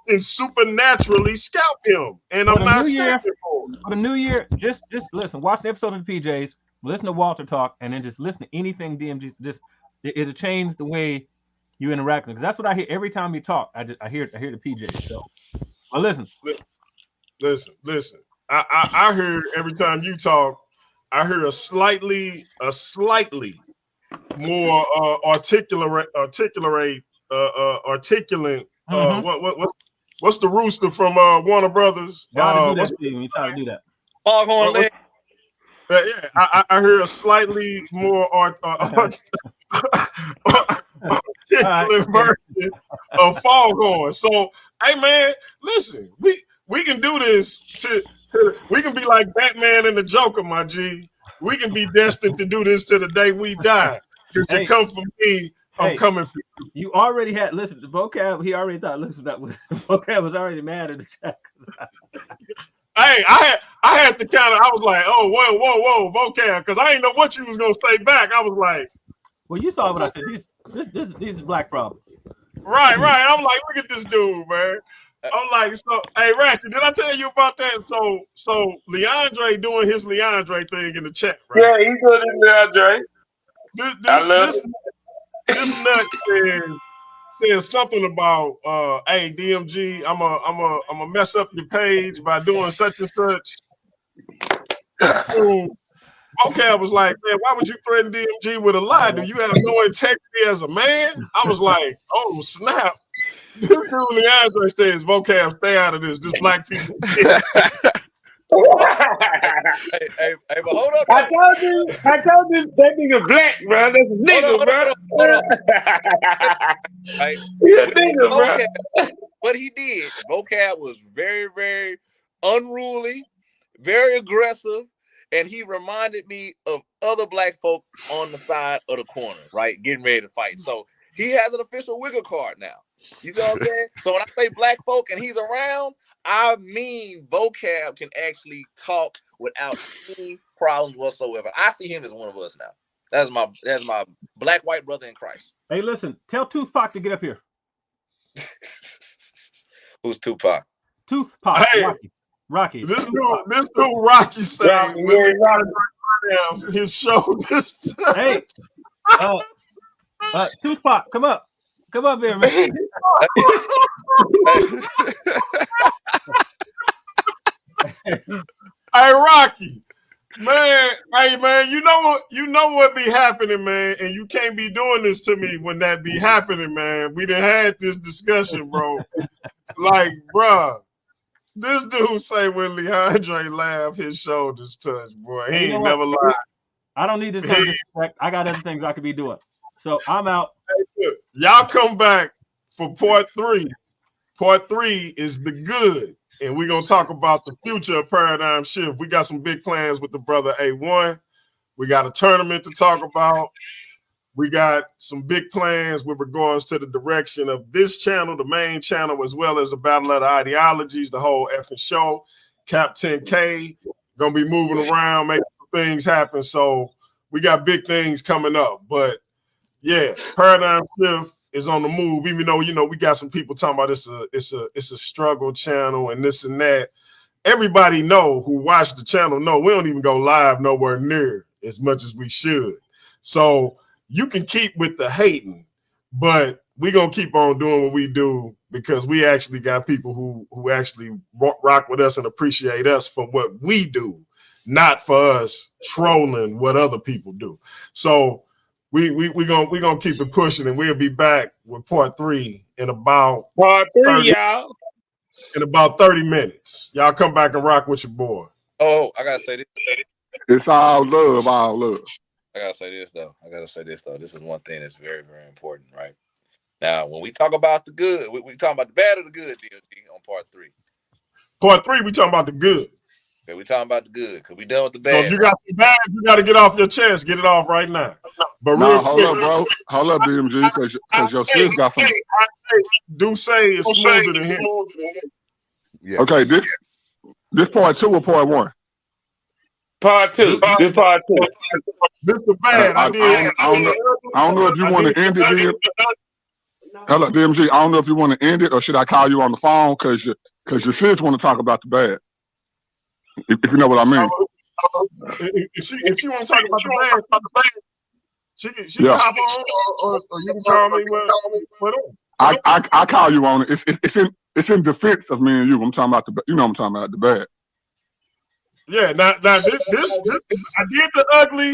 can supernaturally scalp him. And I'm not standing for it. For the new year, just listen, watch the episode of the PJs, listen to Walter talk, and then just listen to anything DMG. Just it'll change the way you interact with him. Because that's what I hear every time you talk. I hear the PJs. So, well, listen. I heard every time you talk, I hear a slightly more articulate. What's the rooster from Warner Brothers? Gotta do that, Steven. You try to do that. Foghorn Legs. Yeah, I hear a slightly more articulate version of Foghorn. So, hey man, listen, we can do this we can be like Batman and the Joker, my G. We can be destined to do this to the day we die. Because you come for me, I'm coming for you. You already had the vocab. He already thought. Listen, vocab was already mad at the chat. Hey, I had to kind of. I was like, oh, whoa, vocab, because I didn't know what you was gonna say back. I was like, well, you saw what I said. This is black problem. Right. I'm like, look at this dude, man. I'm like, so, hey, Ratchet, did I tell you about that? So Leandre doing his Leandre thing in the chat, right? Yeah, he's doing his Leandre. This nut said something about, hey, DMG, I'm a mess up your page by doing such and such. Vocab was like, man, why would you threaten DMG with a lie? Do you have no integrity as a man? I was like, oh, snap. This dude Leandre says, Vocab, stay out of this. Just black people. hey, but hold up. I told you that nigga black, bro. That's a nigga, bro. Hey, He's a nigga, bro. What he did, Vocab was very, very unruly, very aggressive, and he reminded me of other black folk on the side of the corner, right, getting ready to fight. So he has an official Wiggle card now. You know what I'm saying? So when I say black folk and he's around, I mean Vocab can actually talk without any problems whatsoever. I see him as one of us now. That's my black white brother in Christ. Hey, listen, tell Tupac to get up here. Who's Tupac? Tupac. Hey, Rocky. This dude Rocky saying his shoulders. Hey, Tupac, come up. Come up here, man. Hey, Rocky, man. Hey, man. You know what be happening, man. And you can't be doing this to me when that be happening, man. We done had this discussion, bro. Like, bruh, this dude say when Leandre laugh, his shoulders touch, boy. He ain't never lied. I don't need this kind of respect. I got other things I could be doing. So I'm out. Y'all come back for part 3. Part 3 is the good. and we're gonna talk about the future of Paradigm Shift. We got some big plans with the brother A1. We got a tournament to talk about. We got some big plans with regards to the direction of this channel, the main channel, as well as the Battle of the Ideologies, the whole effing show. Cap 10K gonna be moving around, making things happen. So we got big things coming up. But yeah, Paradigm Shift is on the move. Even though we got some people talking about it's a struggle channel and this and that. Everybody know who watch the channel know we don't even go live nowhere near as much as we should. So you can keep with the hating, but we're gonna keep on doing what we do because we actually got people who actually rock with us and appreciate us for what we do, not for us trolling what other people do. So we gonna keep it pushing, and we'll be back with part 3 in about part 3, 30, y'all. In about 30 minutes. Y'all come back and rock with your boy. Oh, I gotta say this. It's all love, all love. I gotta say this though. This is one thing that's very, very important, right? Now, when we talk about the good, we talking about the bad or the good, DMG, on part 3. Part 3, we talking about the good. Okay, we talking about the good because we done with the bad. So if you got some bad, you got to get off your chest. Get it off right now. But nah, hold up, bro. Hold up, DMG, because your sis got some. Do say it's smoother than him. Yes. Okay, this part 2 or part 1? Part 2. This part 2. This is bad. I don't know if you want to end it. Hello, DMG. I don't know if you want to end it or should I call you on the phone because your sis want to talk about the bad. If you know what I mean. If she want to talk about the bad, she can hop on or you can call me. Whatever. I call you on it. It's in defense of me and you. I'm talking about I'm talking about the bad. Yeah, now this I did the ugly,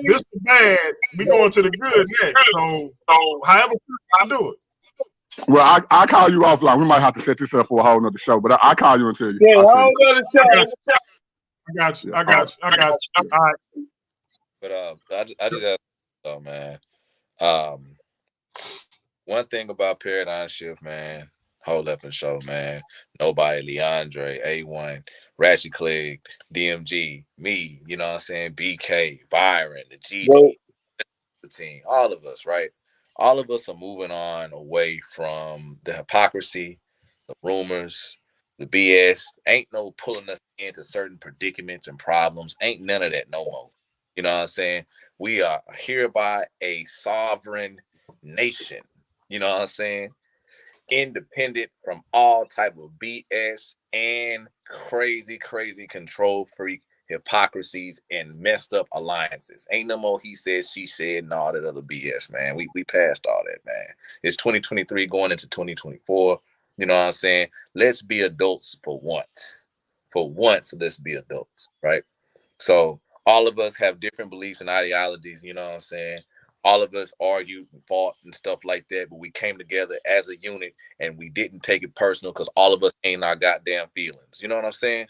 this the bad. We going to the good next. So however I do it. Well, I call you offline. We might have to set this up for a whole nother show, but I call you and tell you. Yeah, whole other show. I got you. All right. But I just got man. One thing about Paradigm Shift, man. Whole effing show, man. Nobody, Leandre, A1, Ratchet Clegg, DMG, me, you know what I'm saying? BK, Byron, the GG, the team, all of us, right? All of us are moving on away from the hypocrisy, the rumors, the BS. Ain't no pulling us into certain predicaments and problems. Ain't none of that no more. You know what I'm saying? We are hereby a sovereign nation. You know what I'm saying? Independent from all type of BS and crazy control freak hypocrisies and messed up alliances. Ain't no more he said, she said, and all that other BS, man. We passed all that, man. It's 2023 going into 2024. You know what I'm saying? Let's be adults for once. For once, let's be adults, right? So all of us have different beliefs and ideologies, you know what I'm saying? All of us argued and fought and stuff like that, but we came together as a unit and we didn't take it personal because all of us ain't our goddamn feelings. You know what I'm saying?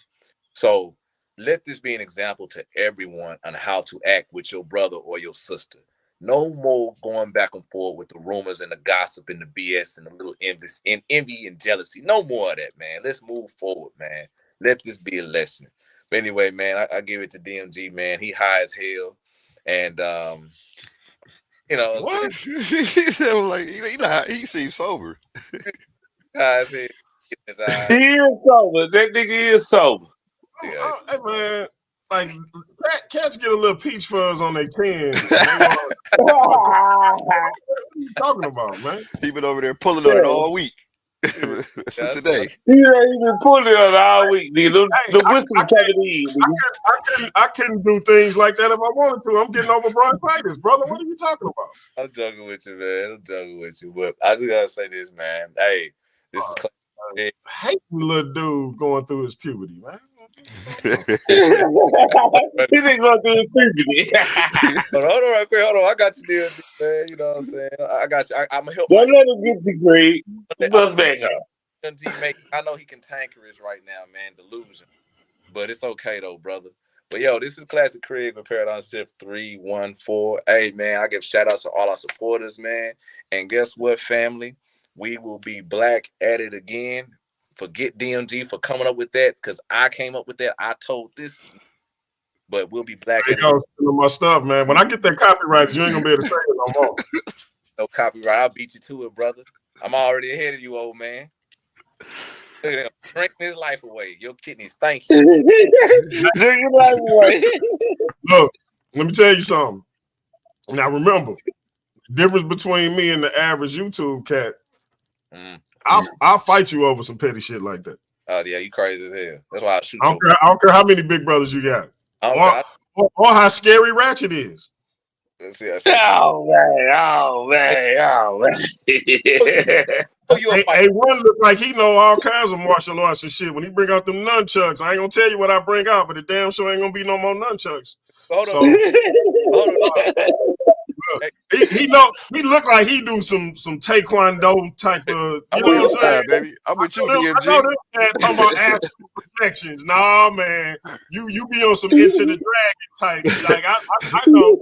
So let this be an example to everyone on how to act with your brother or your sister. No more going back and forth with the rumors and the gossip and the BS and the little envy and jealousy. No more of that, man. Let's move forward, man. Let this be a lesson. But anyway, man, I give it to DMG, man. He high as hell. And you know, what? He seems sober. High as hell. He is sober. That nigga is sober. Yeah. Hey man, like cats get a little peach fuzz on their chin. What are you talking about, man? He been over there pulling on it all week. Today. He ain't even pulling on all week. The whiskey coming in. I couldn't do things like that if I wanted to. I'm getting over bronchitis, brother. What are you talking about? I'm joking with you, man. I'm joking with you. But I just gotta say this, man. Hey, this is I hate the little dude going through his puberty, man. He didn't go through his puberty. Hold on, right quick. Hold on. I got you, deal, man. You know what I'm saying? I got you. I'm gonna help. Don't let him get the grade. Bust back up. I know he cantankerous right now, man. Delusion. But it's okay though, brother. But yo, this is Classic Craig with Paradigm Shift 314. Hey man, I give shout outs to all our supporters, man. And guess what, family? We will be black at it again forget DMG for coming up with that, because I came up with that. I told this, but we'll be black. There goes my stuff, man. When I get that copyright, you ain't gonna be able to say it no more. No copyright. I'll beat you to it, brother. I'm already ahead of you, old man. Look at him drinking his life away. Your kidneys, thank you. Drink your life away. Look, let me tell you something. Now remember, the difference between me and the average YouTube cat. I'll fight you over some petty shit like that. Oh yeah, you crazy as hell. That's why I shoot. I don't care how many big brothers you got, or how scary Ratchet is. Oh man. A1 look like he know all kinds of martial arts and shit. When he bring out them nunchucks, I ain't gonna tell you what I bring out, but the damn sure ain't gonna be no more nunchucks. Hold on. Look, he look like he do some taekwondo type of, you know what I'm saying, baby. I'm with you, DMG. I know this man talking about actual protections. Nah, man, you be on some Into the Dragon type. Like I know.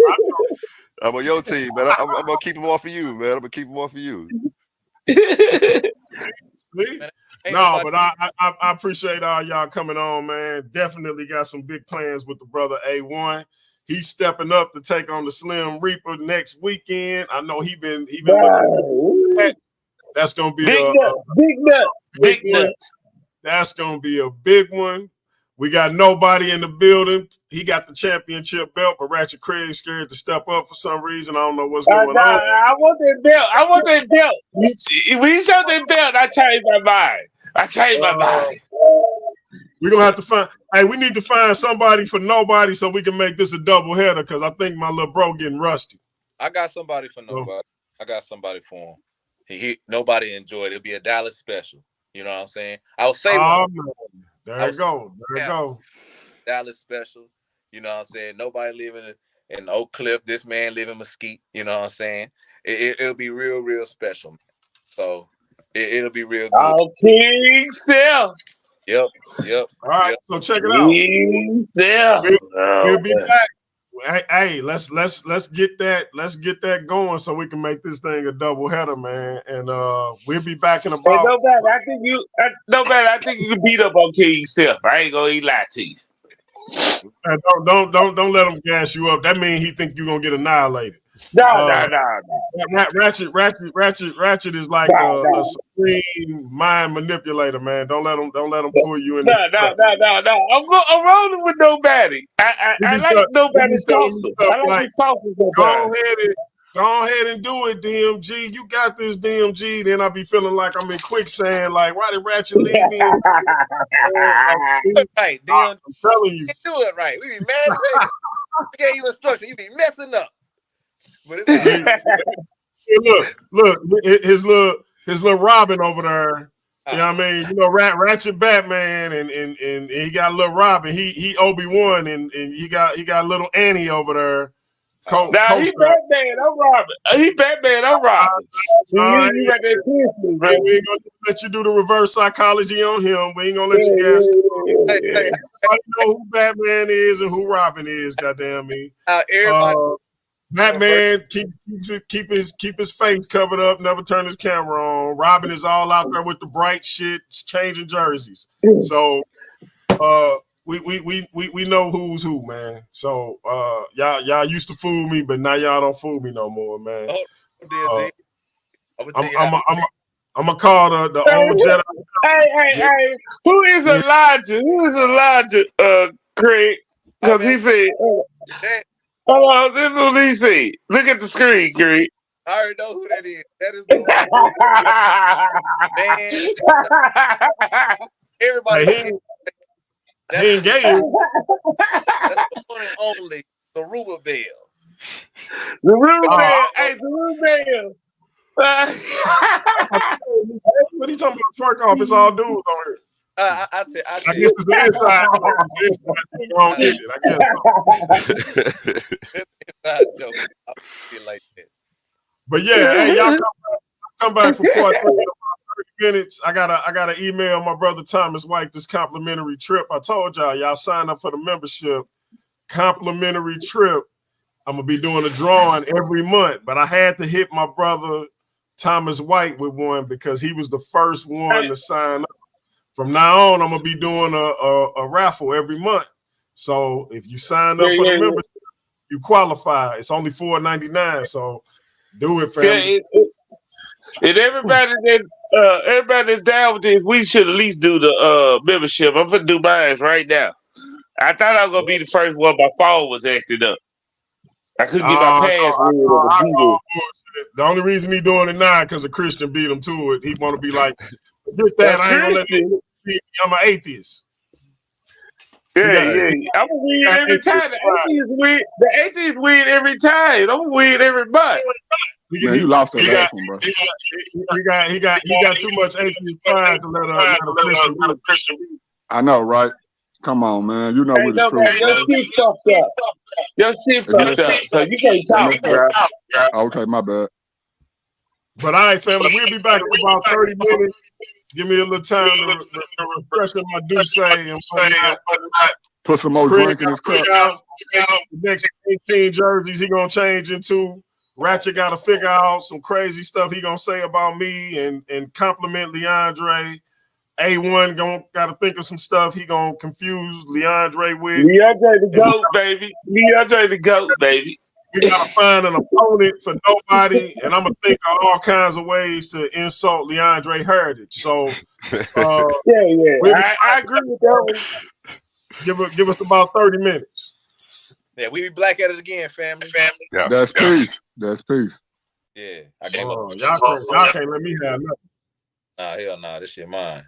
I'm on your team, man. I'm gonna keep him off of you, man. I'm gonna keep him off of you. No, but I appreciate all y'all coming on, man. Definitely got some big plans with the brother A1. He's stepping up to take on the Slim Reaper next weekend. I know he been looking for that. That's gonna be big nuts. That's gonna be a big one. We got nobody in the building. He got the championship belt, but Ratchet Craig's scared to step up for some reason. I don't know what's going on. I want that belt. When you showed that belt, I changed my mind. We're gonna have to find. Hey, we need to find somebody for nobody so we can make this a double header, because I think my little bro getting rusty. I got somebody for nobody. I got somebody for him. He nobody enjoyed it. It'll be a Dallas special. You know what I'm saying? I would say there you go. Dallas special. You know what I'm saying? Nobody living in Oak Cliff. This man live in Mesquite. You know what I'm saying? It'll be real special. Man. So it'll be real good. Oh, King Self. Yep. All right, so check it out. We'll be back. Hey, let's get that going so we can make this thing a double header, man. And we'll be back in about. Hey, I think you can beat up on King Self. I ain't gonna lie to you. Don't let him gas you up. That means he think you're gonna get annihilated. No. Ratchet is like a supreme mind manipulator, man. Don't let him pull you in. No. I'm rolling with nobody. I like nobody sauces. I like the sauces. Go ahead and do it, DMG. You got this, DMG. Then I'll be feeling like I'm in quicksand. Like, why did Ratchet leave me? Right, I'm telling you. Do it right. We be mad at you. We gave you instruction. You be messing up. But it's look, his little Robin over there. You know what I mean? You know, Ratchet Batman, and he got little Robin. He Obi-Wan, and he got little Annie over there. He Batman, I'm Robin. He Batman, I'm Robin. Right. We ain't gonna let you do the reverse psychology on him. We ain't gonna let you guess. Everybody know who Batman is and who Robin is. Goddamn me. Batman keep his face covered up, never turn his camera on. Robin is all out there with the bright shit, changing jerseys. So we know who's who, man. So y'all used to fool me, but now y'all don't fool me no more, man. I'm gonna call the old Jedi. Hey, who is Elijah? Craig? Because he said, hold on, this is what he said. Look at the screen, Craig. I already know who that is. That is the man. Everybody. He ain't gay. That's the one and only, the Ruba Bell. The Ruba Bell. Hey, the Ruba Bell. What are you talking about? Twerk off? It's all dudes on here. I guess it's the inside. I don't get it. I guess. It's inside joke. I feel like that. But yeah, hey, y'all come back for part 3 in about 30 minutes. I gotta email my brother Thomas White this complimentary trip. I told y'all sign up for the membership. Complimentary trip. I'm gonna be doing a drawing every month, but I had to hit my brother Thomas White with one because he was the first one to sign up from now on, I'm gonna be doing a raffle every month. So if you sign up for the membership, you qualify. It's only $4.99. So do it, family. And everybody that's down with this, we should at least do the membership. I'm gonna do mine right now. I thought I was gonna be the first one. My phone was acting up. I couldn't get my password. The only reason he doing it now because a Christian beat him to it. He want to be like, get that. I ain't gonna let you be. I'm an atheist. Yeah. I'm gonna win every time. The atheists win every time. I'm gonna win every month. Man, you lost that last one, bro. He got too much atheist pride to let a Christian beat. I know, right? Come on, man. You know what the truth. Your shit fucked up. So you can't talk, bro. Okay, my bad. But all right, family, we'll be back in about 30 minutes. Give me a little time to refresh my douce and whatnot. Put some more drink in his cup. The next 18 jerseys he gonna change into. Ratchet got to figure out some crazy stuff he gonna say about me and compliment Leandre. A1 got to think of some stuff he gonna confuse Leandre with. Leandre the GOAT, baby. Leandre the GOAT, baby. We gotta find an opponent for nobody, and I'm gonna think of all kinds of ways to insult Leandre heritage. So, I agree with that one. Give us about 30 minutes. Yeah, we be black at it again, family. Yeah. That's peace. That's peace. Yeah, I gave up. Y'all can't let me have nothing. Nah, hell nah, this shit mine.